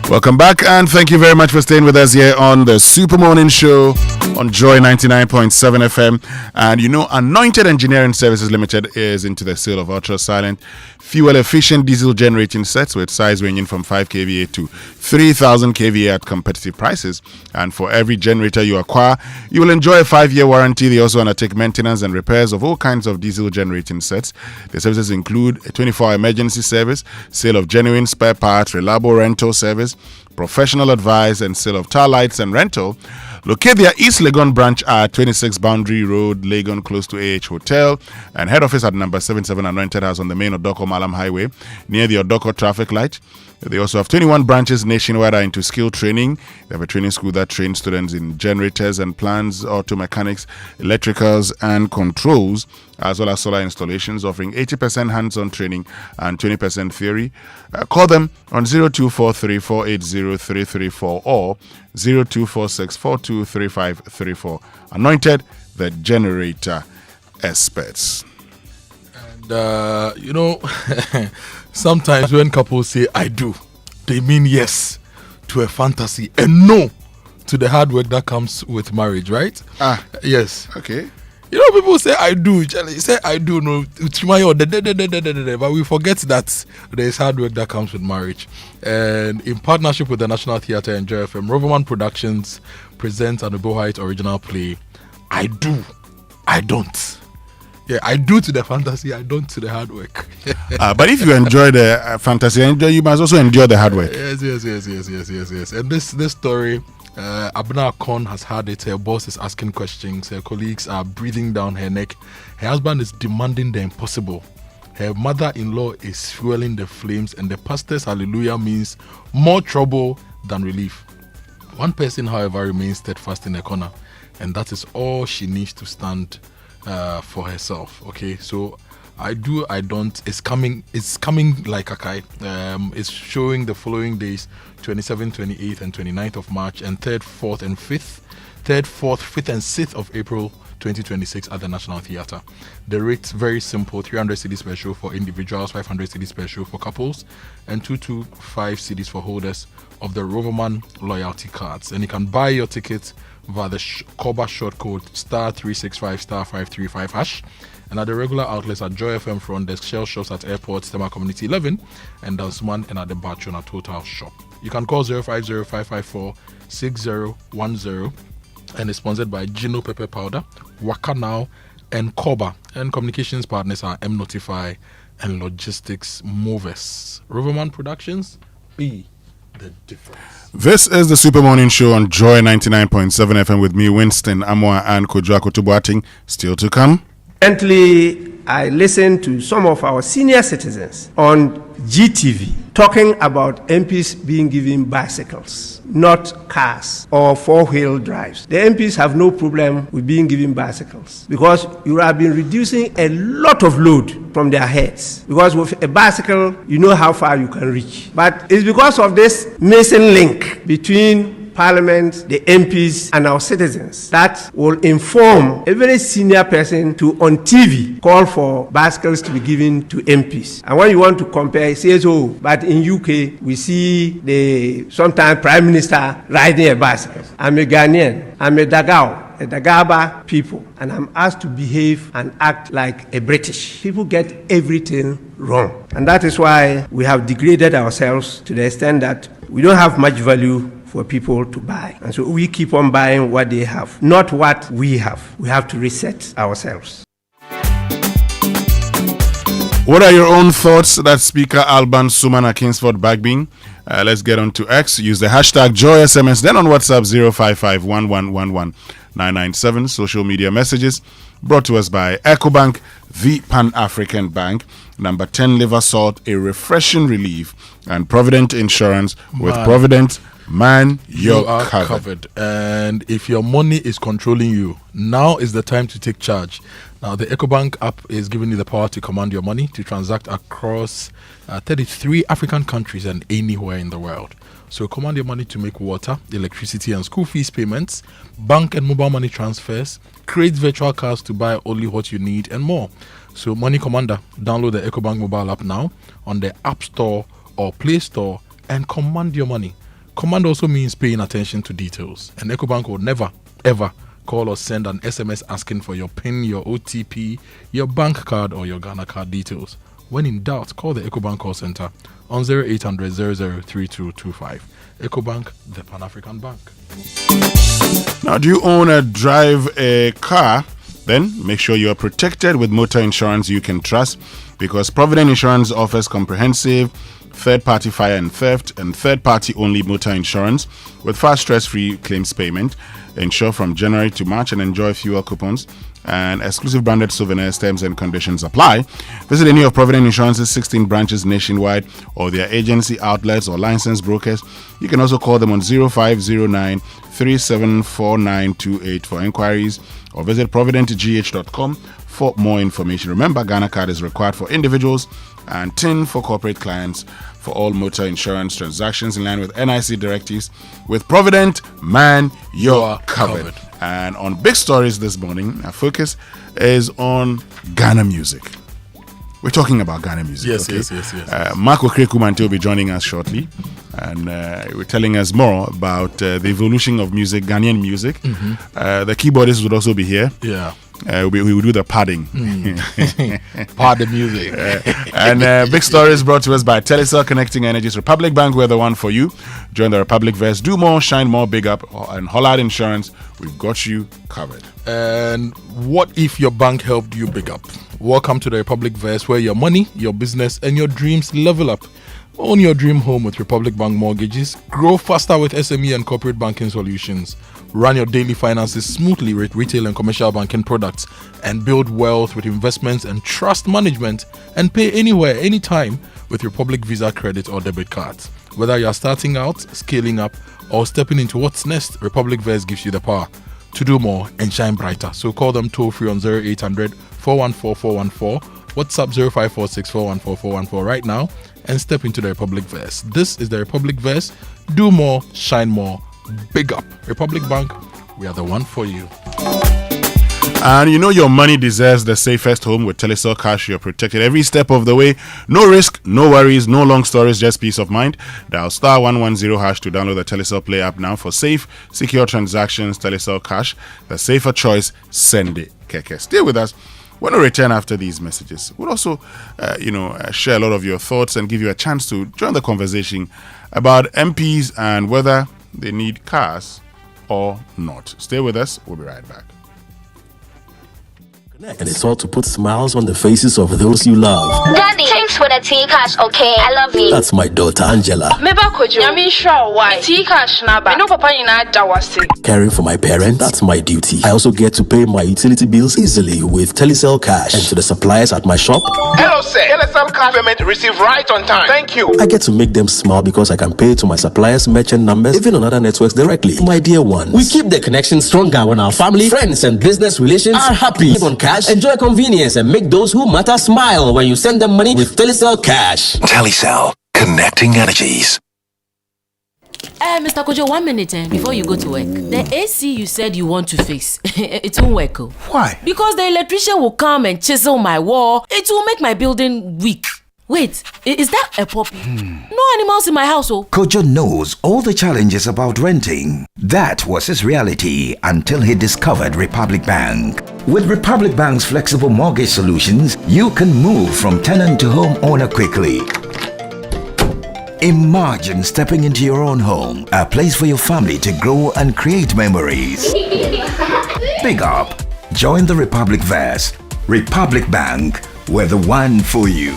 Welcome back, and thank you very much for staying with us here on the Super Morning Show on Joy 99.7 FM. And Anointed Engineering Services Limited is into the sale of ultra-silent, fuel-efficient diesel generating sets with size ranging from 5 kVA to 3,000 kVA at competitive prices. And for every generator you acquire, you will enjoy a 5-year warranty. They also undertake maintenance and repairs of all kinds of diesel generating sets. The services include a 24-hour emergency service, sale of genuine spare parts, reliable rental service, professional advice, and sale of tar lights and rental. Locate their East Legon branch at 26 Boundary Road, Legon, close to AH Hotel, and head office at number 77 Anointed House on the main Odoko Malam Highway, near the Odoko traffic light. They also have 21 branches nationwide into skill training. They have a training school that trains students in generators and plants, auto mechanics, electricals, and controls, as well as solar installations, offering 80% hands-on training and 20% theory. Call them on 0243-480-334 or 0246-423534. Anointed, the generator experts. And, sometimes when couples say I do, they mean yes to a fantasy and no to the hard work that comes with marriage, right? Yes. Okay. People say I do. Say I do. No, but we forget that there is hard work that comes with marriage. And in partnership with the National Theatre and Joy FM, Roverman Productions presents an Amoah original play. I do. I don't. Yeah, I do to the fantasy, I don't to the hard work. But if you enjoy the fantasy, you must also endure the hard work. Yes. And this story, Abna Akon has had it. Her boss is asking questions. Her colleagues are breathing down her neck. Her husband is demanding the impossible. Her mother-in-law is fueling the flames, and the pastor's hallelujah means more trouble than relief. One person, however, remains steadfast in the corner, and that is all she needs to stand for herself. Okay, so I do, I don't. It's coming like a kite. It's showing the following days, 27th, 28th, and 29th of March, and 3rd, 4th, and 5th, 5th, and 6th of April 2026 at the National Theatre. The rate's very simple: 300 cedis per show for individuals, 500 cedis per show for couples, and 225 cedis for holders of the Roverman loyalty cards. And you can buy your ticket via the Koba short code *365*535#, and at the regular outlets at Joy FM front desk, Shell shops at Airport, Tema Community 11, and Dansman and at the Bachona Total shop. You can call 050-554-6010, and it's sponsored by Gino Pepper Powder, Waka Now, and Koba. And communications partners are M Notify and Logistics Movers. Roverman Productions, be the difference. This is the Super Morning Show on Joy 99.7 FM with me, Winston, Amoah, and Kojo Akoto Boateng. Still to come. Recently, I listened to some of our senior citizens on GTV talking about MPs being given bicycles, not cars or four-wheel drives. The MPs have no problem with being given bicycles because you have been reducing a lot of load from their heads. Because with a bicycle, you know how far you can reach. But it's because of this missing link between Parliament, the MPs, and our citizens that will inform a very senior person to, on TV, call for bicycles to be given to MPs. And when you want to compare, it says, oh, but in UK, we see the sometimes Prime Minister riding a bicycle. I'm a Ghanaian. I'm a Dagaba people, and I'm asked to behave and act like a British. People get everything wrong. And that is why we have degraded ourselves to the extent that we don't have much value for people to buy. And so we keep on buying what they have, not what we have. We have to reset ourselves. What are your own thoughts that Speaker Alban Sumana Kingsford Bagbin? Let's get on to X. Use the hashtag JoySMS. Then on WhatsApp 055-111-997. Social media messages brought to us by EcoBank, the Pan-African Bank. Number 10 liver salt, a refreshing relief. And Provident Insurance with Provident. Man, you are covered. And if your money is controlling you, now is the time to take charge. Now, the EcoBank app is giving you the power to command your money to transact across 33 African countries and anywhere in the world. So command your money to make water, electricity, and school fees payments, bank and mobile money transfers, create virtual cards to buy only what you need, and more. So, Money Commander, download the EcoBank mobile app now on the App Store or Play Store and command your money. Command also means paying attention to details. And EcoBank will never, ever call or send an SMS asking for your PIN, your OTP, your bank card, or your Ghana card details. When in doubt, call the EcoBank call center on 0800 003225. EcoBank, the Pan-African Bank. Now, do you own or drive a car? Then make sure you are protected with motor insurance you can trust, because Provident Insurance offers comprehensive third-party fire and theft and third-party only motor insurance with fast stress-free claims payment. Insure from January to March and enjoy fuel coupons and exclusive branded souvenirs. Terms and conditions apply. Visit any of Provident Insurance's 16 branches nationwide or their agency outlets or licensed brokers. You can also call them on 0509 374928 for inquiries or visit providentgh.com for more information. Remember, Ghana Card is required for individuals and TIN for corporate clients for all motor insurance transactions in line with NIC directives. With Provident, man, you're covered. And on big stories this morning, our focus is on Ghana music. We're talking about Ghana music. Yes, okay? yes. Mark Okraku Mantey will be joining us shortly, and we're telling us more about the evolution of music, Ghanaian music. The keyboardist would also be here. Yeah. We will do the padding. Pad the music. And big stories brought to us by Telecel Connecting Energies. Republic Bank, we're the one for you. Join the Republic Verse. Do more, shine more, big up. And Hollard Insurance, we've got you covered. And what if your bank helped you big up? Welcome to the Republic Verse, where your money, your business, and your dreams level up. Own your dream home with Republic Bank mortgages. Grow faster with SME and corporate banking solutions. Run your daily finances smoothly with retail and commercial banking products. And build wealth with investments and trust management. And pay anywhere, anytime with Republic Visa credit or debit cards. Whether you are starting out, scaling up, or stepping into what's next, Republic Verse gives you the power to do more and shine brighter. So call them toll free on 0800 414 414, WhatsApp 0546 414 414 right now and step into the Republic Verse. This is the Republic Verse. Do more, shine more, big up. Republic Bank, we are the one for you. And you know your money deserves the safest home. With Telecel Cash, you're protected every step of the way. No risk, no worries, no long stories, just peace of mind. Dial star 110 hash to download the Telecel Play app now for safe, secure transactions. Telecel Cash, the safer choice. Send it, keke. Stay with us. When we return after these messages, we'll also, share a lot of your thoughts and give you a chance to join the conversation about MPs and whether they need cars or not. Stay with us. We'll be right back. And it's all to put smiles on the faces of those you love. Daddy, thanks for the tea cash, okay? I love you. That's my daughter Angela. Meba Kojo, I sure why? Tea cash naba. No papa ina dawasi. Caring for my parents, that's my duty. I also get to pay my utility bills easily with Telecel Cash. And to the suppliers at my shop. Hello, sir. Telecel Cash payment received right on time. Thank you. I get to make them smile because I can pay to my suppliers' merchant numbers, even on other networks directly. My dear ones. We keep the connection stronger when our family, friends, and business relations are happy. Live on cash, enjoy convenience, and make those who matter smile when you send them money with Telecel Cash. Telecel, connecting energies. Mr. Kojo, 1 minute before you go to work. The AC you said you want to fix, it won't work. Why? Because the electrician will come and chisel my wall. It will make my building weak. Wait, is that a puppy? No animals in my house, oh. Kojo knows all the challenges about renting. That was his reality until he discovered Republic Bank. With Republic Bank's flexible mortgage solutions, you can move from tenant to homeowner quickly. Imagine stepping into your own home, a place for your family to grow and create memories. Big up. Join the Republic Verse. Republic Bank, we're the one for you.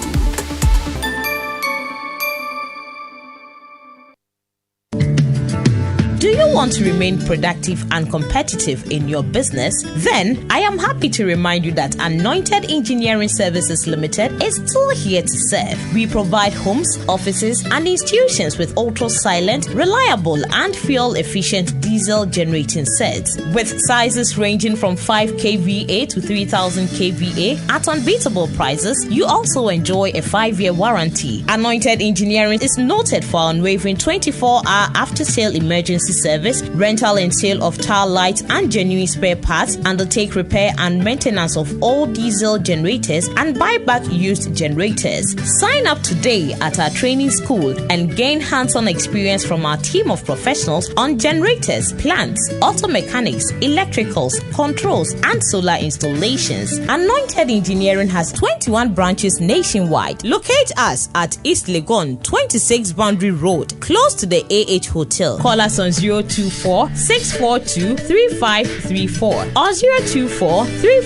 Do you want to remain productive and competitive in your business? Then I am happy to remind you that Anointed Engineering Services Limited is still here to serve. We provide homes, offices, and institutions with ultra-silent, reliable, and fuel-efficient diesel generating sets. With sizes ranging from 5 kVA to 3000 kVA at unbeatable prices, you also enjoy a 5-year warranty. Anointed Engineering is noted for unwavering 24-hour after-sale emergency service, rental and sale of tile lights and genuine spare parts, undertake repair and maintenance of all diesel generators, and buy back used generators. Sign up today at our training school and gain hands-on experience from our team of professionals on generators, plants, auto mechanics, electricals, controls, and solar installations. Anointed Engineering has 21 branches nationwide. Locate us at East Legon, 26 Boundary Road, close to the AH Hotel. Call us on 02 024-642-3534 or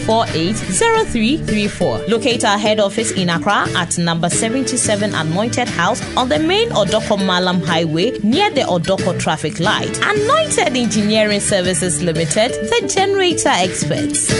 024-348-0334. Locate our head office in Accra at number 77 Anointed House on the main Odoko Malam Highway near the Odoko traffic light. Anointed Engineering Services Limited, the generator experts.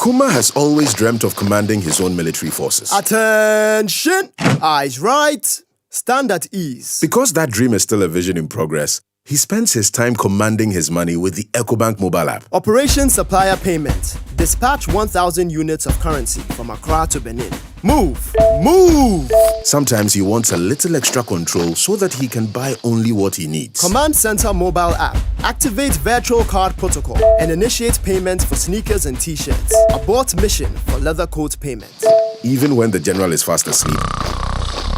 Kuma has always dreamt of commanding his own military forces. Attention! Eyes right, stand at ease. Because that dream is still a vision in progress, he spends his time commanding his money with the EcoBank mobile app. Operation Supplier Payment. Dispatch 1,000 units of currency from Accra to Benin. Move! Move! Sometimes he wants a little extra control so that he can buy only what he needs. Command Center mobile app. Activate virtual card protocol and initiate payments for sneakers and t-shirts. Abort mission for leather coat payment. Even when the general is fast asleep,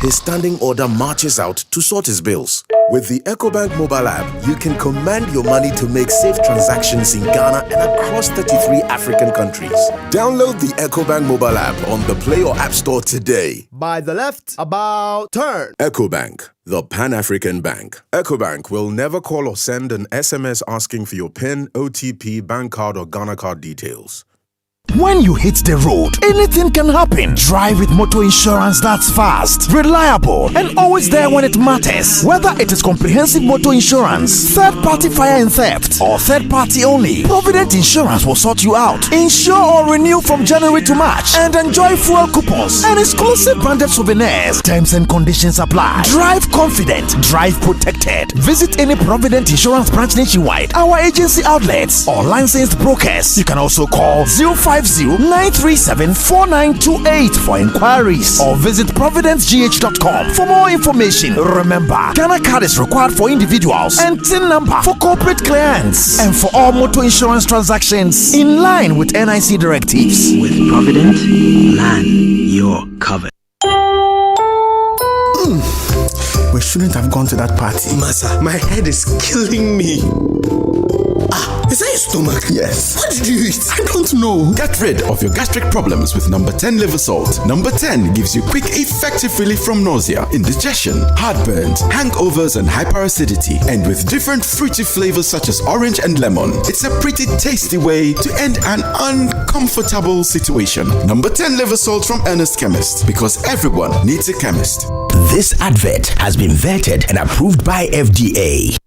his standing order marches out to sort his bills. With the EcoBank mobile app, you can command your money to make safe transactions in Ghana and across 33 African countries. Download the EcoBank mobile app on the Play or App Store today. By the left, about turn. EcoBank, the Pan-African Bank. EcoBank will never call or send an SMS asking for your PIN, OTP, bank card, or Ghana card details. When you hit the road, anything can happen. Drive with motor insurance that's fast, reliable, and always there when it matters. Whether it is comprehensive motor insurance, third-party fire and theft, or third-party only, Provident Insurance will sort you out. Insure or renew from January to March and enjoy fuel coupons and exclusive branded souvenirs. Terms and conditions apply. Drive confident, drive protected. Visit any Provident Insurance branch nationwide, our agency outlets, or licensed brokers. You can also call 050-937-4928 for inquiries or visit providencegh.com for more information. Remember, Ghana card is required for individuals and TIN number for corporate clients and for all motor insurance transactions in line with NIC directives. With Provident, plan you're covered. We shouldn't have gone to that party. Masa, my head is killing me. Is that your stomach? Yes. What did you eat? I don't know. Get rid of your gastric problems with number 10 liver salt. Number 10 gives you quick, effective relief from nausea, indigestion, heartburns, hangovers, and hyperacidity. And with different fruity flavors such as orange and lemon, it's a pretty tasty way to end an uncomfortable situation. Number 10 liver salt from Ernest Chemist, because everyone needs a chemist. This advert has been vetted and approved by FDA.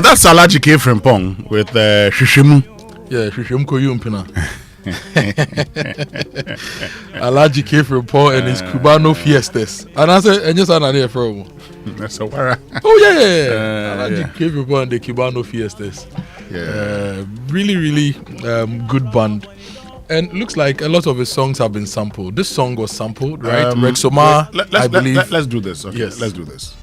That's Alaji K from Pong with Shishimu. Yeah, Shishimu Koyumpina. Alaji K from Pong and his Cubano Fiestas. And I said, and just an idea from. That's a wara. Oh yeah. Alaji K from Pong and the Cubano Fiestas. Yeah. Really good band. And looks like a lot of his songs have been sampled. This song was sampled, right? Rexoma, I believe. Let's do this. Okay. Yes. Let's do this.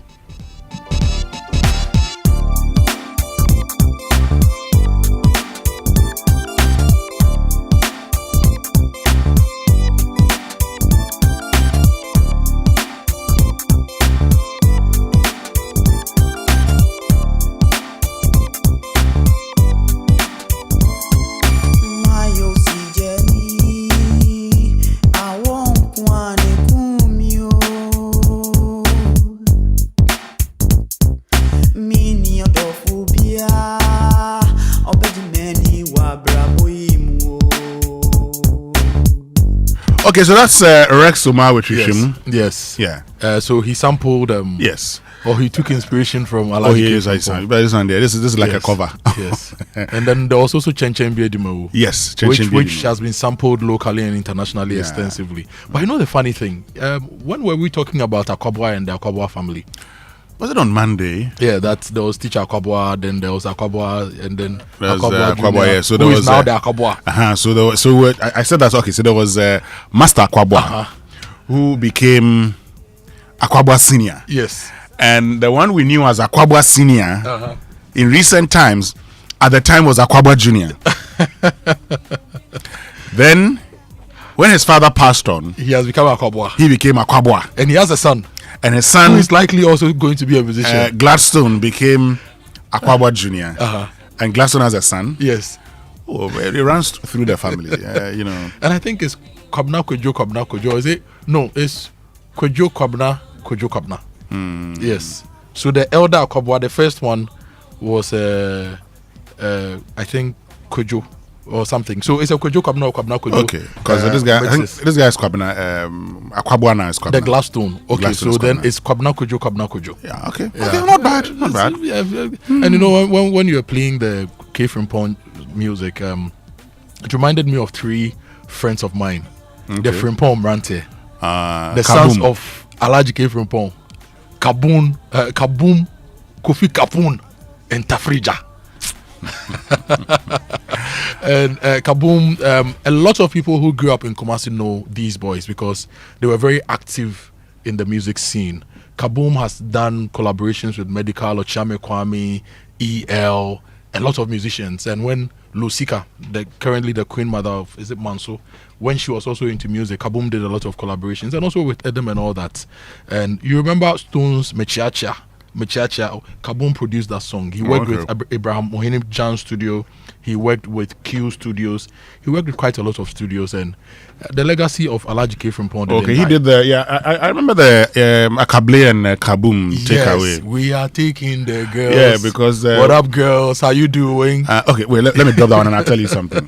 Okay, so that's Rex Omar with Rishim. Yes. Yeah. So he sampled. Yes. Or he took inspiration from Alaji. Oh, he is. This is like a cover. Yes. And then there was also Chen Biedimo. Yes. Which has been sampled locally and internationally extensively. But you know the funny thing? When were we talking about Akobwa and the Akobwa family? Was it on Monday? Yeah, there was teacher Akobwa, then there was Akobwa, and then Akobwa. Yeah, so there who was is now the Akobwa. I said that's okay. So there was Master Akobwa, who became Akobwa Senior. Yes, and the one we knew as Akobwa Senior in recent times, at the time was Akobwa Junior. Then, when his father passed on, he has become Akobwa. He became Akobwa, and he has a son. And his son who is likely also going to be a musician. Gladstone became Akobwa Junior, and Gladstone has a son. Yes, it runs through the family, you know. And I think it's Kojo Kojo. Is it? No, it's Kojo Kojo. Yes. So the elder Akobwa, the first one was I think Kojo or something. So it's a Kojo Kojo. Okay, because this guy is Kwabna. Akwabwa now is Kwabna. The Gladstone. Okay, Gladstone so then it's Kwabna Kojo. Yeah. Okay. Yeah. Okay. Not bad. And you know when you were playing the K from Pond music, it reminded me of three friends of mine. Okay. The Frimpong Mantey, the sons of Alaji K from Pond, Kaboom, Kofi Kapun, and Tafrija. And Kaboom, a lot of people who grew up in Kumasi know these boys because they were very active in the music scene. Kaboom has done collaborations with Medical, Ochame Kwame, EL, a lot of musicians. And when Lusika, currently the queen mother of, is it Manso, when she was also into music, Kaboom did a lot of collaborations, and also with Edem and all that. And you remember Stone's Mechiacha, Kaboom produced that song. He worked with Abraham Mohini Jan Studio. He worked with Q Studios. He worked with quite a lot of studios, and the legacy of Alaji K from Pond. Okay, he did I remember the Akable and Kaboom takeaway. Yes, we are taking the girls. Yeah, because what up, girls? How you doing? Okay, wait. Let me drop that one and I'll tell you something.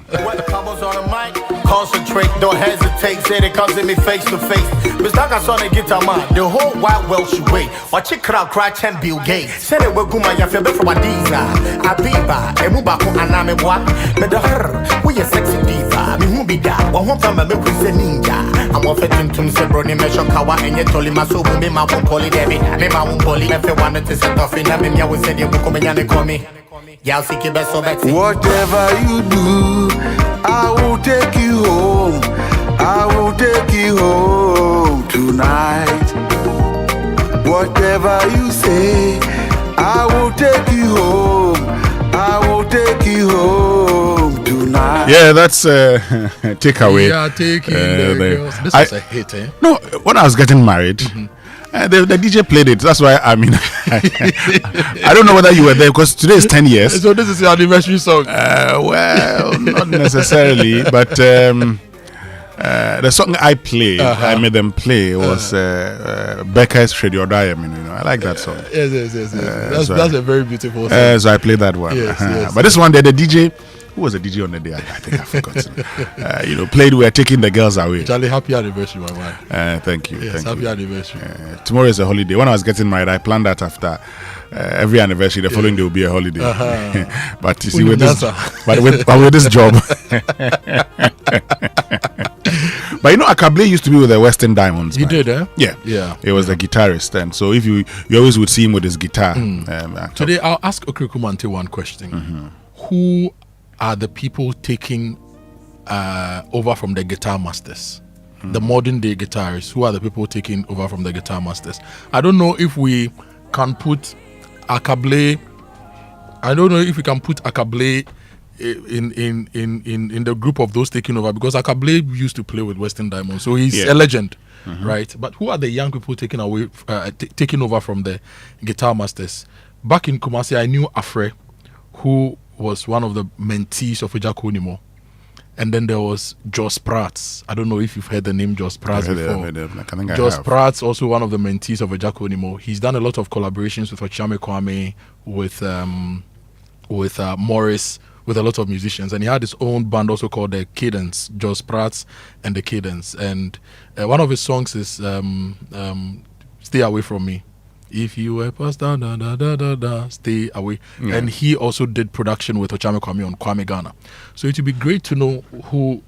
Concentrate, don't hesitate, say they come to me face to face. Miss Daka son and guitar man, the whole wide world should wait. Watch it crowd cry 10 Bill Gates. Said it will go my yafe from a diva. Abiba, Emubako Anamebwa. But the her, we a sexy diva. Me who be that, one won't come and make us a ninja. I'm offering to Mr. Brony Measure Kawa and yet told him I saw me my own poly Debbie. Name my own poly. If I wanted to set off in having me, I would say you book me and call me. Whatever you do, I will take you home. I will take you home tonight. Whatever you say, I will take you home. I will take you home tonight. Yeah, that's takeaway. Yeah, taking the girls. This was a hit, eh? No, when I was getting married. The DJ played it. That's why I don't know whether you were there because today is 10 years. So this is your anniversary song. Well, not necessarily, but the song I played, I made them play was Becca's Shred Your Diamond. You know, I like that song. Yes. That's a very beautiful song. So I played that one. Yes. But this one, the DJ who was the DJ on the day? I think I forgot. Played "We're Taking the Girls Away." Charlie, happy anniversary, my man. Thank you. Yes, happy anniversary. Tomorrow is a holiday. When I was getting married, I planned that after every anniversary, the following day will be a holiday. But you see, with this job. But Akable used to be with the Western Diamonds. He did, eh? Yeah. He was the guitarist, and so if you always would see him with his guitar. Today, I'll ask Okraku Mantey one question. Mm-hmm. Who are the people taking over from the guitar masters? The modern day guitarists. Who are the people taking over from the guitar masters? I don't know if we can put Akable. I don't know if we can put Akable in the group of those taking over, because Akable used to play with Western Diamonds, so he's a legend, right? But who are the young people taking over from the guitar masters? Back in Kumasi, I knew Afre, who was one of the mentees of Ejako Nimo. And then there was Jos Prats. I don't know if you've heard the name Jos Prats before. Jos Prats, also one of the mentees of Ejako Nimo. He's done a lot of collaborations with Ochame Kwame, with Morris, with a lot of musicians, and he had his own band also called the Cadence, Jos Prats and the Cadence. And one of his songs is "Stay Away From Me." If you were past da da da da da da, stay away. Yeah. And he also did production with Ochame Kwame on Kwame Ghana. So it would be great to know who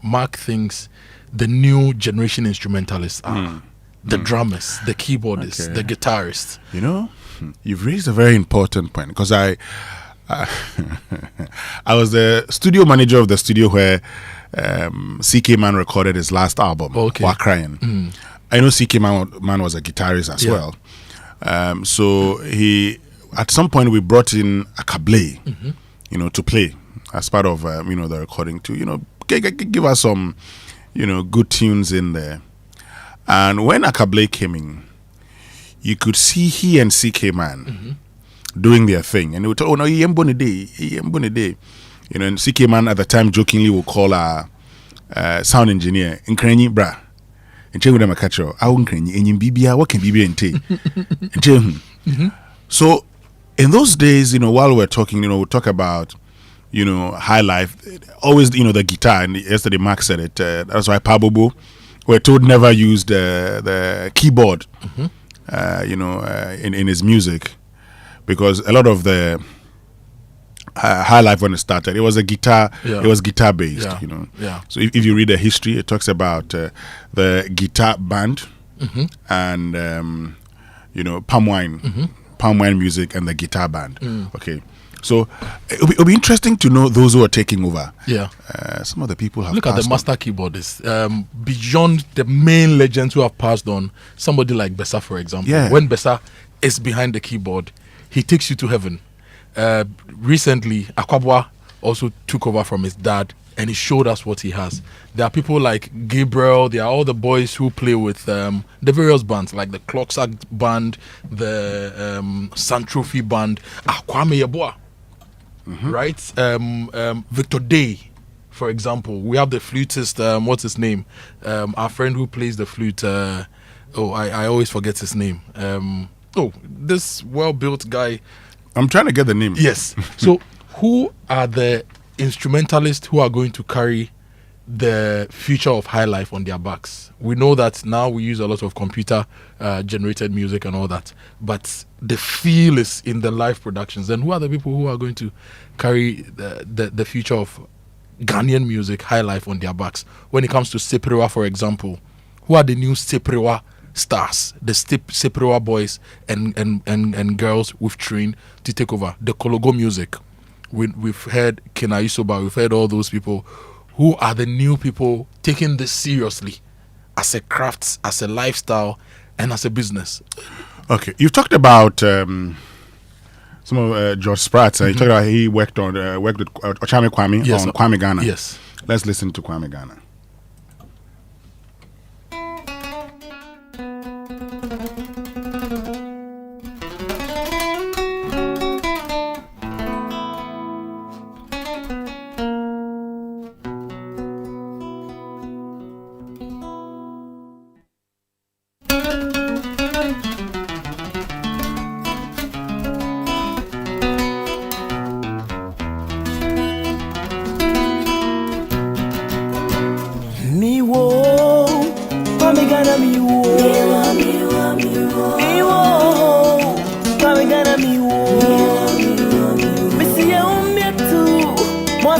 Mark thinks the new generation instrumentalists are. The drummers, the keyboardists, the guitarists. You've raised a very important point, because I was the studio manager of the studio where CK Man recorded his last album, Wakrayan. I know CK Man was a guitarist as well. So at some point we brought in Akable, to play as part of the recording to give us some good tunes in there. And when Akable came in, you could see he and CK Man doing their thing, and they would tell, "Oh no, he day." And CK Man at the time jokingly would call our sound engineer, "Nkrenyi bra." And check with them a catcher. I won't Bibia, what can Bibia and So in those days, while we're talking, we'll talk about, high life, always, the guitar. And yesterday Mark said it. That's why Pabobo were told never use the keyboard, in his music, because a lot of the high life when it started, it was a guitar. It was guitar based, So if you read the history, it talks about the guitar band and palm wine music and the guitar band. Okay, so it'll be interesting to know those who are taking over. Some of the people have look at the master keyboardists. Beyond the main legends who have passed on, somebody like Bessa, for example. When Bessa is behind the keyboard, he takes you to heaven. Recently, Akwabwa also took over from his dad, and he showed us what he has. There are people like Gabriel. There are all the boys who play with the various bands, like the Clocksack band, the Santrophy band, Kwame Yeboah, right? Victor Day, for example. We have the flutist, what's his name? Our friend who plays the flute. I always forget his name. This well-built guy. I'm trying to get the name. Yes. So who are the instrumentalists who are going to carry the future of high life on their backs? We know that now we use a lot of computer generated music and all that, but the feel is in the live productions. And who are the people who are going to carry the future of Ghanaian music, high life, on their backs? When it comes to Seprewa, for example, who are the new Seprewa stars, the Seprewa boys and girls we've trained to take over the Kologo music? We've heard Kena Isoba, we've heard all those people. Who are the new people taking this seriously as a craft, as a lifestyle, and as a business? Okay, you've talked about some of George Spratt. You talked about he worked with Ochame Kwame on Kwame Ghana. Yes. Let's listen to Kwame Ghana.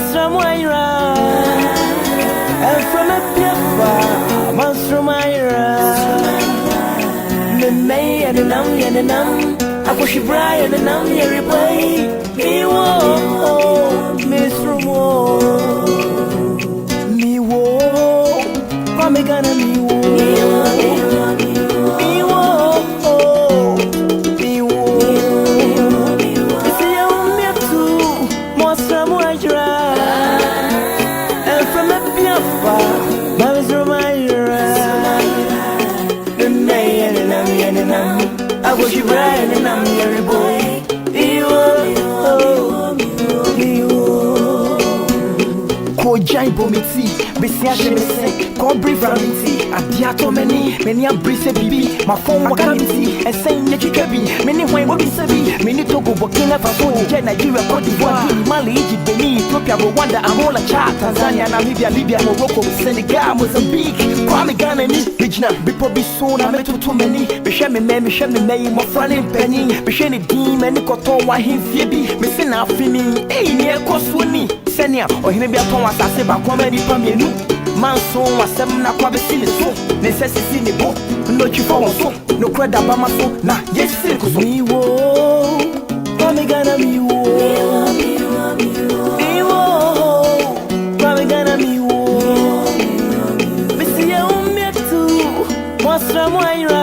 Masramoira, and from a piafa, Masramoira, the May and the Nam, Akoshi Brian and Nam, everybody, me wo, Miss Romo, me wo, Pamegana, me wo, me wo, me wo, it's a young me too, Masramoira, and from a piafa, Masramoira, the May and the Nam. I wish you bright and I'm your boy. Kojo bomiti, besia shemese, cobri framiti, adiato many a brise bibi, my phone wakamiti, and saying that you can be, many when what is a many Togo, Burkina Faso, Nigeria, Cote d'Ivoire, Mali, Egypt, Benin, Ethiopia, Rwanda, Angola, Chad, Tanzania, Namibia, Libya, Morocco, Senegal, Mozambique, Kwame Ghana, Regina, Bipo Bisona, Meto too many, Bishami, my friend in Penny, Bishani Deem, and Akoto, why him Phoebe, Messina Fini, near Koswini, Senia, or he may be a Thomas, I say, but comedy Pamelu, Manson, was 7 o'clock, so, necessity in the book, no you for so, no credit Bama so, nah, yes, because me wo, Kwame Ghana me wo, me wo, Kwame Ghana me wo, Missy me too, Masramoira.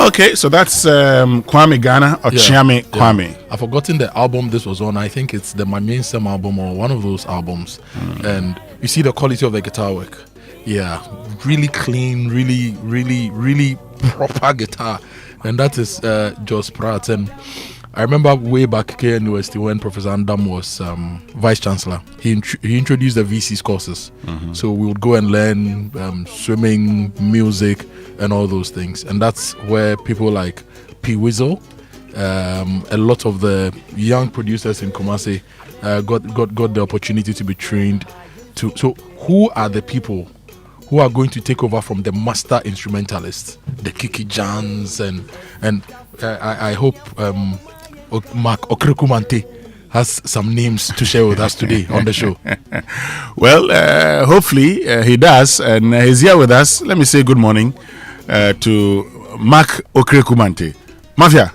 Okay, so that's Kwame Ghana or Chiame Kwame. Yeah. I've forgotten the album this was on. I think it's the My Main Stem album or one of those albums. And you see the quality of the guitar work. Yeah, really clean, really proper guitar. And that is Jos Pratt. And I remember way back at KN University when Professor Andam was Vice Chancellor. He introduced the VC's courses. So we would go and learn swimming, music, and all those things. And that's where people like P. Wizzle, a lot of the young producers in Kumasi got the opportunity to be trained. So who are the people who are going to take over from the master instrumentalists, the Kiki Jans, and I hope Mark Okraku Mantey has some names to share with us today on the show. Well, hopefully he does, and he's here with us. Let me say good morning to Mark Okraku Mantey. Mafia,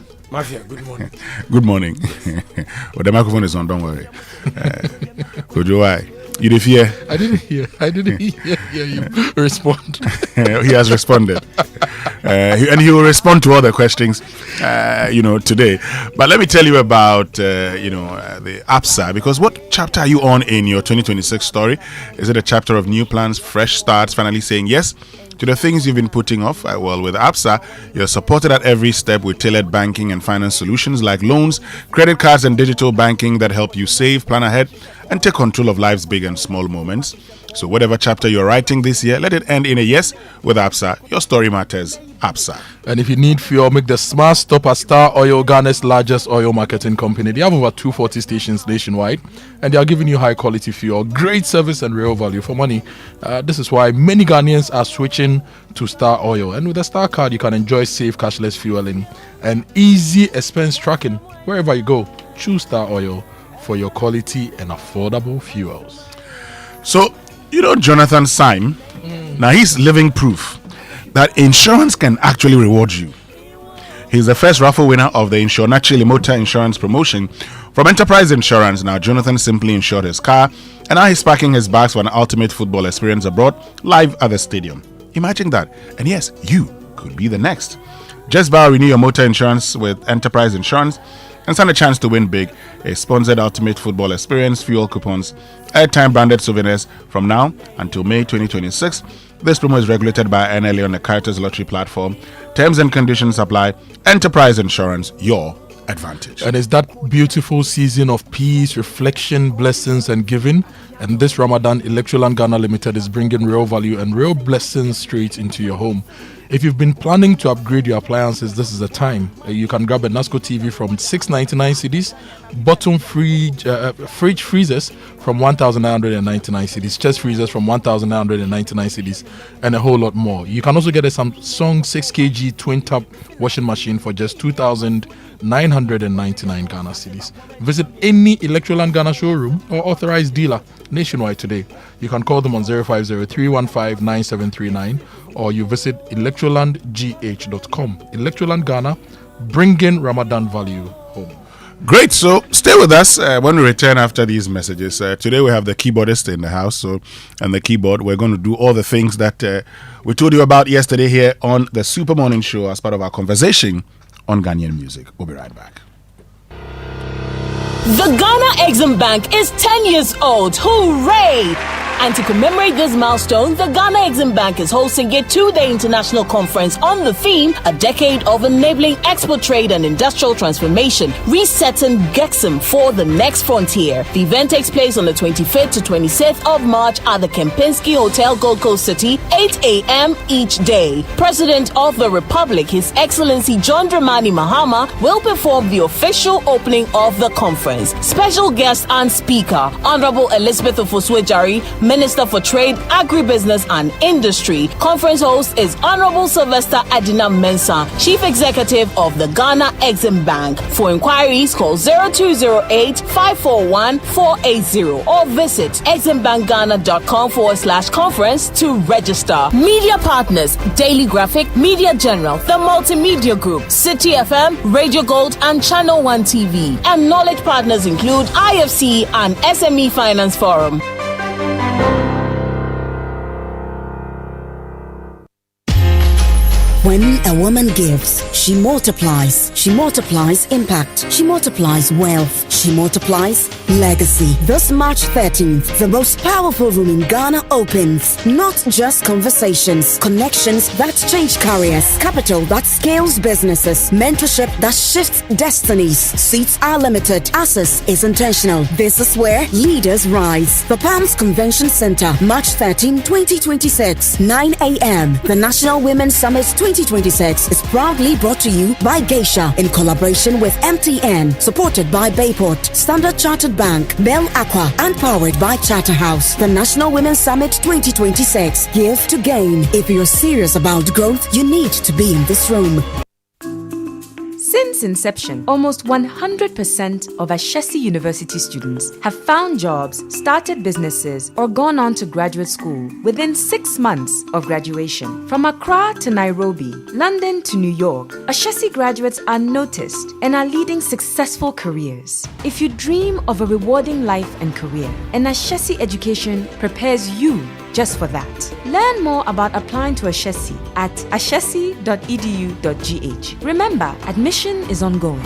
good morning. Good morning. Well, the microphone is on, don't worry. Kojo, why? You did hear? I didn't hear you respond. He has responded. And he will respond to all the questions, today. But let me tell you about, the APSA, because what chapter are you on in your 2026 story? Is it a chapter of new plans, fresh starts, finally saying yes to the things you've been putting off? Well, with APSA, you're supported at every step with tailored banking and finance solutions like loans, credit cards, and digital banking that help you save, plan ahead, and take control of life's big and small moments. So whatever chapter you're writing this year, let it end in a yes with APSA. Your story matters. APSA. And if you need fuel, make the smart stop at Star Oil, Ghana's largest oil marketing company. They have over 240 stations nationwide, and they are giving you high quality fuel, great service, and real value for money. This is why many Ghanaians are switching to Star Oil. And with a Star card, you can enjoy safe cashless fueling and easy expense tracking. Wherever you go, choose Star Oil for your quality and affordable fuels. So, Jonathan Syme, now he's living proof that insurance can actually reward you. He's the first raffle winner of the Insure Naturally Motor Insurance promotion from Enterprise Insurance. Now, Jonathan simply insured his car, and now he's packing his bags for an ultimate football experience abroad, live at the stadium. Imagine that. And yes, you could be the next. Just buy or renew your motor insurance with Enterprise Insurance and stand a chance to win big. A sponsored ultimate football experience, fuel coupons, airtime branded souvenirs from now until May 2026. This promo is regulated by NLA on the Caritas Lottery platform. Terms and conditions apply. Enterprise Insurance, your advantage. And it's that beautiful season of peace, reflection, blessings, and giving. And this Ramadan, Electroland Ghana Limited is bringing real value and real blessings straight into your home. If you've been planning to upgrade your appliances, this is the time. You can grab a Nasco TV from 699 cedis, bottom fridge freezers from 1,999 cedis, chest freezers from 1,999 cedis, and a whole lot more. You can also get a Samsung 6kg twin tap washing machine for just 2,999 Ghana cedis. Visit any Electroland Ghana showroom or authorized dealer nationwide today. You can call them on 050-315-9739 or you visit electrolandgh.com. Electroland Ghana, bringing Ramadan value home. Great. So stay with us when we return after these messages. Today we have the keyboardist in the house. And the keyboard, we're going to do all the things that we told you about yesterday here on the Super Morning Show as part of our conversation on Ghanaian music. We'll be right back. The Ghana Exim Bank is 10 years old. Hooray! And to commemorate this milestone, the Ghana Exim Bank is hosting a 2-day international conference on the theme, A Decade of Enabling Export Trade and Industrial Transformation, Resetting Gexim for the Next Frontier. The event takes place on the 25th to 26th of March at the Kempinski Hotel, Gold Coast City, 8 a.m. each day. President of the Republic, His Excellency John Dramani Mahama, will perform the official opening of the conference. Special guest and speaker, Honorable Elizabeth Ofosue-Jari, Minister for Trade, Agribusiness and Industry. Conference host is Honorable Sylvester Adina Mensah, Chief Executive of the Ghana Exim Bank. For inquiries, call 0208-541-480 or visit eximbankghana.com/conference to register. Media partners, Daily Graphic, Media General, The Multimedia Group, City FM, Radio Gold and Channel 1 TV. And knowledge partners include IFC and SME Finance Forum. When a woman gives, she multiplies. She multiplies impact. She multiplies wealth. She multiplies legacy. This March 13th, the most powerful room in Ghana opens. Not just conversations, connections that change careers, capital that scales businesses, mentorship that shifts destinies. Seats are limited. Access is intentional. This is where leaders rise. The Palms Convention Center, March 13, 2026, 9 a.m. The National Women's Summit 2026 is proudly brought to you by Geisha in collaboration with MTN, supported by Bayport, Standard Chartered Bank, Bell Aqua, and powered by Charterhouse. The National Women's Summit 2026. Give to gain. If you're serious about growth, you need to be in this room. Since inception, almost 100% of Ashesi University students have found jobs, started businesses, or gone on to graduate school within 6 months of graduation. From Accra to Nairobi, London to New York, Ashesi graduates are noticed and are leading successful careers. If you dream of a rewarding life and career, an Ashesi education prepares you just for that. Learn more about applying to Ashesi at ashesi.edu.gh. Remember, admission is ongoing.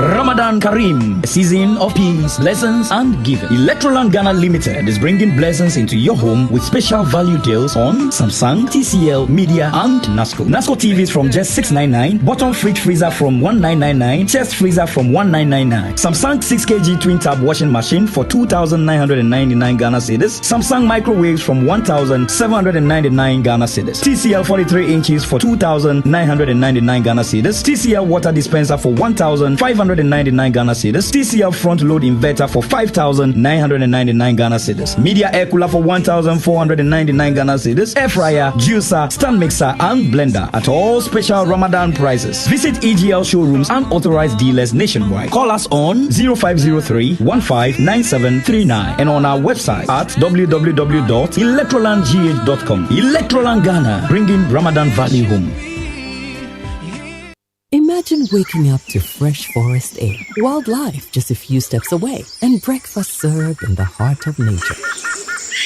Ramadan Kareem, a season of peace, lessons, and giving. Electroland Ghana Limited is bringing blessings into your home with special value deals on Samsung, TCL, Media, and Nasco. Nasco TVs from just $699, bottom fridge freezer from $1999, chest freezer from $1999, Samsung 6kg twin tap washing machine for 2,999 Ghana cedis, Samsung microwaves from 1,799 Ghana cedis, TCL 43 inches for 2,999 Ghana cedis, TCL water dispenser for 1,599 Ghana cedis, TCL front load inverter for 5,999 Ghana cedis, Media air cooler for 1,499 Ghana cedis, air fryer, juicer, stand mixer, and blender at all special Ramadan prices. Visit EGL showrooms and authorized dealers nationwide. Call us on 0503-159739 and on our website at www.electrolandgh.com. Electroland Ghana, bringing Ramadan value home. Imagine waking up to fresh forest air, wildlife just a few steps away, and breakfast served in the heart of nature.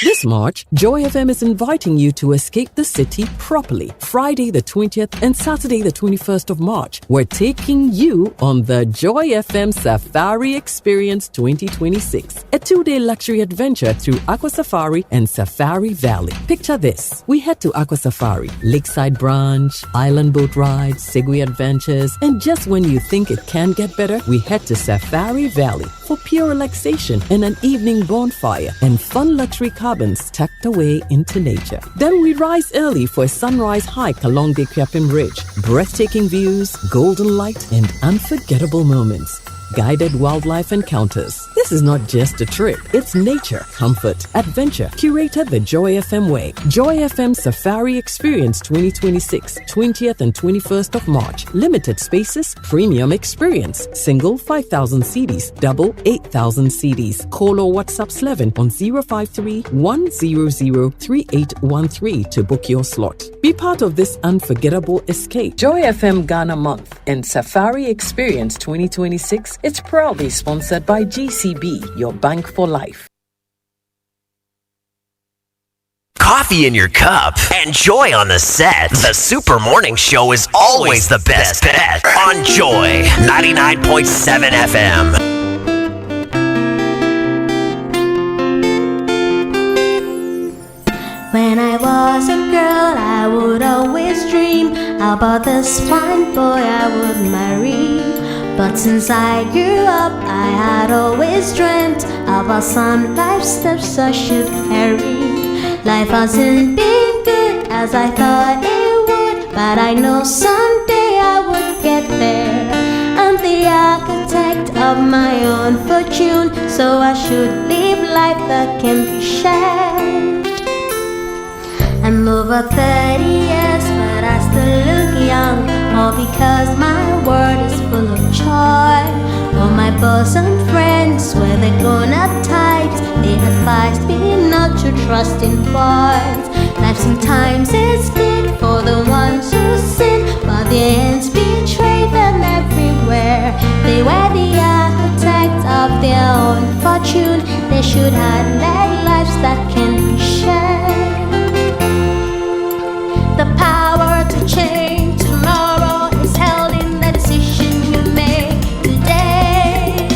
This March, Joy FM is inviting you to escape the city properly. Friday the 20th and Saturday the 21st of March, we're taking you on the Joy FM Safari Experience 2026, a 2-day luxury adventure through Aqua Safari and Safari Valley. Picture this. We head to Aqua Safari, Lakeside Branch, island boat rides, Segway adventures, and just when you think it can get better, we head to Safari Valley for pure relaxation and an evening bonfire and fun luxury cabins tucked away into nature. Then we rise early for a sunrise hike along the Kwiapim Ridge. Breathtaking views, golden light, and unforgettable moments. Guided wildlife encounters. This is not just a trip, it's nature, comfort, adventure, curated the Joy FM way. Joy FM Safari Experience 2026, 20th and 21st of March. Limited spaces, premium experience. Single 5,000 CDs, double 8,000 CDs. Call or WhatsApp Slevin on 053 100 3813 to book your slot. Be part of this unforgettable escape. Joy FM Ghana Month and Safari Experience 2026. It's proudly sponsored by GCB, your bank for life. Coffee in your cup and joy on the set. The Super Morning Show is always the best bet on Joy 99.7 FM. When I was a girl, I would always dream about this fine boy I would marry. But since I grew up, I had always dreamt about some life steps I should carry. Life hasn't been good as I thought it would, but I know someday I would get there. I'm the architect of my own fortune, so I should live life that can be shared. I'm over 30 years, but I still look young, all because my world is full of joy. All my bosom friends were the grown-up types. They advised me not to trust in boys. Life sometimes is good for the ones who sin, but the ends betray them everywhere. They were the architects of their own fortune. They should have led lives that can be shared. The power to change tomorrow is held in the decision you make today.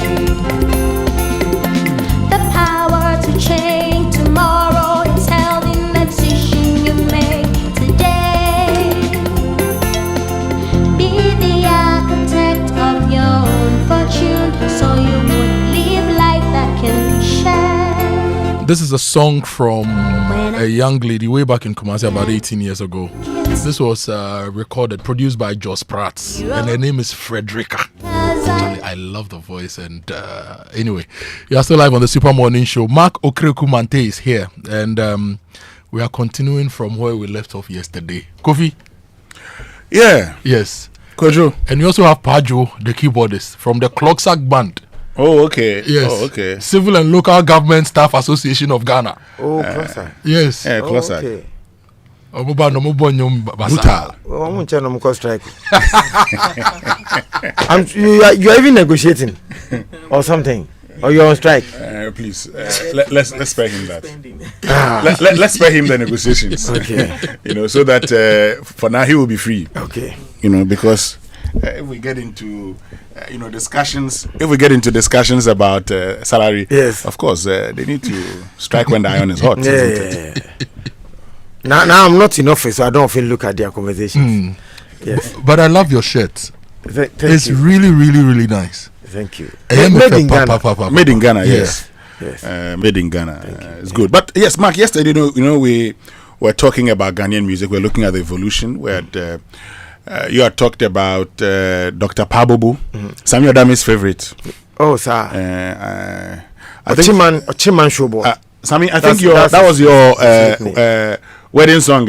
The power to change tomorrow is held in the decision you make today. Be the architect of your own fortune, so you would live life that can be shared. This is a song from a young lady way back in Kumasi about 18 years ago. This was recorded, produced by Jos Prats, and her name is Frederica. Actually, I love the voice. And anyway, you are still live on the Super Morning Show. Mark Okraku Mantey is here, and we are continuing from where we left off yesterday. Kofi? Yeah. Yes. Kojo. And we also have Pajo, the keyboardist, from the Clocksack Band. Oh, okay. Yes. Oh, okay. Civil and Local Government Staff Association of Ghana. Oh, Clocksack. Yes. Yeah, Clocksack. Okay. Brutal. Strike. You are even negotiating or something, or you're on strike. Please, let's spare him that. Let's spare him the negotiations. Okay. So that for now he will be free. Okay. Because if we get into discussions, about salary, yes, of course they need to strike when the iron is hot. Yeah. Now I'm not in office, so I don't often look at their conversations. Yes. But I love your shirt. It's you. really, really, really nice. Thank you. Made in Ghana. Made in Ghana, yes. Made in Ghana. It's good. But yes, Mark, yesterday, we were talking about Ghanaian music. We're looking at the evolution. We had you had talked about Dr. Pabobu, Samuel Dami's favorite. Oh, sir. I think Chiman Shobo. Sammy, I think that was your wedding song.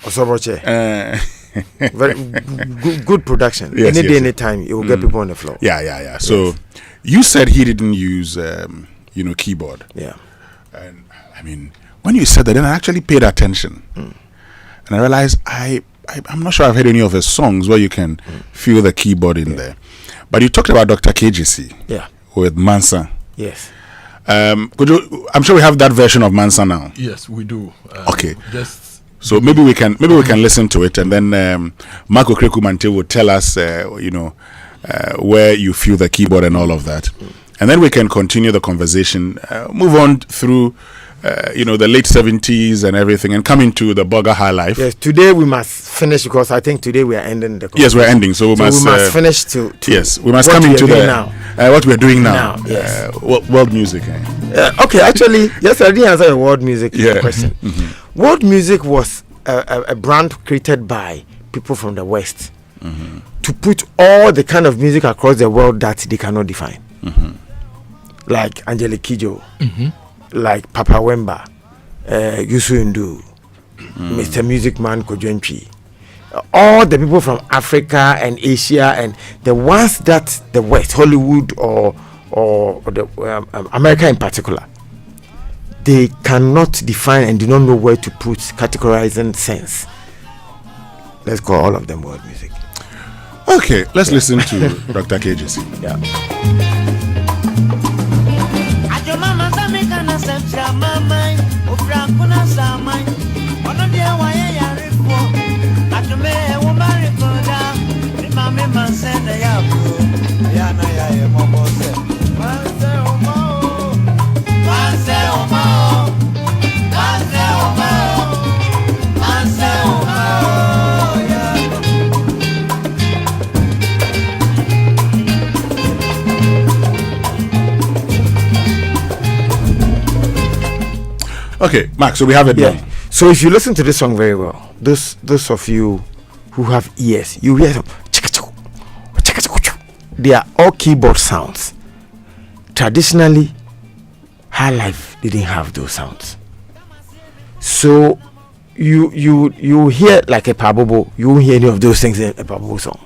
Osoboche. Very good production. Yes, Any day, any time, it will get people on the floor. Yeah. So you said he didn't use, keyboard. Yeah. And I mean, when you said that, then I actually paid attention, and I realized I'm not sure I've heard any of his songs where you can feel the keyboard in there. But you talked about Dr. KGC. Yeah. With Mansa. Yes. Kojo, I'm sure we have that version of Mansa now. Yes, we do. Okay. So maybe we can listen to it, and then Mark Okraku Mantey will tell us, where you feel the keyboard and all of that, and then we can continue the conversation, move on through, the late 70s and everything, and come into the Burger High Life. Yes, today we must finish because I think today we are ending the. Yes, we're ending, so we must finish to. Yes, we must come into what we are doing now. Yes, world music. Okay, actually, yes, I didn't answer the world music question. Mm-hmm. World music was a brand created by people from the West to put all the kind of music across the world that they cannot define, like Angelique Kidjo, like Papa Wemba, Yusu Ndu, Mr. Music Man Kojo, all the people from Africa and Asia, and the ones that the West, Hollywood or the America in particular, they cannot define and do not know where to put categorizing sense. Let's call all of them world music. Okay, let's listen to Dr. KJC. Yeah. Okay, Mark, so we have it now. So if you listen to this song very well, those of you who have ears, you hear some they are all keyboard sounds. Traditionally, High Life didn't have those sounds. So you hear like a Pabobo, you won't hear any of those things in a Pabobo song.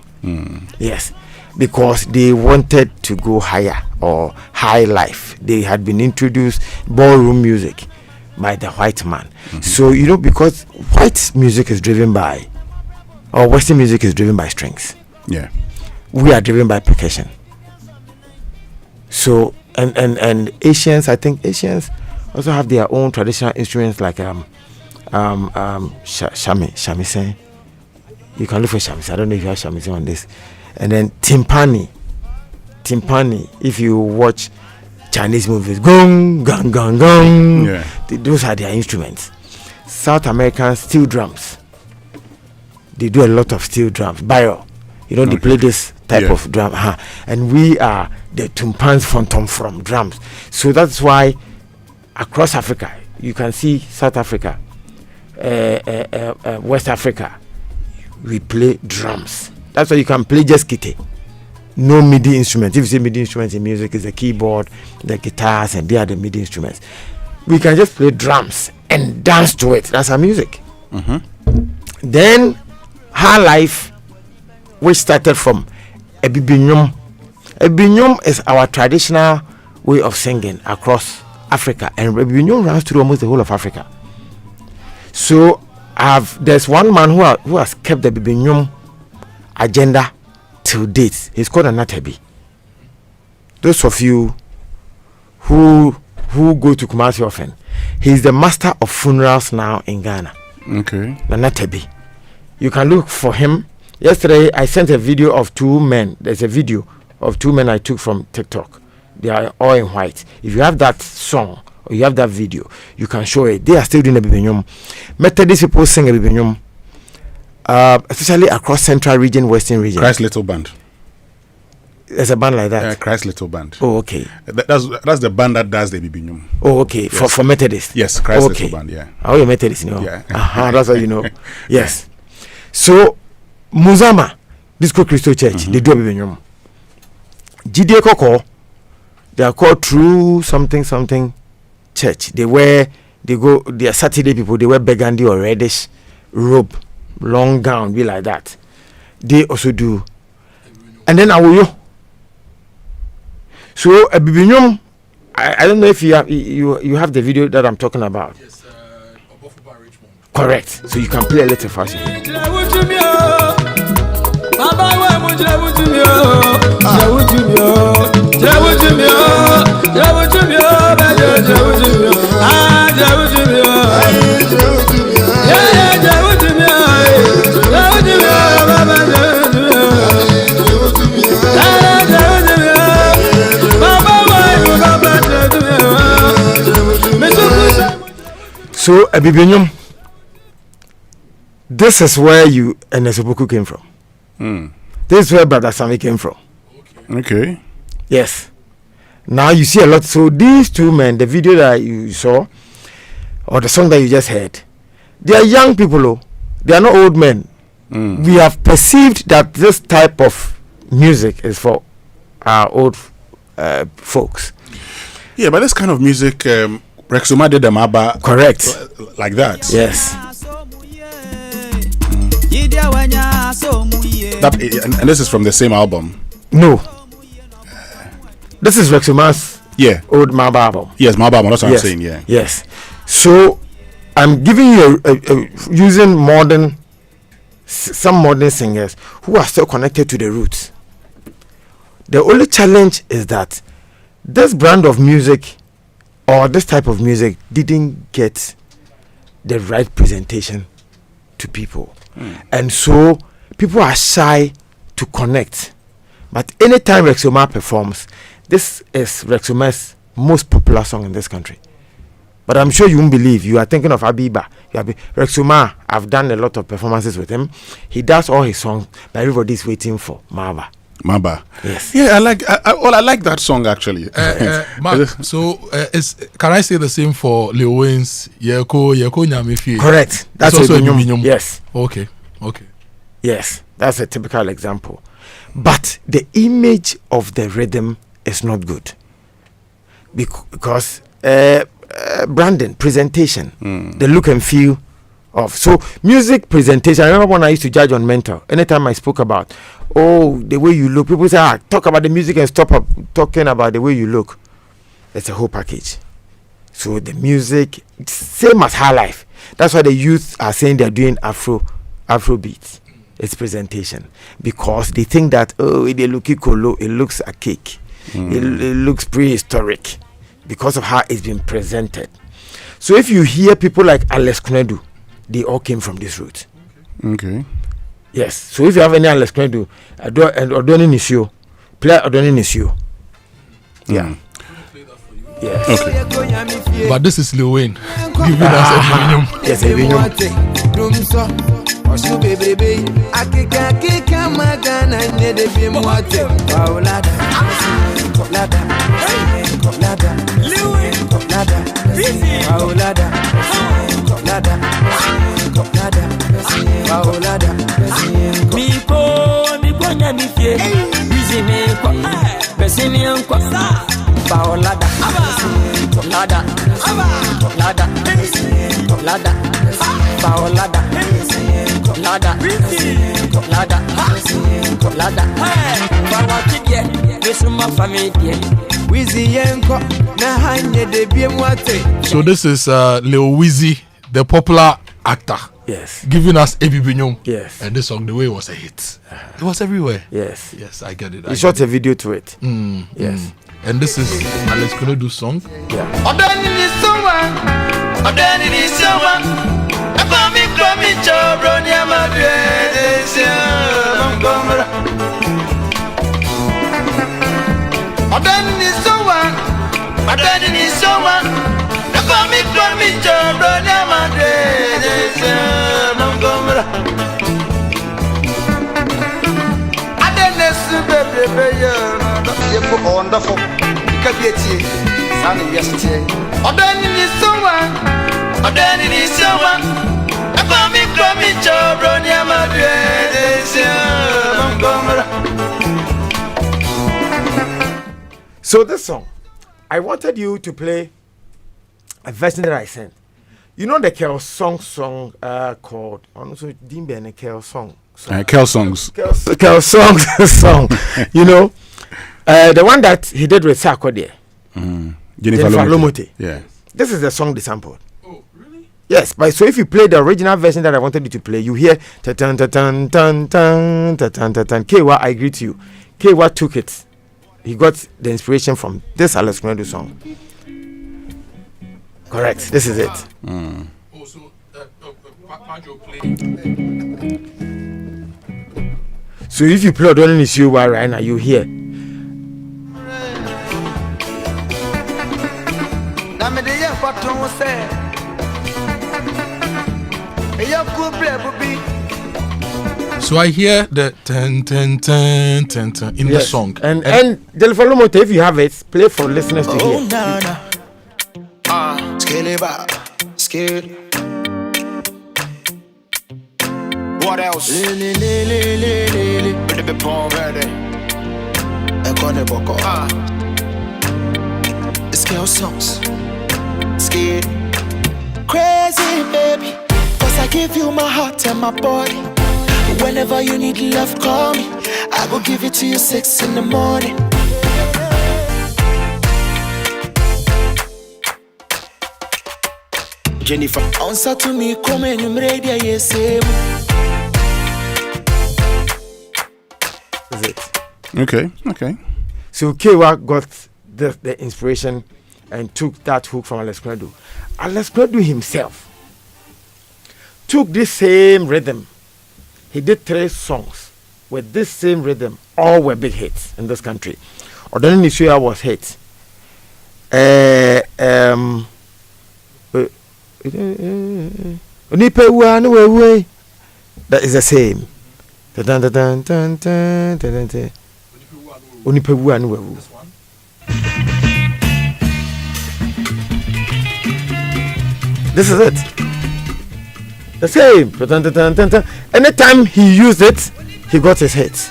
Yes, because they wanted to go higher or High Life. They had been introduced ballroom music by the white man. So because white music is driven by, or Western music is driven by strings. Yeah, we are driven by percussion. So and Asians, I think Asians also have their own traditional instruments like shamisen. You can look for shamisen. I don't know if you have shamisen on this. And then timpani. If you watch Chinese movies, gong, gong, gong, gong. Yeah. Those are their instruments. South American steel drums. They do a lot of steel drums. Bio, they play this type of drum. And we are the tumpans from drums. So that's why across Africa, you can see South Africa, West Africa, we play drums. That's why you can play just kite. No MIDI instruments. If you say MIDI instruments in music, it's the keyboard, the guitars, and they are the MIDI instruments. We can just play drums and dance to it. That's our music. Then High Life, which started from Ebibinyum. Ebibinyum is our traditional way of singing across Africa, and Ebibinyum runs through almost the whole of Africa. So there's one man who has kept the Ebibinyum agenda till date. He's called Anatebi. Those of you who go to Kumasi often, he's the master of funerals now in Ghana. Okay. Anatebi. You can look for him. Yesterday I sent a video of two men. There's a video of two men I took from TikTok. They are all in white. If you have that song or you have that video, you can show it. They are still doing a Ebibinyum. Methodist people sing a Ebibinyum. Especially across Central region, Western region. Christ Little Band. There's a band like that. Christ Little Band. Oh, okay. That's the band that does the Ebibinyum. Oh, okay. Yes. For Methodist. Yes, Christ Little Band. Yeah. Oh, you're Methodist, Yeah. That's how you know. Yes. So Muzama, Disco Christo Church, they do Ebibinyum. GD Koko, they are called True something Church. They are Saturday people. They wear burgundy or reddish robe, long gown, be like that. They also do. And then Awoyo. So Ebibinyum, I don't know if you have the video that I'm talking about. Yes, correct. So you can play a little fast. So Abibinyum, this is where you and Nesopoku came from. This is where Brother Sami came from. Okay. Yes. Now you see a lot. So these two men, the video that you saw, or the song that you just heard, they are young people. Oh. They are not old men. We have perceived that this type of music is for our old folks. Yeah, but this kind of music, Rexuma did the Maba. Correct. Like that. Yes. And this is from the same album. No. This is Rexuma's old Maba album. Yes, Maba album. That's what I'm saying. Yeah. Yes. So I'm giving you using some modern singers who are still connected to the roots. The only challenge is that this brand of music or this type of music didn't get the right presentation to people. And so people are shy to connect. But anytime Rexuma performs, this is Rexuma's most popular song in this country. But I'm sure you won't believe. You are thinking of Abiba. Rexuma, I've done a lot of performances with him. He does all his songs, but everybody's waiting for Maba. Yes. Yeah, I like that song actually. Mark, so can I say the same for Lil Wayne's Yeko Nyamifi? Correct. That's also Ebinyum. Yes. Okay. Yes, that's a typical example. But the image of the rhythm is not good because branding, presentation, the look and feel of music presentation. I remember when I used to judge on Mental. Anytime I spoke about the way you look, people say talk about the music and stop talking about the way you look. It's a whole package. So the music, same as High Life. That's why the youth are saying they're doing Afro beats. It's presentation because they think that they look colo, it looks a cake, it looks prehistoric because of how it's been presented. So if you hear people like Alex Knedu, they all came from this route. Okay. Yes. So if you have any Alex Knedu, Odoni Nisio, play Odoni Nisio. Yeah. Yes. Okay. But this is Lil Wayne giving us Ebinyum. Yes, Ebinyum. So this is Lil Weezy, the popular actor. Yes. Giving us Ebinyum. Yes. And this song, the way it was a hit. It was everywhere. Yes. Yes, I get it. He shot a video to it. Yes. And this is Alex Knedu's song. Yeah. Wonderful. So this song, I wanted you to play a version that I sent. You know the Kel song called also Dimbe and Kel song. Kel songs. Kel songs song. You know, the one that he did with Sako there. Jennifer Lomote. Yeah. This is the song they sampled. Oh, really? Yes, but so if you play the original version that I wanted you to play, you hear ta tan ta tan tan tan ta tan ta tan. Kewa, I greet you. Kewa took it. He got the inspiration from this Alex Knedu song. Correct. This is it. So if you play Odoni Nisio right now, you hear. So I hear the ten in the song. And Delphalomote, if you have it, play for listeners to hear. Scale it back. Scale. What else? Lily. With the pond ready. Akoto boko. Scale songs. Scale. Crazy baby, 'cause I give you my heart and my body. Whenever you need love, call me. I will give it to you 6 in the morning. Jennifer, answer to me, come and you ready, yes. Is it? Okay. So Kewa got the inspiration and took that hook from Alex Credo. Alex Credo himself took this same rhythm. He did 3 songs with this same rhythm. All were big hits in this country. Odani Nisuya was hit. That is the same. This is it. The same. Anytime he used it, he got his hits.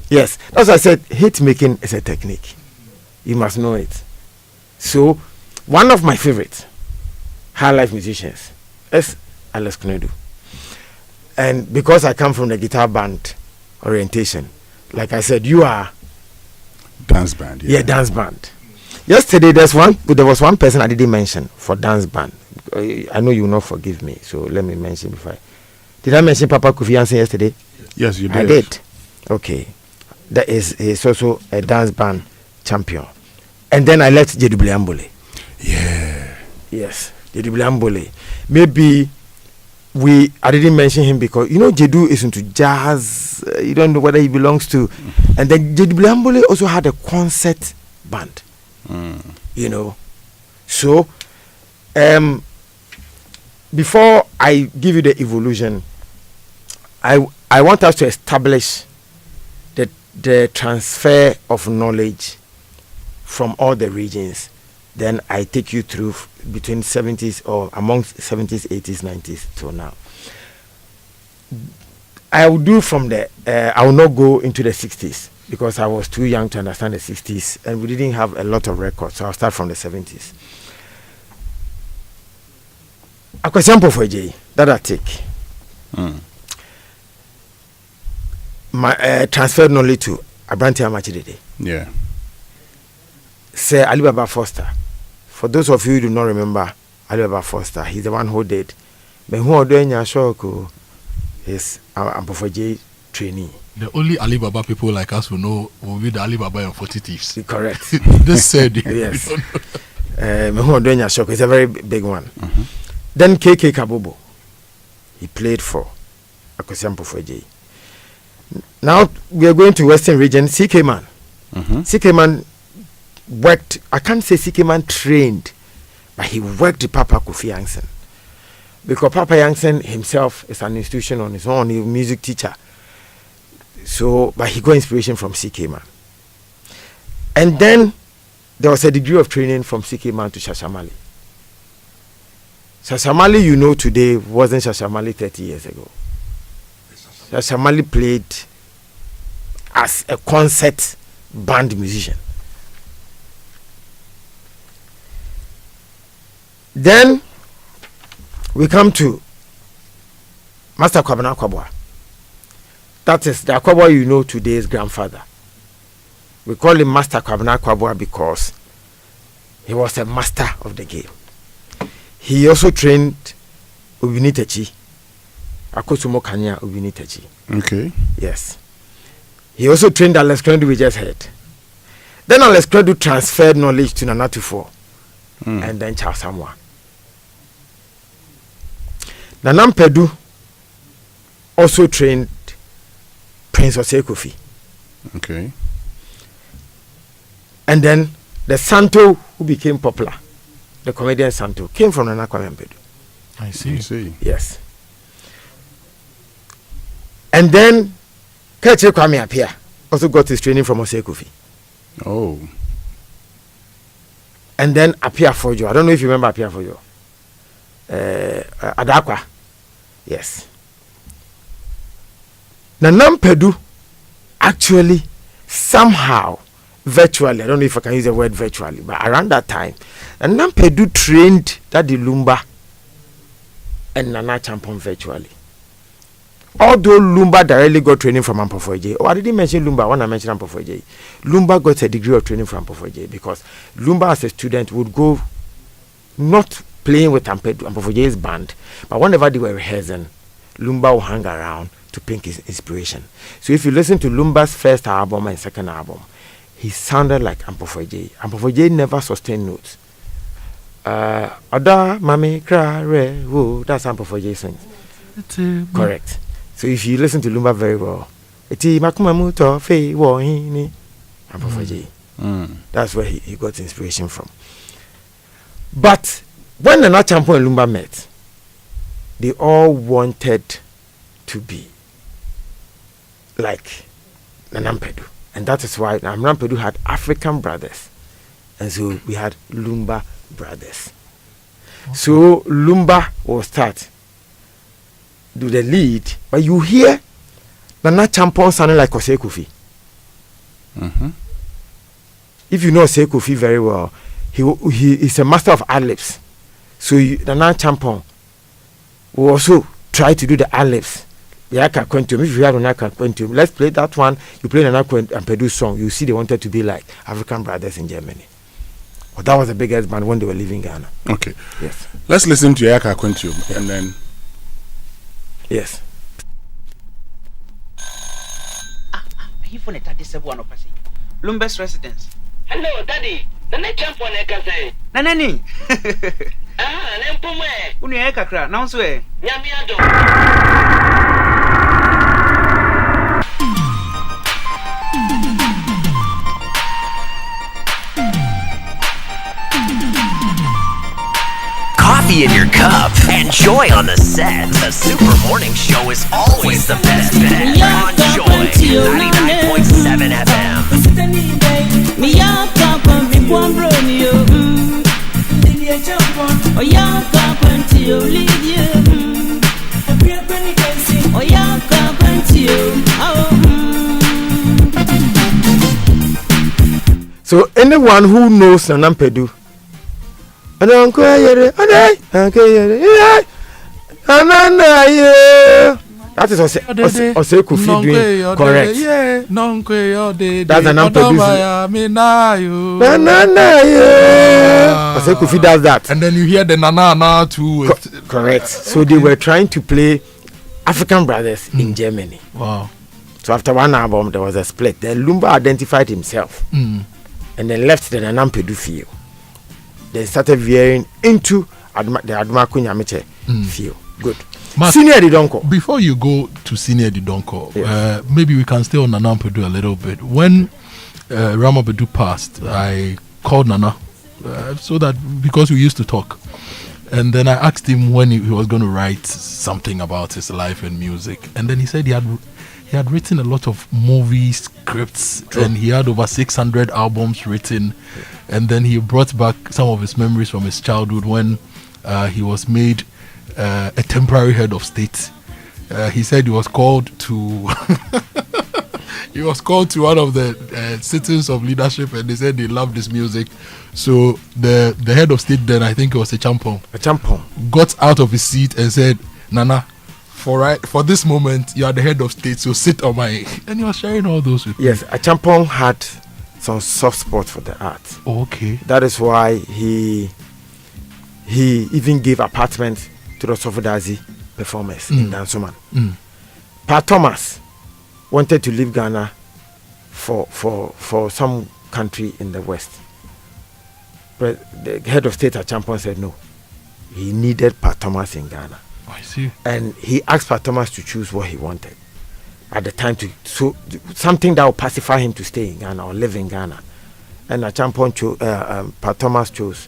Yes. As I said, hit making is a technique. You must know it. So, one of my favorite high life musicians is Alex Knedu. And because I come from the guitar band orientation, like I said, you are dance band. Yeah, dance band. Yesterday there was one person I didn't mention for dance band. I know you will not forgive me, so let me mention before. Did I mention Papa Kofi Ansen yesterday? Yes, you did. I did. Okay. He's also a dance band champion. And then I left Jedu Ambole. Yeah. Yes, Jedu Ambole. Maybe I didn't mention him because Jedu is into jazz. You don't know whether he belongs to. And then Jedu Ambole also had a concert band. So before I give you the evolution, I want us to establish the transfer of knowledge from all the regions. Then I take you through between 70s or amongst 70s, 80s, 90s till now. I will do from the I will not go into the 60s because I was too young to understand the 60s and we didn't have a lot of records, so I'll start from the 70s. A question for J that I take. My transferred knowledge to Abranti Amachidede. Yeah. Sir Alibaba Foster. For those of you who do not remember Alibaba Foster, he's the one who did. But who are doing your show is our J trainee. The only Alibaba people like us who know will be the Alibaba and 40 Thieves. Correct. This said, yes. Who are doing your show is a very big one. Then KK Kabobo, he played for Akosiampo J. Now we are going to Western region. CK Man. CK Man worked. I can't say CK Man trained, but he worked with Papa Kofi Ansen because Papa Ansen himself is an institution on his own. He's a music teacher. So, but he got inspiration from CK Man. And then there was a degree of training from CK Man to Shashamali. Shashamali, today wasn't Shashamali 30 years ago. Shashamali played as a concert band musician. Then we come to Master Kwabena Kwabwa. That is the Kwabwa today's grandfather. We call him Master Kwabena Kwabwa because he was a master of the game. He also trained Ubinitechi. Akoto Kanya Ubinitechi. Okay. Yes. He also trained Alex Credo we just heard. Then Alex Credo transferred knowledge to Nana Tufo and then Charles Amoah. Nanam Pedu also trained Prince Osei Kofi. Okay. And then the Santo who became popular, the comedian Santo, came from Nana Kwame Pedu. I see. Yes. And then Keche Kwame Appiah also got his training from Osei Kofi. Oh. And then Appiah Fojo. I don't know if you remember Appiah Fojo. Adakwa. Yes. Nanam Pedu actually somehow virtually, I don't know if I can use the word virtually, but around that time, Nanam Pedu trained Daddy Lumba and Nana Champon virtually. Although Lumba directly got training from Ampofoje. Oh, I didn't mention Lumba when I mentioned Ampofoje. Lumba got a degree of training from Ampofoje because Lumba as a student would go not playing with Ampofoje's band, but whenever they were rehearsing, Lumba would hang around to pick his inspiration. So if you listen to Lumba's first album and second album, he sounded like Ampofoje. Ampofoje never sustained notes. Ada mami kra re wo, that's Ampofoje sings. Correct. So if you listen to Lumba very well, eti makumamu to fe wo hini Ampofoje. That's where he got inspiration from. But when Nana Champo and Lumba met, they all wanted to be like Nanam Pedu. And that is why Nanam Pedu had African brothers. And so we had Lumba brothers. Okay. So Lumba will start, do the lead, but you hear Nana Champon sounding like Osei Kofi. If you know Osei Kofi very well, he is a master of ad-libs. So Nana Champon will also try to do the ad-libs. Yaka Quantum. If you have Naka Quantum, let's play that one. You play Nana and Pedu song. You see they wanted to be like African brothers in Germany. Well, that was the biggest band when they were leaving Ghana. Okay. Yes. Let's listen to Yaka Quantum and then. Yes. Lumba's residence. Hello, Daddy. Nana champ on Ekase. Nanani. Nempume. Uni Ekakra, now swear. Yamiado. Coffee in your cup and joy on the set. The Super Morning Show is always the best bet on Joy 99.7 FM. So anyone who knows Nanam Pedu, that is Osei Kofi doing correct. That's Nanam Pedu. Osei Kofi does that. And then you hear the Nana too. Correct. So they were trying to play African brothers in Germany. Wow. So after one album, there was a split. Then Lumba identified himself and then left the Nanam Pedu field. They started veering into the Adumaku Nyameche field. Good. Mark, Senior Didonko. Before you go to Senior Didonko, yes. Maybe we can stay on Nanam Pedu a little bit. When Rama Pedu passed, I called Nana so that because we used to talk. And then I asked him when he was going to write something about his life and music. And then he said he had written a lot of movie scripts. True. And he had over 600 albums written. And then he brought back some of his memories from his childhood when he was made a temporary head of state. He said he was called to he was called to one of the sittings of leadership, and they said they loved his music. So the head of state then, I think it was a champon, got out of his seat and said, Nana, for this moment you are the head of state, so sit on my. And he was sharing all those with Yes, a champon had some soft spot for the art. Okay. That is why he even gave apartments to the Sofodazi performers in Dansoman. Pat Thomas wanted to leave Ghana for some country in the West. But the head of state at Champon said no. He needed Pat Thomas in Ghana. I see. And he asked Pat Thomas to choose what he wanted at the time, to something that would pacify him to stay in Ghana or live in Ghana. And Pat Thomas chose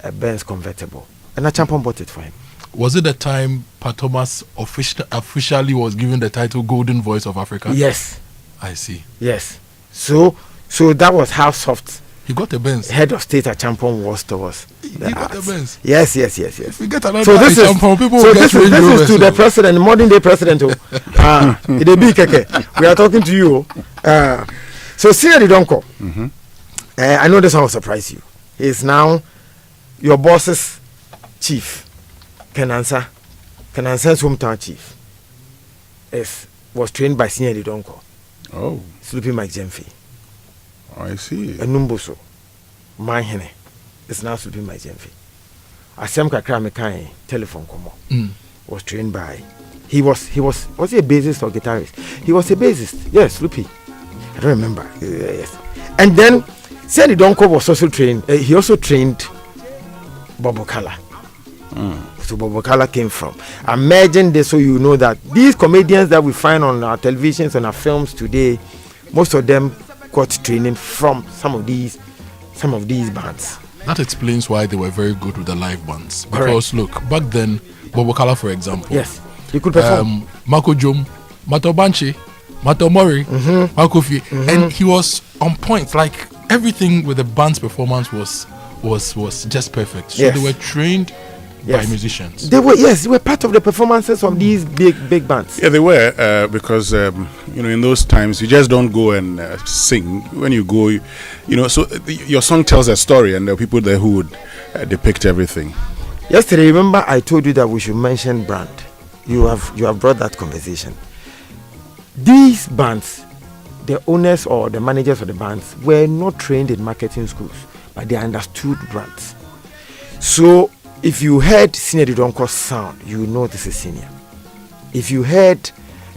a Benz convertible, and Champon bought it for him. Was it the time Pat Thomas officially was given the title Golden Voice of Africa? Yes. I see. Yes. So that was how soft he got the Benz. Head of state at Champon was towards the got the Benz. Yes. We get another so this is Champon, people so will this get is to the president, modern day president. It a big keke. We are talking to you. So Senior Donko. I know this one will surprise you. He is now your boss's chief. Kenansa's hometown chief. Was trained by Senior Donko. Oh. Sleepy Mike Jemfi. I see. Enumboso. Mahene is now Sleepy Mike Jemfi. Asem Kakra Mekai telephone komo. Was trained by. Was he a bassist or guitarist? He was a bassist. Yes, Sleepy. I don't remember. Yes. And then Senior Donko was also trained. He also trained Bobo Kala. So Bobo Kala came from. Imagine this, so you know that these comedians that we find on our televisions and our films today, most of them got training from some of these bands. That explains why they were very good with the live bands. Because look, back then, Bobo Kala, for example, yes, he could perform. Marco Jom, Mato Banchi, Mato Mori, Makofi, and he was on point. Like everything with the band's performance was just perfect. So they were trained by musicians. They were part of the performances of these big bands. Yeah, they were because in those times you just don't go and sing. When you go, so your song tells a story, and there are people there who would depict everything. Yesterday, remember I told you that we should mention brand. You have brought that conversation. These bands, the owners or the managers of the bands were not trained in marketing schools, but they understood brands. So if you heard Senior Donko's sound, you know this is Senior. If you heard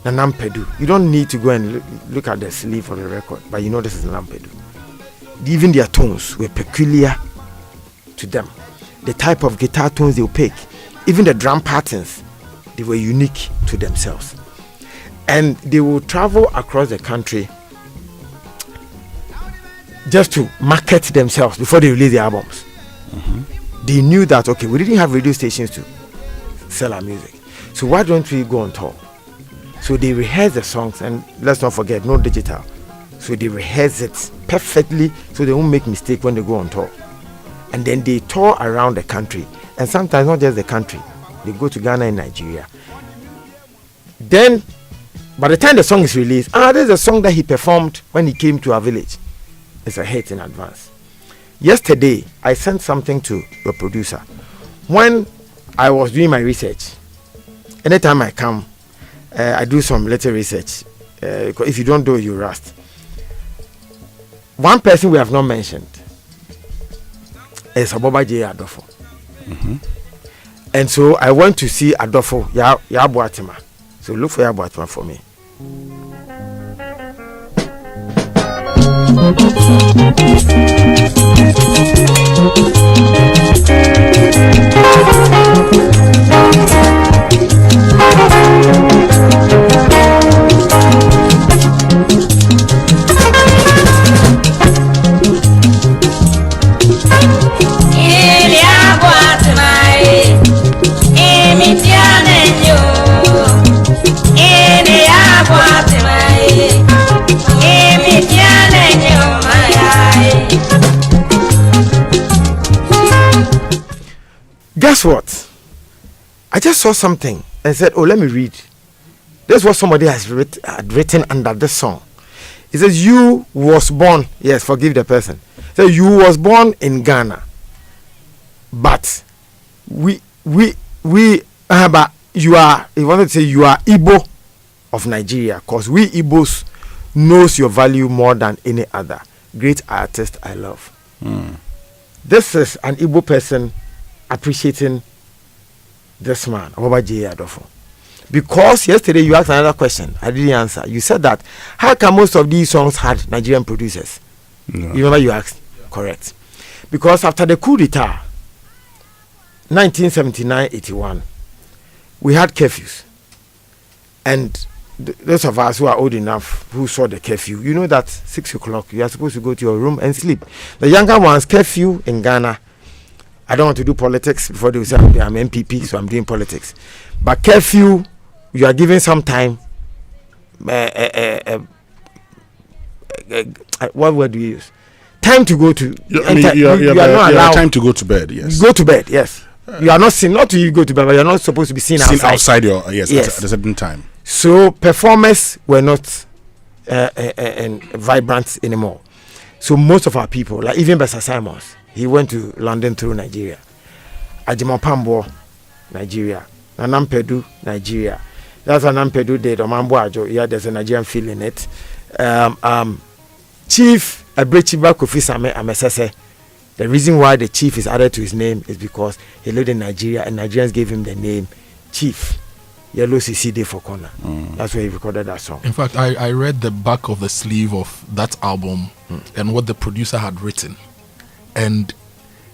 Nanam Pedu, you don't need to go and look at the sleeve of the record, but you know this is Nanam Pedu. Even their tones were peculiar to them. The type of guitar tones they would pick, even the drum patterns, they were unique to themselves. And they will travel across the country just to market themselves before they release their albums. They knew that, okay, we didn't have radio stations to sell our music, so why don't we go on tour? So they rehearse the songs, and let's not forget, no digital. So they rehearse it perfectly so they won't make mistake when they go on tour. And then they tour around the country, and sometimes not just the country. They go to Ghana and Nigeria. Then, by the time the song is released, there's a song that he performed when he came to our village. It's a hit in advance. Yesterday, I sent something to your producer. When I was doing my research, anytime I come, I do some little research. If you don't do it, you rust. One person we have not mentioned is Aboba J. Adolfo. And so I went to see Adolfo, Yabuatima. So look for Yabuatima for me. Guess what? I just saw something and said, let me read. This is what somebody had written under this song. It says, you was born, yes, forgive the person. It says, you was born in Ghana, but but you are, he wanted to say you are Igbo of Nigeria, because we Igbos knows your value more than any other. Great artist I love. This is an Igbo person appreciating this man, Aboba J. Adolfo. Because yesterday you asked another question, I didn't answer. You said that, how come most of these songs had Nigerian producers? You remember you asked? Correct. Because after the coup d'etat, 1979-81, we had curfews. And those of us who are old enough who saw the curfew, you know that 6 o'clock you are supposed to go to your room and sleep. The younger ones, curfew in Ghana, I don't want to do politics before they say I'm MPP, so I'm doing politics. But curfew, you are giving some time. What word do you use? Time to go to. You are not allowed. Time to go to bed. Yes. Go to bed. Yes. You are not seen. Not to you go to bed, but you are not supposed to be seen outside your yes. At a certain time. So performers were not vibrant anymore. So most of our people, like even Bessa Simons, he went to London through Nigeria. Ajimopambo, Nigeria. Nanampedu, Nigeria. That's what Nanampedu did. Omambo Ajo. Yeah, there's a Nigerian feel in it. Chief Abrechiba Kofi Same Amesese. The reason why the chief is added to his name is because he lived in Nigeria and Nigerians gave him the name Chief. Yellow CC Day for Corner. That's where he recorded that song. In fact, I read the back of the sleeve of that album and what the producer had written. And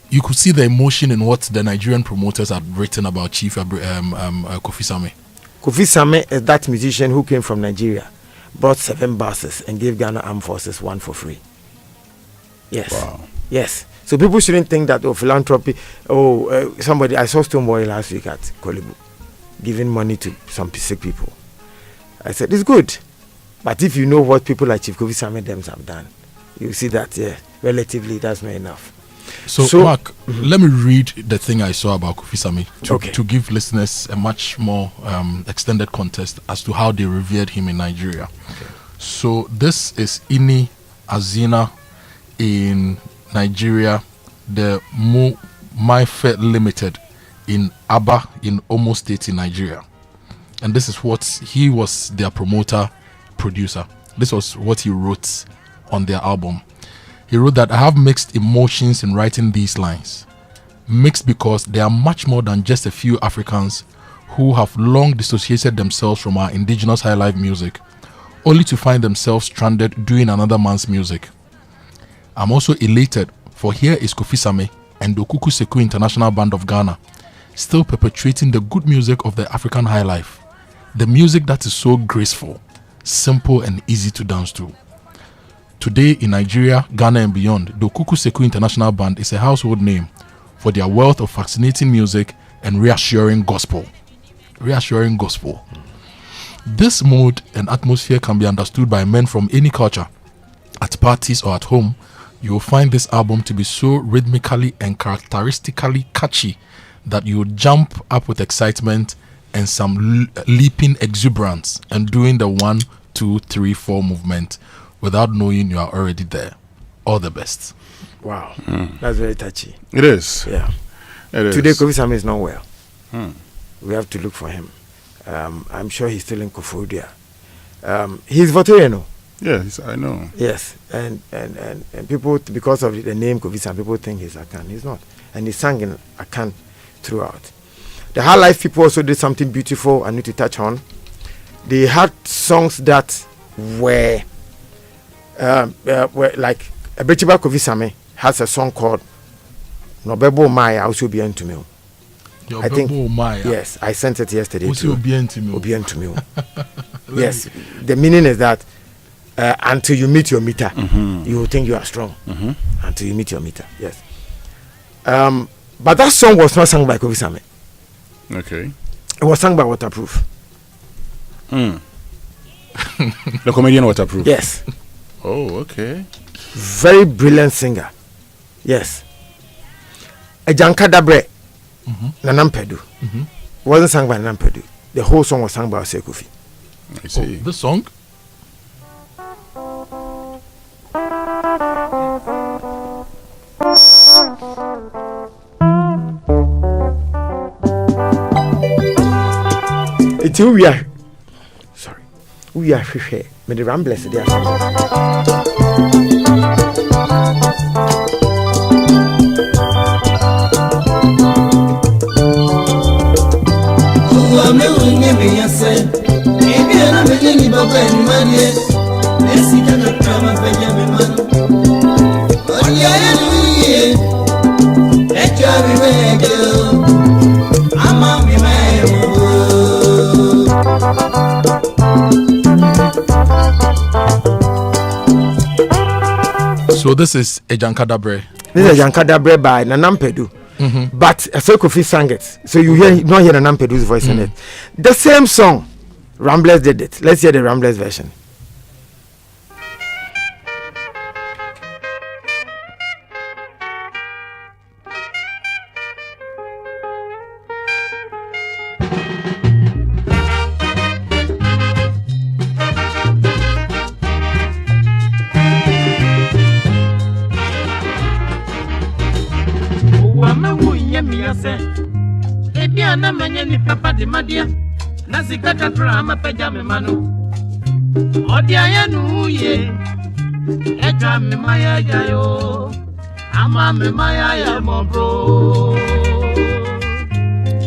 you could see the emotion in what the Nigerian promoters had written about Chief Kofi Same. Kofi Same is that musician who came from Nigeria, bought 7 buses and gave Ghana Armed Forces 1 for free. Yes. Wow. Yes. So people shouldn't think that philanthropy. Somebody, I saw Stoneboy last week at Kolibu giving money to some sick people. I said it's good, but if you know what people like Chief Kofi Same have done, you see that relatively that's not enough. So Mark, let me read the thing I saw about Kofi Same to give listeners a much more extended context as to how they revered him in Nigeria. Okay. So this is Ini Azina in Nigeria, the Maife Limited in Aba in Omo State in Nigeria. And this is what he was their promoter, producer. This was what he wrote on their album. He wrote that I have mixed emotions in writing these lines. Mixed because they are much more than just a few Africans who have long dissociated themselves from our indigenous high life music, only to find themselves stranded doing another man's music. I'm also elated, for here is Kofi Same and the Okuku Seku International Band of Ghana, still perpetuating the good music of the African high life. The music that is so graceful, simple and easy to dance to. Today in Nigeria, Ghana and beyond, the Okuku Seku International Band is a household name for their wealth of fascinating music and reassuring gospel. Reassuring gospel. This mood and atmosphere can be understood by men from any culture. At parties or at home, you will find this album to be so rhythmically and characteristically catchy that you would jump up with excitement and some leaping exuberance and doing the 1, 2, 3, 4 movement without knowing you are already there. All the best. Wow. That's very touchy. It is. Yeah. It is. Today Kofi Same is not well. We have to look for him. I'm sure he's still in Kofodia. He's Voteriano. Yes, I know. Yes, and people, because of the name Kofi Same, people think he's Akan. He's not. And he sang in Akan throughout. The High Life people also did something beautiful I need to touch on. They had songs that were like Abrechiba Kofi Same has a song called Nobebo Maya also be into me. I think yes, I sent it yesterday too. Yes, the meaning is that until you meet your meter, you will think you are strong. Until you meet your meter, yes. But that song was not sung by Kofi Same. Okay. It was sung by Waterproof. The comedian Waterproof. Yes. Oh, okay. Very brilliant singer. Yes. Ejankadabre. Nanampedu. Wasn't sung by Nanampedu. The whole song was sung by Ose Kofi. I see. The song? It's who we are. Sorry. We are here. May the ramblers there. So this is Ejankadabre. This is Ejankadabre by Nanampedu. but Kofi sang it, so you not hear the Nampedu's voice in it. The same song, Ramblers did it. Let's hear the Ramblers version.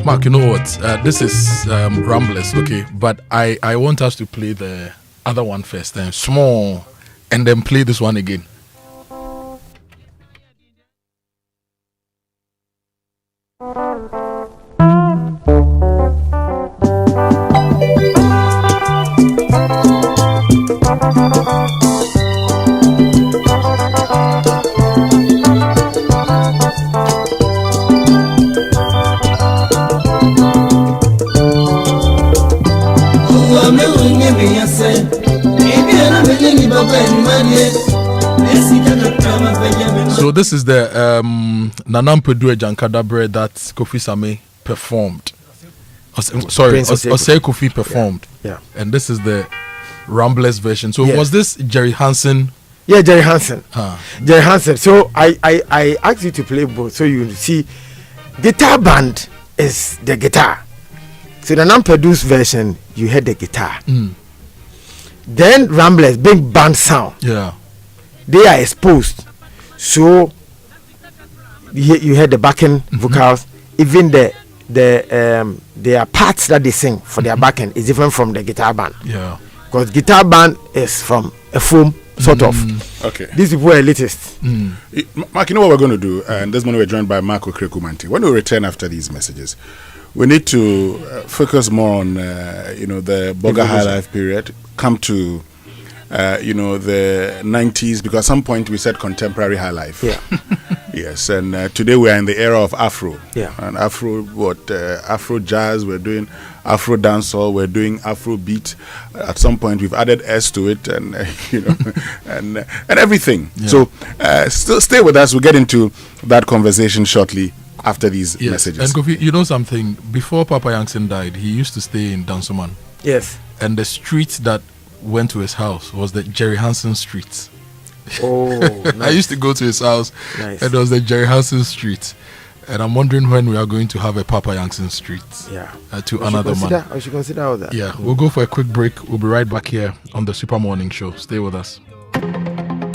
Mark, you know what? This is Ramblers, okay? But I want us to play the other one first, then small, and then play this one again. So this is the Nanam Pedue Jankada bread that Kofi Same performed. Osei Kofi performed. Yeah. And this is the Ramblers version. So was this Jerry Hansen? Yeah, Jerry Hansen. Jerry Hansen. So I asked you to play both. So you see, guitar band is the guitar. So the Nanam Pedue's version, you heard the guitar. Then Ramblers, big band sound. Yeah. They are exposed. So you heard the backing vocals, even their parts that they sing for their backing is different from the guitar band. Yeah. Because guitar band is from a foam sort of. Okay. These people are elitist. Mark, you know what we're going to do? And this morning we're joined by Mark Okraku Mantey. When we return after these messages, we need to focus more on the Boga High Life period. Come to the 90s, because at some point we said contemporary high life. Yeah. Yes, and today we are in the era of Afro. Yeah. And Afro jazz, we're doing Afro dancehall, we're doing Afro beat. At some point we've added S to it, and and everything. Yeah. So still stay with us. We'll get into that conversation shortly after these messages. And Kofi, you know something? Before Papa Yankson died, he used to stay in Dansoman. Yes. And the street that went to his house was the Jerry Hansen street. Oh, nice. I used to go to his house, nice. and it was the Jerry Hansen street. And I'm wondering when we are going to have a Papa Yankson street. Yeah. To another man. I should consider all that. Yeah, we'll go for a quick break. We'll be right back here on the Super Morning Show. Stay with us.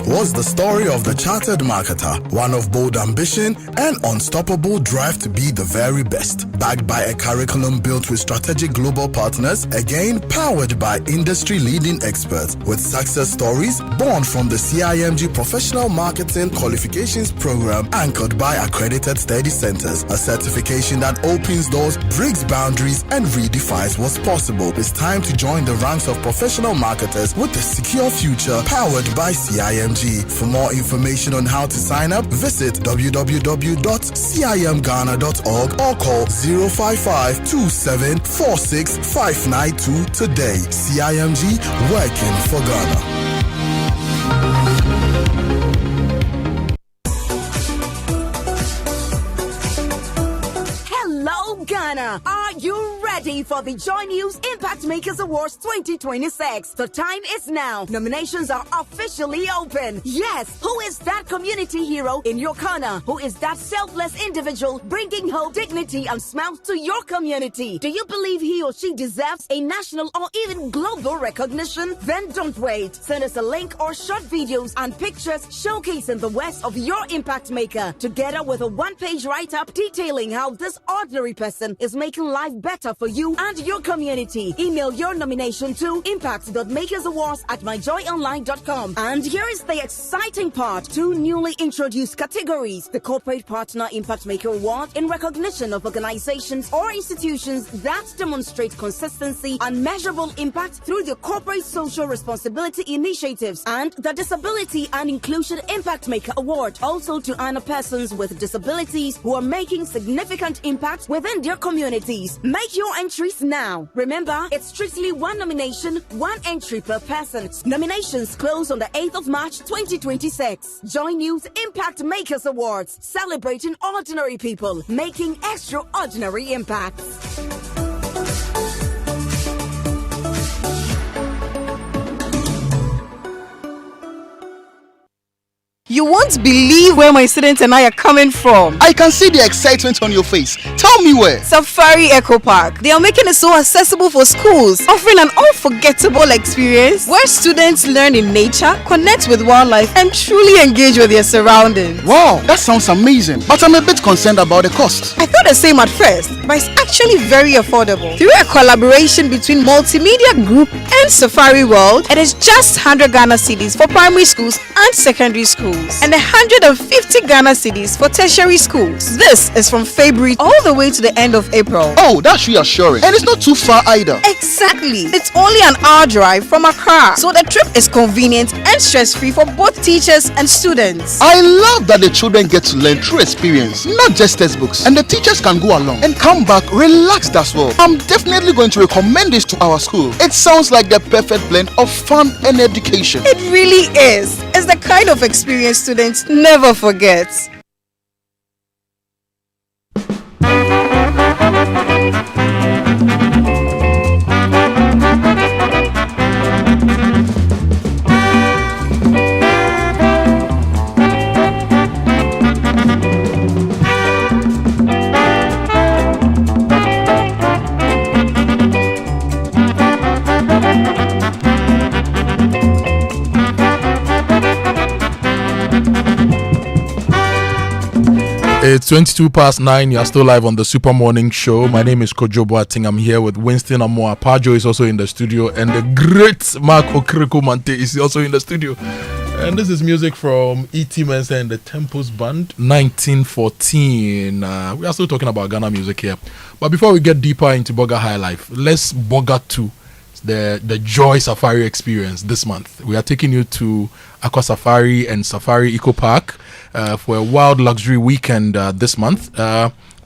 Was the story of the chartered marketer, one of bold ambition and unstoppable drive to be the very best, backed by a curriculum built with strategic global partners, again powered by industry-leading experts, with success stories born from the CIMG Professional Marketing Qualifications Program, anchored by accredited study centers, a certification that opens doors, breaks boundaries, and redefines what's possible. It's time to join the ranks of professional marketers with a secure future powered by CIMG. For more information on how to sign up, visit www.cimghana.org or call 055-2746-592 today. CIMG, working for Ghana. Ghana, are you ready for the Joy News Impact Makers Awards 2026? The time is now. Nominations are officially open. Yes, who is that community hero in your corner? Who is that selfless individual bringing hope, dignity, and smiles to your community? Do you believe he or she deserves a national or even global recognition? Then don't wait. Send us a link or short videos and pictures showcasing the works of your impact maker, together with a one-page write-up detailing how this ordinary person is making life better for you and your community. Email your nomination to impact.makersawards@myjoyonline.com. And here is the exciting part. 2 newly introduced categories. The Corporate Partner Impact Maker Award in recognition of organizations or institutions that demonstrate consistency and measurable impact through their corporate social responsibility initiatives, and the Disability and Inclusion Impact Maker Award, also to honor persons with disabilities who are making significant impact within their communities. Make your entries now. Remember, it's strictly 1 nomination, 1 entry per person. Nominations close on the 8th of March 2026. Join News Impact Makers Awards, celebrating ordinary people making extraordinary impacts. You won't believe where my students and I are coming from. I can see the excitement on your face. Tell me where. Safari Eco Park. They are making it so accessible for schools, offering an unforgettable experience where students learn in nature, connect with wildlife, and truly engage with their surroundings. Wow, that sounds amazing. But I'm a bit concerned about the cost. I thought the same at first, but it's actually very affordable. Through a collaboration between Multimedia Group and Safari World, it is just 100 Ghana cedis for primary schools and secondary schools, and 150 Ghana cedis for tertiary schools. This is from February all the way to the end of April. Oh, that's reassuring. And it's not too far either. Exactly. It's only an hour drive from Accra, so the trip is convenient and stress-free for both teachers and students. I love that the children get to learn through experience, not just textbooks. And the teachers can go along and come back relaxed as well. I'm definitely going to recommend this to our school. It sounds like the perfect blend of fun and education. It really is. It's the kind of experience students never forget. It's 22 past 9. You're still live on the Super Morning Show. My name is Kojo Boateng. I'm here with Winston, Amoah. Kojo is also in the studio, and the great Mark Okraku Mantey is also in the studio. And this is music from E.T. Mensah and the Temples Band, 1914. We are still talking about Ghana music here. But before we get deeper into Burger High Life, let's bugger to the Joy Safari experience this month. We are taking you to Aqua Safari and Safari Eco Park for a wild luxury weekend this month.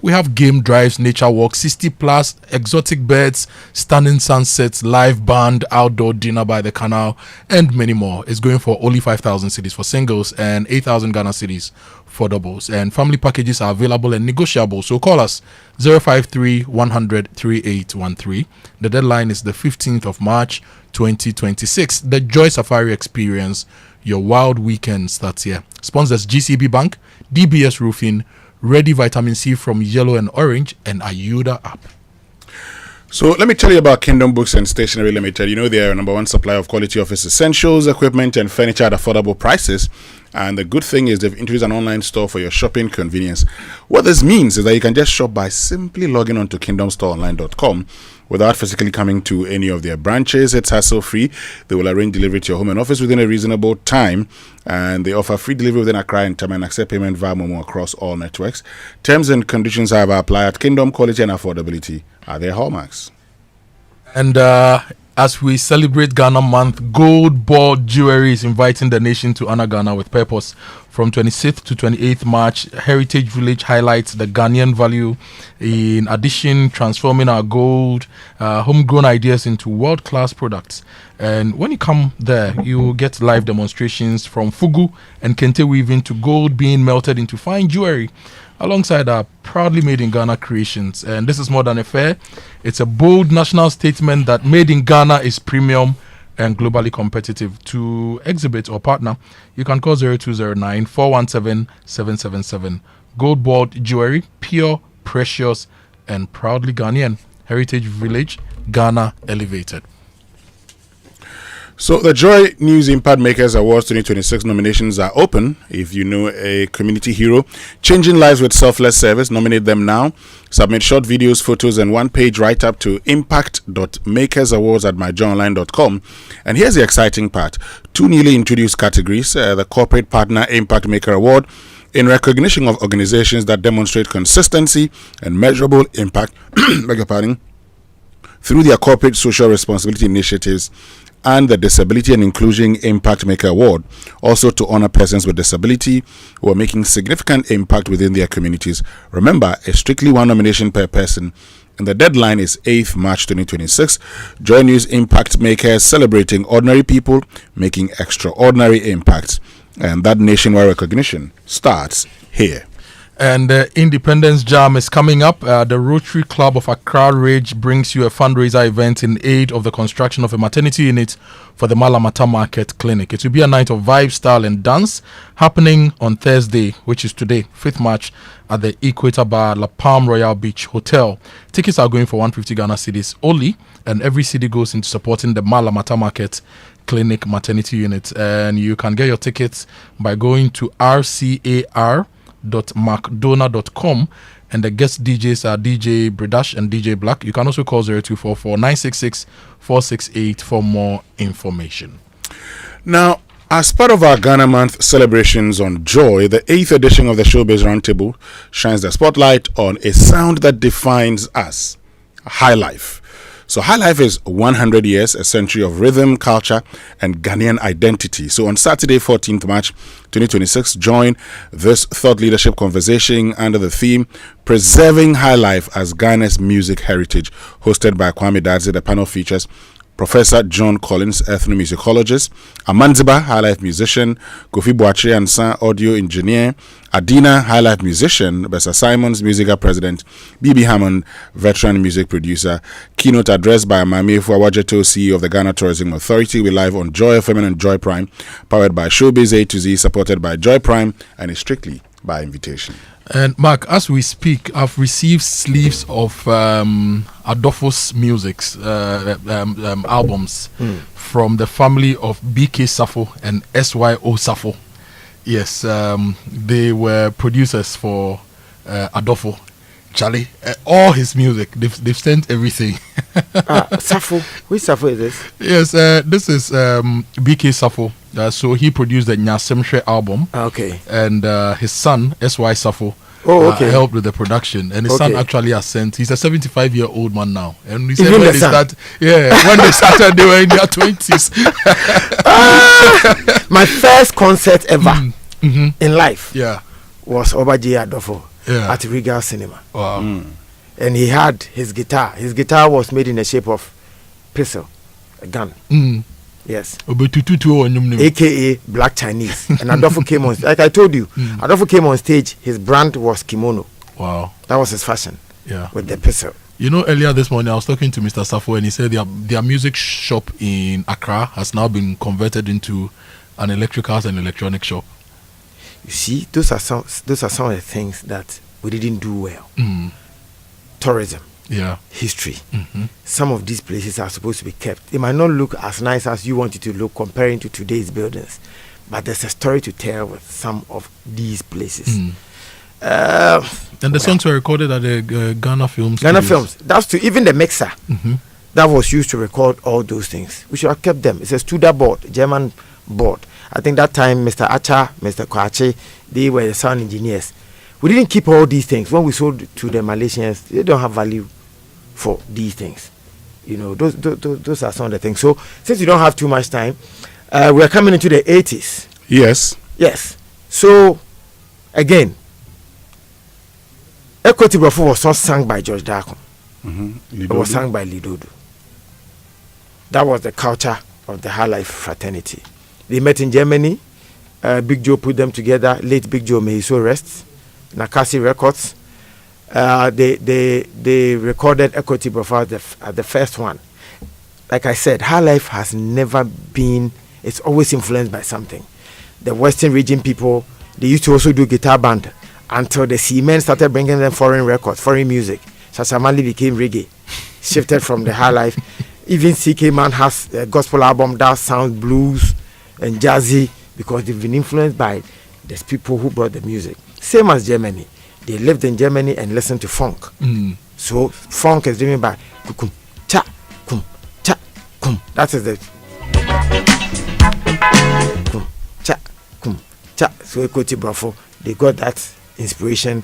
We have game drives, nature walks, 60 plus exotic birds, stunning sunsets, live band, outdoor dinner by the canal, and many more. It's going for only 5,000 cedis for singles and 8,000 Ghana cedis for doubles. And family packages are available and negotiable. So call us 053 100 3813. The deadline is the 15th of March 2026. The Joy Safari experience, your wild weekend starts here. Sponsors GCB Bank, DBS Roofing, Ready Vitamin C from Yellow and Orange, and Ayuda app. So let me tell you about Kingdom Books and Stationery Limited. You know they are number one supplier of quality office essentials, equipment, and furniture at affordable prices. And the good thing is they've introduced an online store for your shopping convenience. What this means is that you can just shop by simply logging on to kingdomstoreonline.com without physically coming to any of their branches. It's hassle-free. They will arrange delivery to your home and office within a reasonable time. And they offer free delivery within Accra and time and accept payment via Momo across all networks. Terms and conditions, however, apply at Kingdom. Quality and affordability are their hallmarks. And as we celebrate Ghana Month, Gold Ball Jewelry is inviting the nation to honor Ghana with purpose. From 26th to 28th March, Heritage Village highlights the Ghanaian value. In addition, transforming our gold, homegrown ideas into world-class products. And when you come there, you will get live demonstrations from Fugu and Kente weaving to gold being melted into fine jewelry, alongside our proudly made in Ghana creations. And this is more than a fair. It's a bold national statement that made in Ghana is premium and globally competitive. To exhibit or partner, you can call 0209 417 777. Gold Balled Jewelry, pure, precious, and proudly Ghanaian. Heritage Village, Ghana elevated. So the Joy News Impact Makers Awards 2026 nominations are open. If you know a community hero changing lives with selfless service, nominate them now. Submit short videos, photos, and one-page write-up to impact.makersawards@myjoyonline.com. And here's the exciting part. 2 newly introduced categories. The Corporate Partner Impact Maker Award in recognition of organizations that demonstrate consistency and measurable impact beg your pardon, through their corporate social responsibility initiatives, and the Disability and Inclusion Impact Maker Award, also to honor persons with disability who are making significant impact within their communities. Remember, it's strictly one nomination per person, and the deadline is 8th March 2026. Joy News Impact Makers celebrating ordinary people making extraordinary impacts, and that nationwide recognition starts here. And the Independence Jam is coming up. The Rotary Club of Accra Ridge brings you a fundraiser event in aid of the construction of a maternity unit for the Malamata Market Clinic. It will be a night of vibe, style, and dance happening on Thursday, which is today, 5th March, at the Equator Bar, La Palm Royal Beach Hotel. Tickets are going for 150 Ghana cedis only, and every cedi goes into supporting the Malamata Market Clinic maternity unit. And you can get your tickets by going to rcar.macdona.com, and the guest DJs are DJ Bredash and DJ Black. You can also call 0244-966-468 for more information. Now, as part of our Ghana Month celebrations on Joy, the 8th edition of the Showbiz Roundtable shines the spotlight on a sound that defines us, High Life. So High Life is 100 years, a century of rhythm, culture, and Ghanaian identity. So on Saturday, 14th March 2026, join this thought leadership conversation under the theme Preserving High Life as Ghana's Music Heritage, hosted by Kwame Dadze. The panel features Professor John Collins, ethnomusicologist, Amanziba, High Life musician, Kofi Boateng Ansa, audio engineer, Adina, High Life musician, Bessa Simons, musical president, BB Hammond, veteran music producer. Keynote address by Amami Fuawajeto, CEO of the Ghana Tourism Authority. We're live on Joy FM and Joy Prime, powered by Showbiz A to Z, supported by Joy Prime, and is strictly by invitation. And Mark, as we speak, I've received sleeves of Adolfo's music's albums from the family of BK Safo and SYO Safo. Yes, they were producers for Adolfo. Charlie, all his music, they've sent everything. Safo, which Safo is this? Yes, this is BK Safo. So he produced the Nyasemhwe album. Okay. And his son, SY Safo, helped with the production. And his son actually has sent, he's a 75-year-old man now. And he said when they started, when they started, they were in their 20s. My first concert ever in life was Obaji Adolfo at Regal Cinema. Wow. And he had his guitar. His guitar was made in the shape of pistol, a gun. Yes. AKA Black Chinese. And Adolfo came on, like I told you, Adolfo came on stage. His brand was kimono. Wow. That was his fashion. Yeah. With the pistol. You know, earlier this morning I was talking to Mr. Safo, and he said their music shop in Accra has now been converted into an electricals and electronic shop. You see, those are some of the things that we didn't do well. Tourism. History. Some of these places are supposed to be kept. They might not look as nice as you want it to look comparing to today's buildings, but there's a story to tell with some of these places. And the songs were recorded at the Ghana Films. That's to even the mixer that was used to record all those things. We should have kept them. It's a Studer board, German board. I think that time Mr. Acha, Mr. Kwache, they were the sound engineers. We didn't keep all these things. When we sold to the Malaysians, they don't have value for these things. You know, those are some of the things. So since we don't have too much time, we're coming into the 80s. Yes. So again, Ekoti Brofo was not sung by George Darko. It was sung by Lidodo. That was the culture of the High Life fraternity. They met in Germany. Big Joe put them together. Late Big Joe, may he so rest. Nakasi Records. They recorded Ekoti Brofo at the first one. Like I said, High Life has never been, it's always influenced by something. The Western region people, they used to also do guitar band until the Seamen started bringing them foreign records, foreign music. Shashamali became reggae, shifted from the High Life. Even CK Man has a gospel album that sounds blues and jazzy because they've been influenced by these people who brought the music. Same as Germany. They lived in Germany and listened to funk. So funk is driven by kum cha kum cha kum. That is the kum cha kum cha. So Ekoti Brafo, they got that inspiration.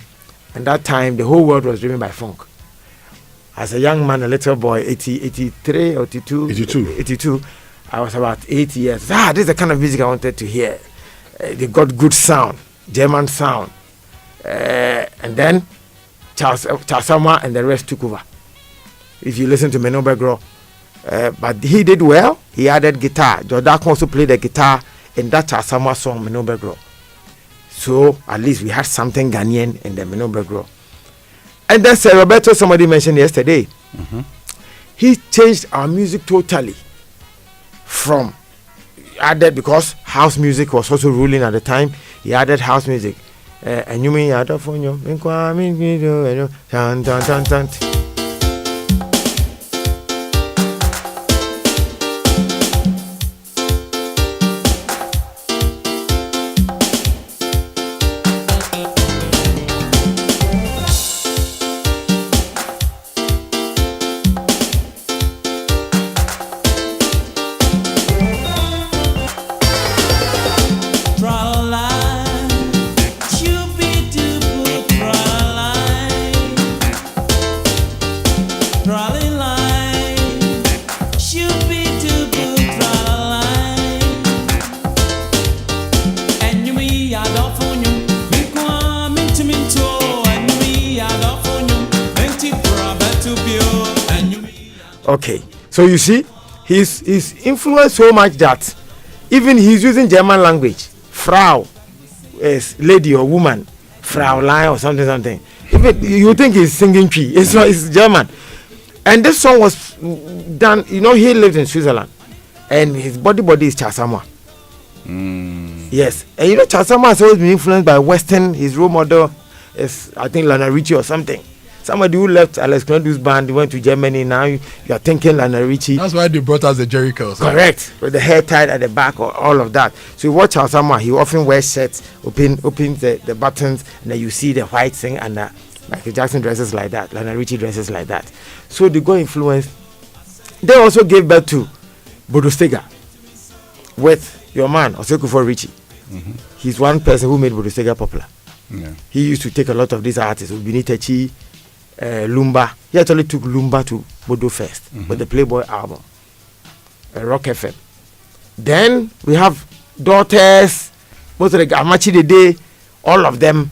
And that time the whole world was driven by funk. As a young man, a little boy, 83 or 82, I was about 8 years. This is the kind of music I wanted to hear. They got good sound, German sound. And then Charles Amoah and the rest took over. If you listen to Meno Begro, but he did well. He added guitar. Jodak also played the guitar in that Charles Amoah song, Meno Begro. So at least we had something Ghanaian in the Meno Begro. And then Sir Roberto, somebody mentioned yesterday, he changed our music totally from added, because house music was also ruling at the time. He added house music. And you mean Okay, so you see, he's influenced so much that even he's using German language. Frau is lady or woman, Fraulein or something. Even you think he's singing P, it's German. And this song was done, you know, he lived in Switzerland, and his body is Charles Amoah. Yes, and you know, Charles Amoah has always been influenced by Western. His role model is, I think, Lionel Richie or something. Somebody who left Alex Condu's band, went to Germany. Now you are thinking Lionel Richie. That's why they brought us the Jericho. Correct, with the hair tied at the back or all of that. So you watch Charles Amoah, he often wears shirts, opens the buttons, and then you see the white thing, and Michael Jackson dresses like that, Lionel Richie dresses like that. So they got influenced. They also gave birth to Bodo Stega with your man Oseko Richie. He's one person who made Bodo Stega popular. He used to take a lot of these artists, Ubinitechi, Lumba. He actually took Lumba to Bodo first with the Playboy album, Rock FM. Then we have Daughters, most of the Amachi the Day, all of them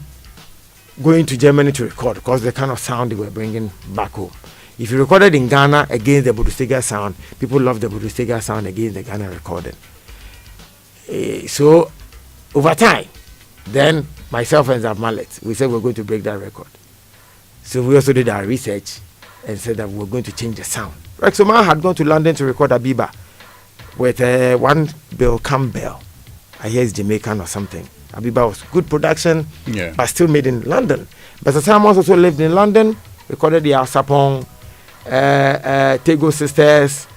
going to Germany to record because the kind of sound they were bringing back home. If you recorded in Ghana against the Bodo Stega sound, people love the Bodo Stega sound against the Ghana recording. So over time, then myself and Zab Mallet, we said we're going to break that record. So we also did our research and said that we were going to change the sound. Rex Oman had gone to London to record Abiba with one Bill Campbell. I hear it's Jamaican or something. Abiba was good production, but still made in London. But Sasamos also lived in London, recorded the Sapong, Tego Sisters,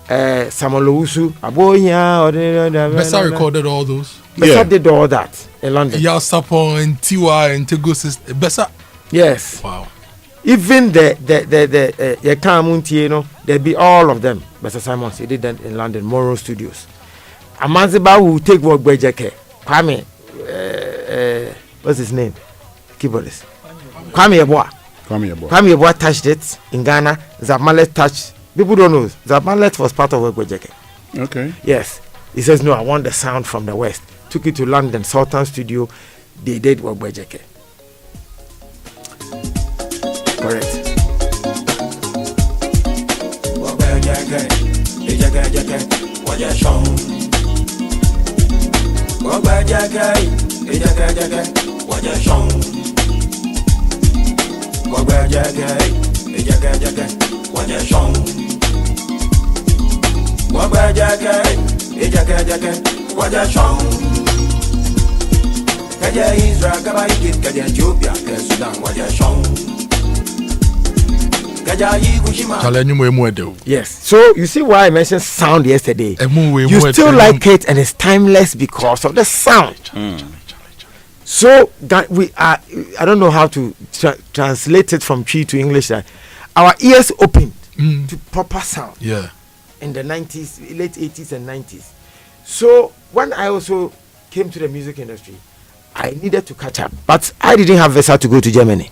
Samolousu, Aboya. Bessa recorded all those. Bessa did all that in London. Sapong and Tiwa and Tego Sisters. Bessa. Yes. Wow. Even the Kamunti, you know, there be all of them. Bessa Simons, he did that in London, Morrow Studios. Amanziba will take work by Jackie. Kwame, what's his name? Keyboardist. Kwame Amoah touched it in Ghana. Zab Mallet touched. People don't know. Zab Mallet was part of work by Jackie. Okay. Yes. He says, no, I want the sound from the West. Took it to London, Sultan Studio. They did work by Jackie. Correct. Yes. So you see why I mentioned sound yesterday. You still like it, and it's timeless because of the sound. So that I don't know how to translate it from Chi to English. Our ears opened to proper sound. Yeah. In the 90s, late 80s and 90s. So when I also came to the music industry, I needed to catch up. But I didn't have visa to go to Germany.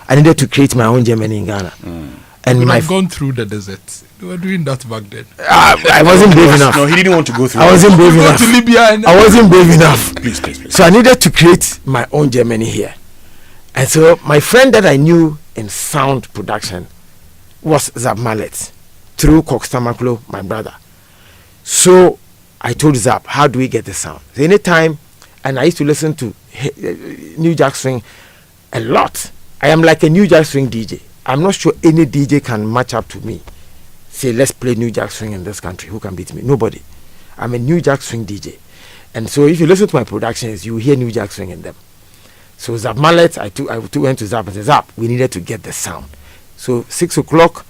I needed to create my own Germany in Ghana. And I've gone through the desert. You were doing that back then. I wasn't brave enough. No, he didn't want to go through. I wasn't brave enough. To Libya I wasn't brave enough. Please. So I needed to create my own Germany here. And so my friend that I knew in sound production was Zab Mallet through Kokstamaklo, my brother. So I told Zab, how do we get the sound? So anytime, and I used to listen to New Jack Swing a lot. I am like a New Jack Swing DJ. I'm not sure any DJ can match up to me. Say, let's play New Jack Swing in this country. Who can beat me? Nobody. I'm a New Jack Swing DJ. And so if you listen to my productions, you hear New Jack Swing in them. So Zab Mallet, I went to Zab and said, Zab, we needed to get the sound. So 6 o'clock,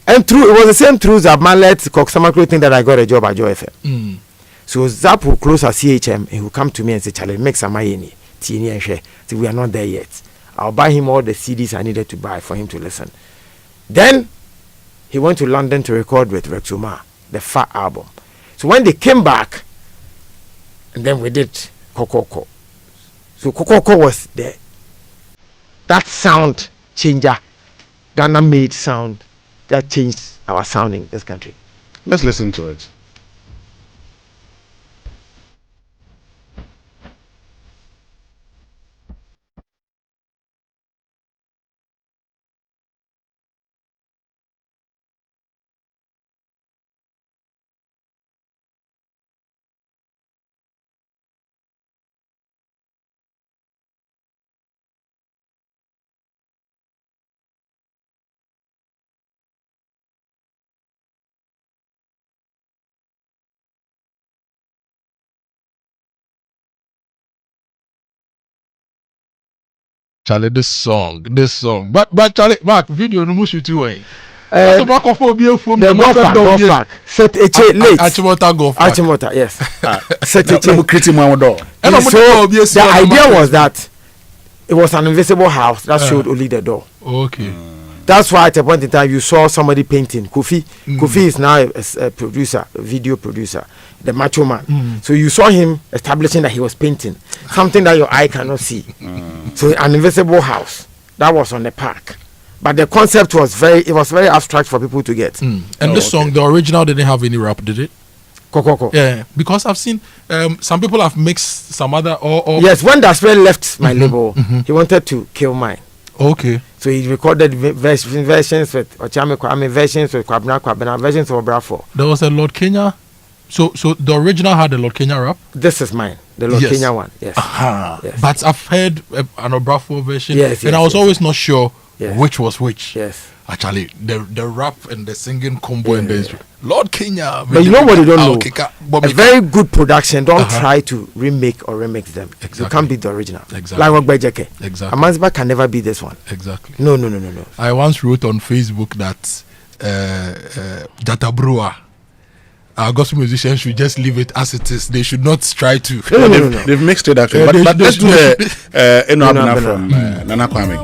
and it was the same through Zab Mallet, Koksamaklo thing that I got a job at Joy FM. So Zab will close at CHM and he will come to me and say, Charlie, make some money. So we are not there yet. I'll buy him all the CDs I needed to buy for him to listen. Then he went to London to record with Rexuma, the Fat album. So when they came back, and then we did Kokoko. So Kokoko was that sound changer, Ghana made sound that changed our sound in this country. Let's listen to it. Charlie, this song. But Charlie, Mark, video no much you way. The golf pack. Set a late. Achimota golf pack. Achimota, yes. Set a door. So the idea was that it was an invisible house that showed only the door. Okay. That's why at a point in time you saw somebody painting. Kofi is now a producer, a video producer, the macho man. So you saw him establishing that he was painting something that your eye cannot see. So an invisible house that was on the park, but the concept was very abstract for people to get. And this song, the original, didn't have any rap, did it? Kokoko. Yeah, because I've seen some people have mixed some other yes, when Dasper left my label, he wanted to kill mine. Okay. So he recorded versions with Ochame Kwame, versions with Kwabena, versions of Brafo. There was a Lord Kenya. So the original had a Lord Kenya rap? This is mine. The Lord Kenya one. Yes. Yes. But I've heard an Obrafo version. Yes, and I was always not sure which was which. Yes. Actually, the rap and the singing combo and the Lord Kenya. But you know what you don't know? A very good production. Don't try to remake or remix them. Exactly. You can't beat the original. Exactly. Like Rock by Jackie. Exactly. Amanziba can never be this one. Exactly. No. I once wrote on Facebook that Jata Brewer, our gospel musicians should just leave it as it is. They should not try to. No. They've mixed it actually. But let's do Amoah from Nana Kwame.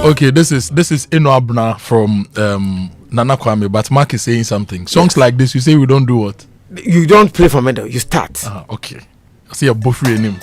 Okay, this is Amoah from Nana Kwame, but Mark is saying something. Songs like this, you say we don't do what? You don't play from middle, you start. Okay. I see a buffet in him.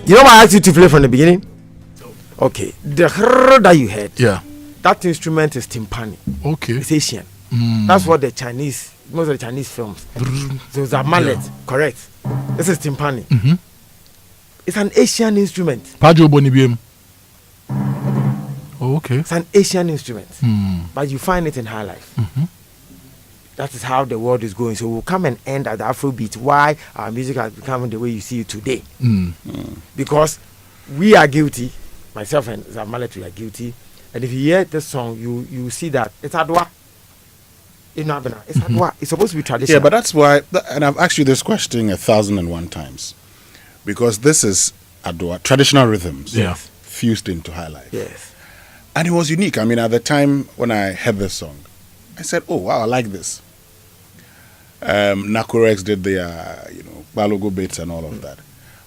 You know why I asked you to play from the beginning? Okay, the that you heard. Yeah. That instrument is timpani. Okay. It's Asian. That's what most of the Chinese films. Those are mallets, correct. This is timpani. It's an Asian instrument. Pajo Bonibiem. Oh, okay. It's an Asian instrument. But you find it in high life. That is how the world is going. So we'll come and end at the Afrobeat. Why our music has become the way you see it today. Because we are guilty. Myself and Zamalet, we are guilty. And if you hear this song, you see that it's Adwa. It's Adwa. It's supposed to be traditional. Yeah, but that's why, and I've asked you this question 1,001 times. Because this is Adwa, traditional rhythms fused into high life. Yes. And it was unique. I mean, at the time when I heard this song, I said, oh, wow, I like this. Nakorex did their, Balogo bits and all of that.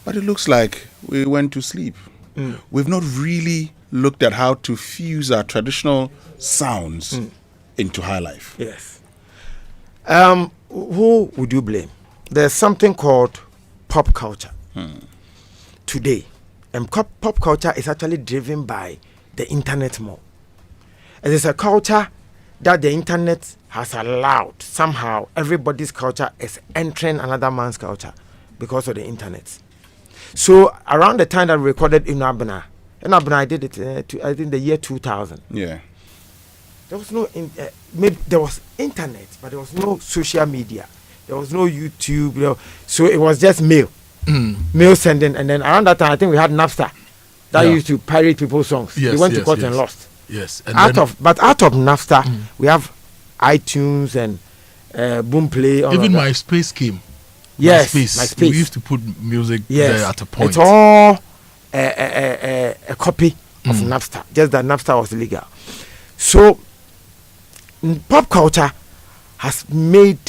But it looks like we went to sleep. We've not really looked at how to fuse our traditional sounds into high life. Yes. Who would you blame? There's something called pop culture today. And pop culture is actually driven by the internet more. And it's a culture that the internet has allowed. Somehow, everybody's culture is entering another man's culture because of the internet. So, around the time that we recorded Inabana, I did it, I think the year 2000. Yeah. There was no, maybe there was internet, but there was no social media. There was no YouTube. So, it was just mail. Mail sending. And then around that time, I think we had Napster that used to pirate people's songs. Yes, we went to court and lost. Yes. And out of Napster, we have iTunes and Boomplay. Even MySpace came. Yes, MySpace. We used to put music there at a point. It's all a copy of Napster. Just that Napster was illegal. So, pop culture has made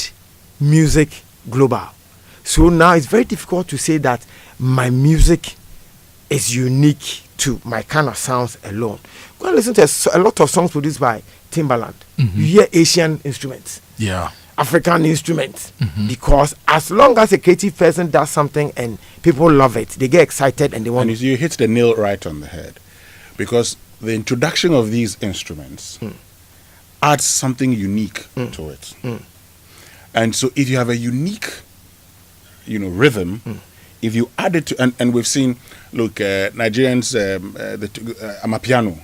music global. So now it's very difficult to say that my music is unique to my kind of sounds alone. Go and listen to a lot of songs produced by Timbaland. You hear Asian instruments, African instruments, because as long as a creative person does something and people love it, they get excited and they want. And you hit the nail right on the head, because the introduction of these instruments adds something unique to it. And so, if you have a unique, rhythm. If you add it to, and we've seen, look, Nigerians, Amapiano,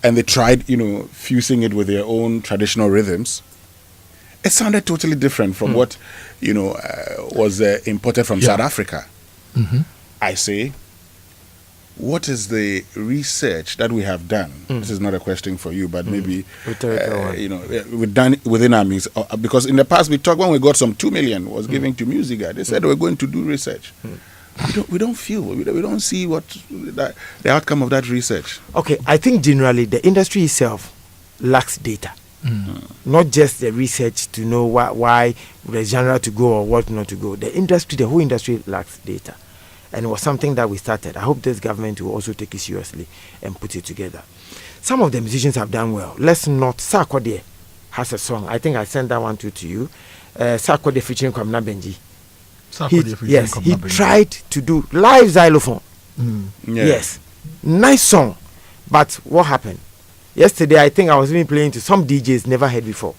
and they tried, fusing it with their own traditional rhythms. It sounded totally different from what, was imported from South Africa. I say, what is the research that we have done? This is not a question for you, but maybe, we've done within our music. Because in the past, we talked when we got some 2 million was given to music. They said they were going to do research. We don't see what the outcome of that research. Okay, I think generally the industry itself lacks data. Not just the research to know why the genre to go or what not to go. The whole industry lacks data. And it was something that we started. I hope this government will also take it seriously and put it together. Some of the musicians have done well. Let's not. Sarkodie has a song. I think I sent that one to you. Sarkodie featuring Kwamina Benji. He tried to do live xylophone. Yes. Nice song. But what happened? Yesterday, I think I was even playing to some DJs never heard before.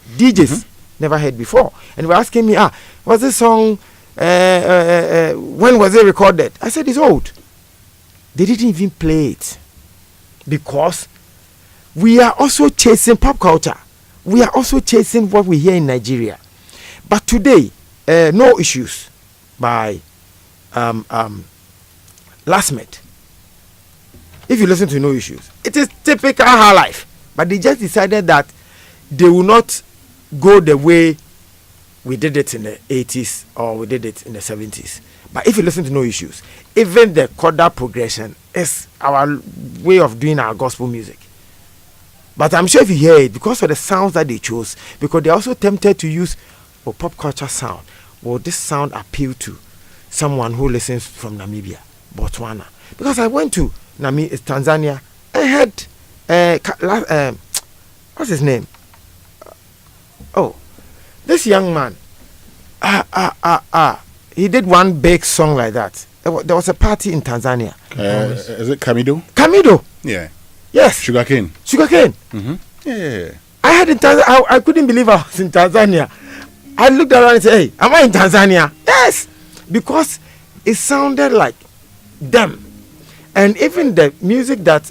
Never heard before. And they were asking me, was this song... when was it recorded? I said it's old. They didn't even play it because we are also chasing pop culture. We are also chasing what we hear in Nigeria. But today, No Issues by Lastmet. If you listen to No Issues, it is typical high life. But they just decided that they will not go the way we did it in the 80s or we did it in the 70s. But if you listen to No Issues, even the chordal progression is our way of doing our gospel music. But I'm sure if you hear it, because of the sounds that they chose, because they're also tempted to use pop culture sound. Will this sound appeal to someone who listens from Namibia, Botswana? Because I went to Tanzania, I heard, what's his name? This young man, he did one big song like that. there was a party in Tanzania. Is it Camido? Camido. Yeah. Yes. Sugarcane. Mm-hmm. Yeah. I had in Tanzania. I couldn't believe I was in Tanzania. I looked around and said, "Hey, am I in Tanzania?" Yes, because it sounded like them. And even the music that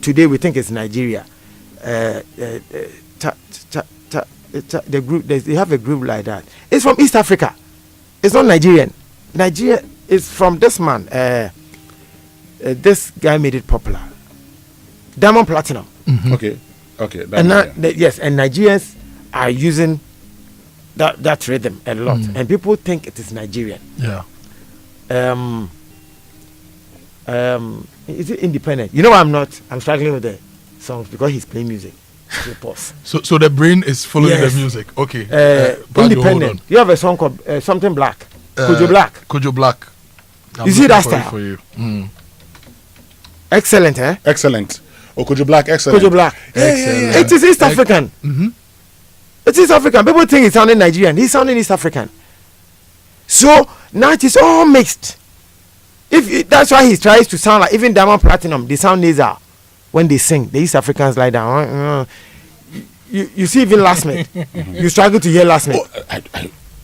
today we think is Nigeria, the group, they have a group like that. It's from East Africa. It's not Nigerian. Nigeria is from this man. This guy made it popular. Diamond Platinum. Mm-hmm. Okay. And yes, and Nigerians are using that rhythm a lot, and people think it is Nigerian. Yeah. Is it independent? You know, I'm struggling with the songs because he's playing music. So the brain is following the music. Okay. Independent. You have a song called something Black. Kojo Black. Kojo Black. You see that style? For you. Excellent, eh? Excellent. Kojo Black, excellent. Kojo Black. Excellent. It is East African. Mm-hmm. It is African. People think he's sounding Nigerian. He's sounding East African. So now it is all mixed. That's why he tries to sound like even Diamond Platinum. They sound nasal when they sing. The East Africans lie down. You see, even last minute, you struggle to hear last minute.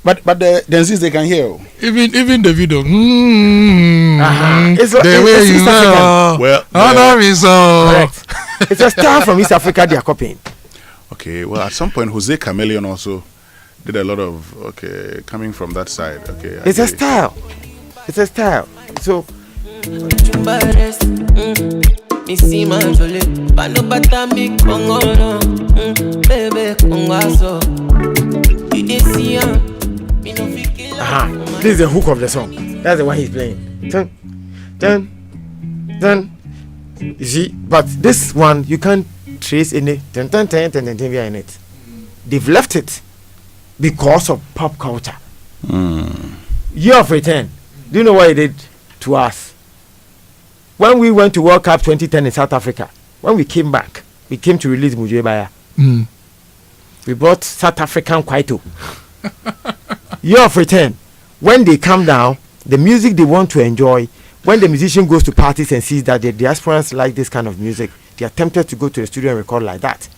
But the dancers they can hear. Even the video. It's the way you East African. Correct. It's a style from East Africa they are copying. Okay, well, at some point, Jose Chameleon also did a lot of coming from that side. Okay, it's a style. It's a style. So. This is the hook of the song. That's the one he's playing. Dun. You see, but this one you can't trace any in it. They've left it because of pop culture. Year of Return. Do you know what it did to us? When we went to World Cup 2010 in South Africa, when we came back, we came to release Mujwe Baya. We brought South African Kwaito. Year of Return. When they come down, the music they want to enjoy, when the musician goes to parties and sees that the diasporans like this kind of music, they are tempted to go to the studio and record like that.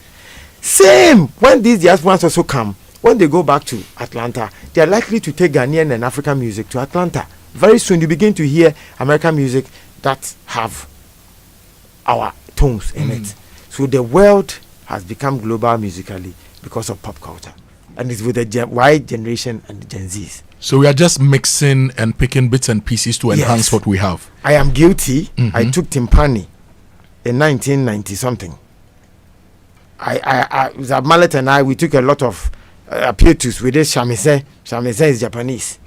Same when these diasporans also come, when they go back to Atlanta, they are likely to take Ghanaian and African music to Atlanta. Very soon you begin to hear American music that have our tones in it. So the world has become global musically because of pop culture. And it's with the Y generation and the Gen Zs. So we are just mixing and picking bits and pieces to enhance what we have. I am guilty. I took timpani in 1990 something. I Mallet and we took a lot of Pietus. We did shamisen. Shamisen is Japanese.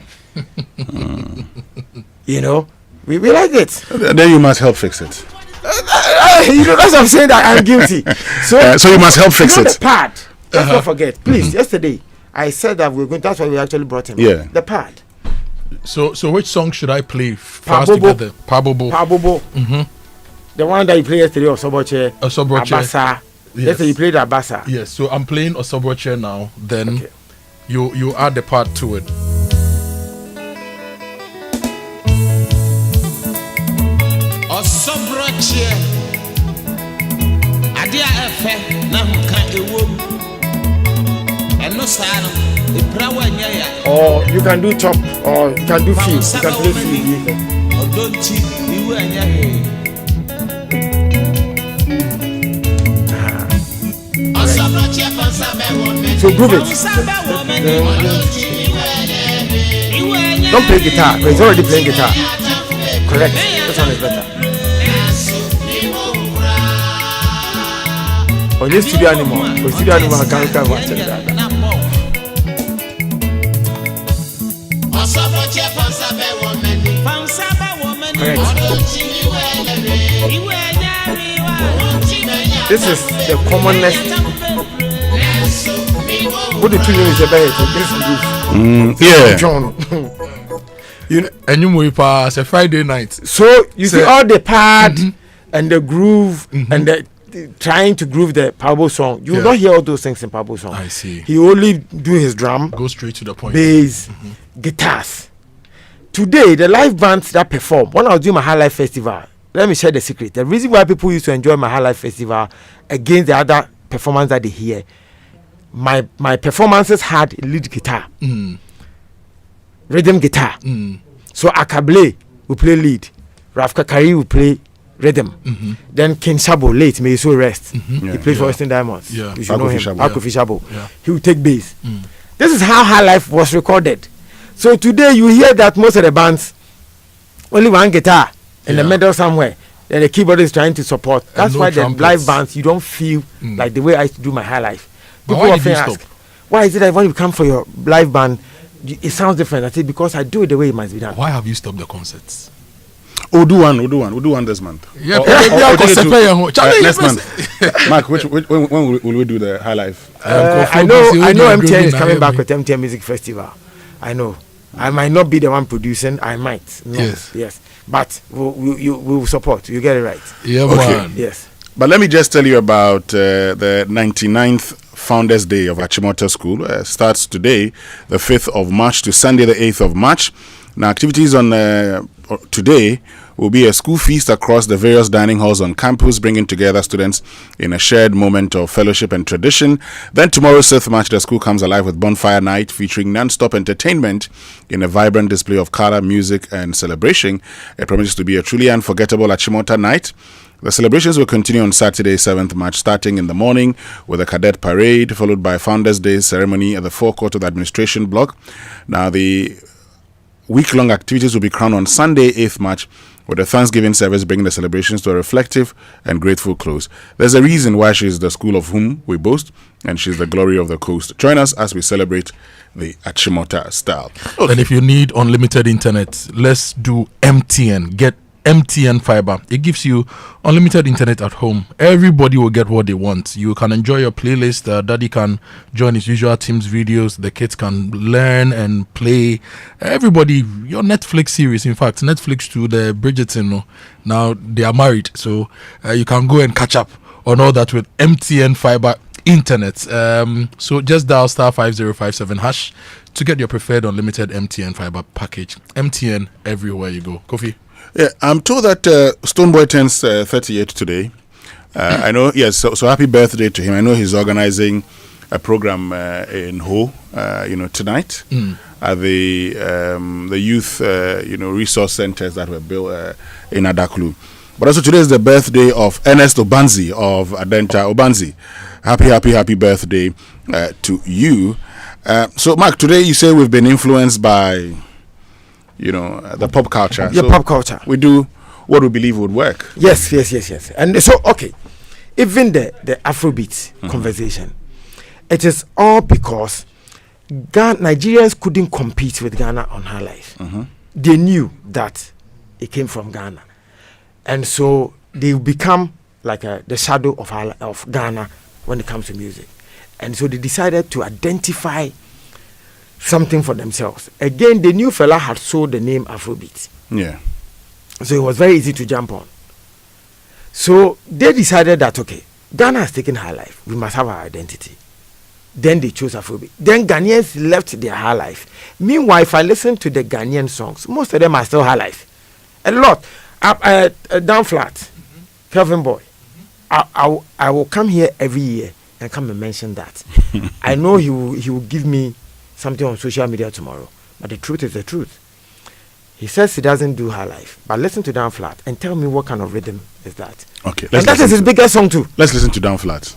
You know, we like it. Then you must help fix it. You know, that's what I'm saying, that I'm guilty. So you must help fix it. The pad. Let's not forget, please. Yesterday I said that we're going. That's why we actually brought him. Yeah. The pad. So which song should I play for us together? Pabobo. The one that you played yesterday, Osoboche. Abasa. Yes. Yesterday you played Abasa. Yes. So I'm playing Osoboche now. Then you add the part to it. Osoboche. Adia efe na huka ewom. Or you can do top, or you can do field. You can play field. So groove it. Don't play guitar, but it's already playing guitar. Correct. This one is better. On this studio animal, I can't watch it. This is the commonest. What the two names about this? Yeah. John. You know, and you pass a Friday night. So you see all the pad and the groove and the trying to groove the Pablo song. You will not hear all those things in Pablo song. I see. He only do his drum. Go straight to the point. Bass, guitars. today, the live bands that perform, when I was doing my High Life Festival, let me share the secret. The reason why people used to enjoy my High Life Festival against the other performance that they hear, my performances had lead guitar, rhythm guitar. So Akable will play lead, Raf Kakari will play rhythm. Then Ken Shabo, late, may he so rest. He played for Western Diamonds. You should know him, Akoto Shabo. He will take bass. This is how High Life was recorded. So today you hear that most of the bands only one guitar in the middle somewhere, and the keyboard is trying to support. That's why the live bands you don't feel like the way I used to do my High Life. People often ask, why is it that when you come for your live band, it sounds different? I say because I do it the way it must be done. Why have you stopped the concerts? We'll do one this month. Yeah, next month. Mark, when will we do the High Life? I know MTN is coming back with MTN Music Festival. I know. I might not be the one producing. I might. No, yes. But we will support. You get it right. Yeah, man. Yes. But let me just tell you about the 99th Founders Day of Achimota School. Starts today, the 5th of March, to Sunday, the 8th of March. Now, activities on today will be a school feast across the various dining halls on campus, bringing together students in a shared moment of fellowship and tradition. Then tomorrow, 6th March, the school comes alive with Bonfire Night, featuring non-stop entertainment in a vibrant display of color, music, and celebration. It promises to be a truly unforgettable Achimota night. The celebrations will continue on Saturday, 7th March, starting in the morning with a cadet parade, followed by Founders Day ceremony at the forecourt of the administration block. Now, the week-long activities will be crowned on Sunday, 8th March, with the Thanksgiving service bringing the celebrations to a reflective and grateful close. There's a reason why she's the school of whom we boast, and she's the glory of the coast. Join us as we celebrate the Achimota style. And if you need unlimited internet, let's do MTN. Get MTN fiber. It gives you unlimited internet at home. Everybody will get what they want. You can enjoy your playlist. Daddy can join his usual Teams videos. The kids can learn and play. Everybody, your Netflix series. In fact, Netflix to the Bridgerton. Now they are married, so you can go and catch up on all that with MTN fiber internet. So just dial *5057# to get your preferred unlimited MTN fiber package. MTN everywhere you go. Kofi. Yeah, I'm told that Stoneboy turns 38 today. I know, yes, so happy birthday to him. I know he's organizing a program in Ho, tonight at the youth, resource centers that were built in Adaklu. But also today is the birthday of Ernest Obanzi of Adenta. Obanzi, happy birthday to you. So, Mark, today you say we've been influenced by the pop culture. Yeah, so pop culture. We do what we believe would work. Yes. And so, okay, even the Afrobeat conversation, it is all because Nigerians couldn't compete with Ghana on High Life. They knew that it came from Ghana. And so they become like the shadow of Ghana when it comes to music. And so they decided to identify something for themselves. Again, the new fella had sold the name Afrobeat. Yeah. So it was very easy to jump on. So they decided that, okay, Ghana has taken High Life. We must have our identity. Then they chose Afrobeat. Then Ghanaians left their High Life. Meanwhile, if I listen to the Ghanaian songs, most of them are still High Life. A lot. Down Flat, Kelvin Boy. I will come here every year and come and mention that. I know he will give me something on social media tomorrow, but the truth is the truth. He says he doesn't do High Life, but listen to Down Flat and tell me what kind of rhythm is that. Okay, and that is his biggest song too. Let's listen to Down Flat.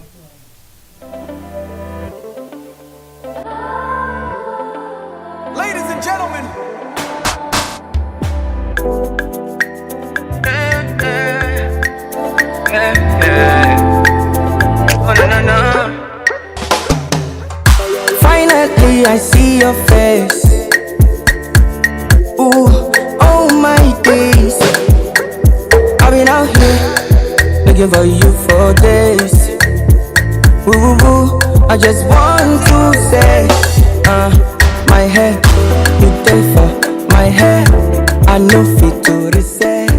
Ladies and gentlemen, finally I see your face. Ooh, oh my days, I've been out here looking for you for days. Ooh, I just want to say, my hair, you there for my hair. I know fit to reset,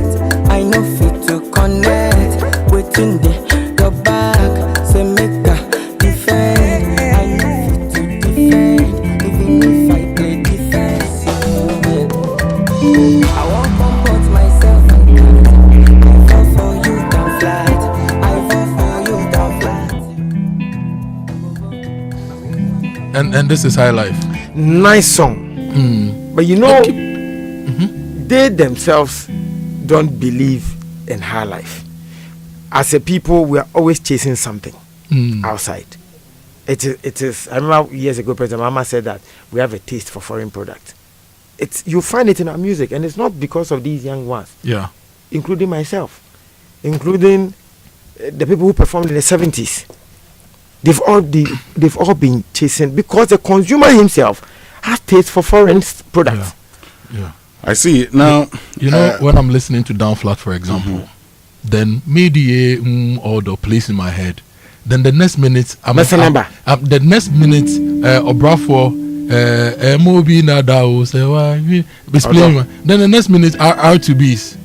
I know fit to connect. Waiting there, your back, say make a defend. I know fit to defend, even if I play defense. I won't comport myself. I fall for you down flat. I fall for you down flat. And this is High Life. Nice song. But you know, they themselves don't believe in high life. As a people, we are always chasing something outside. It is. I remember years ago, President Mama said that we have a taste for foreign products. You find it in our music, and it's not because of these young ones. Yeah, including myself, including the people who performed in the 70s. They've all been chasing because the consumer himself has taste for foreign products. Yeah. I see. Now, you know, when I'm listening to Down Flat, for example, then maybe order plays in my head. Then the next minute, the next minute, Obrafo, Mobi Nadao, is playing. Then the next minute, R2Bs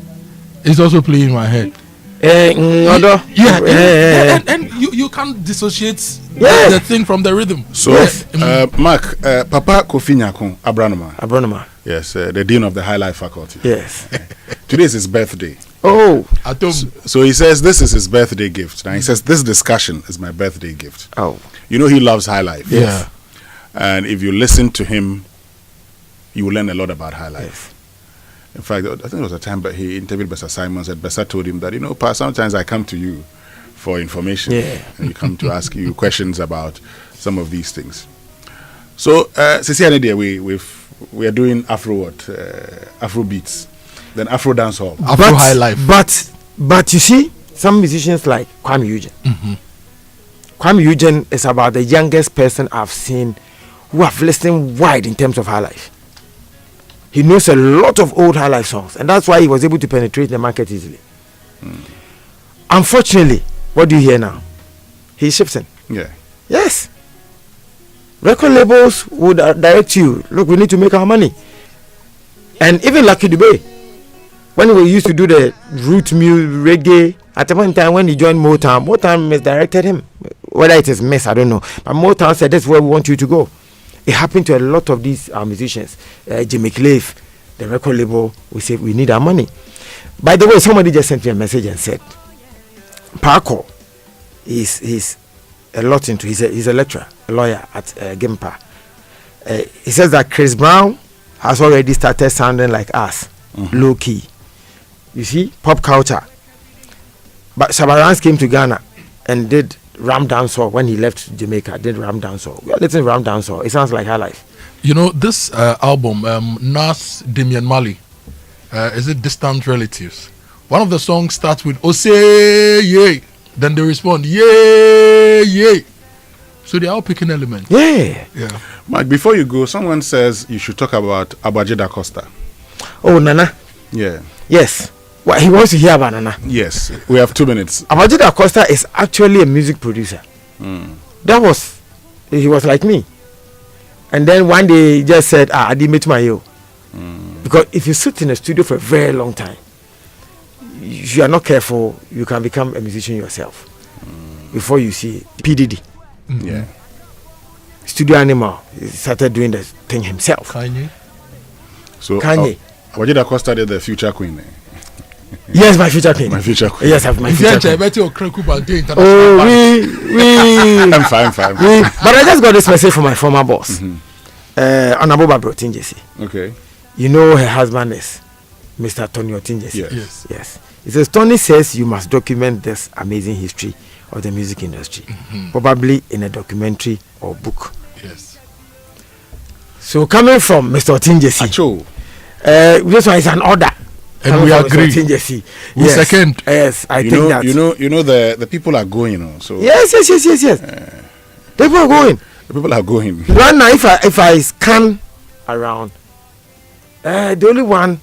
is also playing in my head. And you can't dissociate the thing from the rhythm. So, Mark, Papa Kofi Nyakon Abranoma. Yes, the dean of the High Life Faculty. Yes. Today is his birthday. Oh. So he says this is his birthday gift. Now he says this discussion is my birthday gift. Oh. You know he loves High Life. Yeah. And if you listen to him, you will learn a lot about High Life. Yes. In fact, I think there was a time but he interviewed Bessa Simons and Bessa told him that, Pa, sometimes I come to you for information. Yeah. And you come to ask you questions about some of these things. So, Sisi Anedia, we are doing Afro beats, then Afro dancehall, Afro High Life. But you see, some musicians like Kwame Eugene. Kwame Eugene is about the youngest person I've seen who have listened wide in terms of High Life. He knows a lot of old High Life songs, and that's why he was able to penetrate the market easily. Unfortunately, what do you hear now? He's shifting. Yeah. Yes. Record labels would direct you, look, we need to make our money. And even Lucky Dube, when we used to do the root music, reggae, at the point in time when he joined Motown misdirected him. Whether it is miss, I don't know. But Motown said, that's where we want you to go. It happened to a lot of these musicians. Jimmy Cliff, the record label, we said, we need our money. By the way, somebody just sent me a message and said, Parkour is a lot into, he's a lecturer, a lawyer at Gimpa. He says that Chris Brown has already started sounding like us, low key. You see, pop culture. But Shabarans came to Ghana and did Ram Dancehall when he left Jamaica. Did Ram Dancehall. We are listening to Ram Dancehall. It sounds like High Life. You know, this album, Nas Damian Mali, is it Distant Relatives? One of the songs starts with Ose Yay. Then they respond, Yay, Yay. So they're all picking elements. Yeah. Mike, before you go, someone says you should talk about Abaji Da Costa. Oh, Nana. Yeah. Yes. Well, he wants to hear about Nana. Yes. We have 2 minutes. Abaji Da Costa is actually a music producer. He was like me. And then one day he just said, I didn't meet my yo. Because if you sit in a studio for a very long time, if you are not careful, you can become a musician yourself. Before you see PDD. Yeah. Studio Animal, he started doing the thing himself. Kanye. So Kanye. Abaji Da Costa did the Future Queen. Yes, my future queen. My future queen. Yes, I have my future queen. Okraku Mantey, I'm fine. But I just got this message from my former boss, Honorable Barbara Otinjesi. Okay. You know her husband is Mr. Tony Otinjesi. Yes. He says, Tony says you must document this amazing history of the music industry, probably in a documentary or book. Yes. So coming from Mr. Otinjesi, this one is an order. And we agree. We second. Yes, I think that. You know the people are going. So yes. People are going. The people are going. Right now, if I scan around, the only one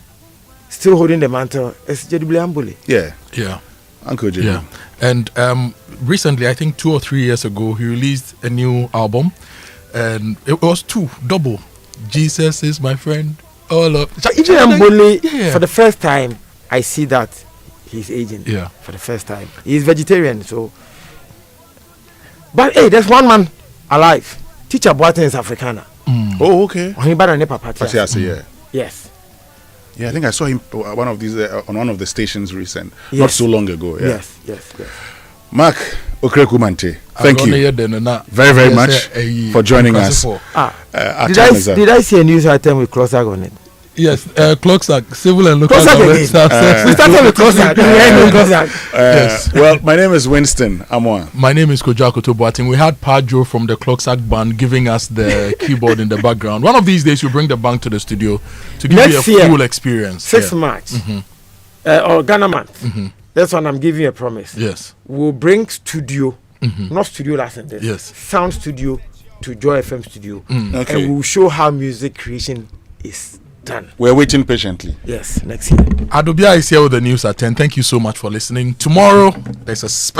still holding the mantle is Jedibli Ambule. Yeah. Uncle Jedibli. Yeah. And recently, I think 2 or 3 years ago, he released a new album, and it was double. Jesus is my friend. All up. So even Ambole, for the first time, I see that he's aging. Yeah. For the first time, he's vegetarian. So, but hey, there's one man alive. Teacher Boateng is Afrikaner. Oh, okay. Yeah. Yes. Yeah, I think I saw him one of these on one of the stations recent, Yes. not so long ago. Yeah. Yes. Mark Okraku Mantey, thank you very, very much for joining us. Did I see a news item with Closak on it? Yes, Closak, civil and local government. We started with Closak. Yes. Well, my name is Winston Amoah. My name is Kojo Akoto Boateng. We had Kojo from the Clocksack band giving us the keyboard in the background. One of these days, we'll bring the band to the studio to give you a full experience. 6 March or Ghana month. That's when I'm giving you a promise. Yes. We'll bring studio, not studio license. Yes. Sound studio to Joy FM studio, Okay. and we'll show how music creation is done. We're waiting patiently. Yes, next year. Adobia is here with the news at 10. Thank you so much for listening. Tomorrow, there's a special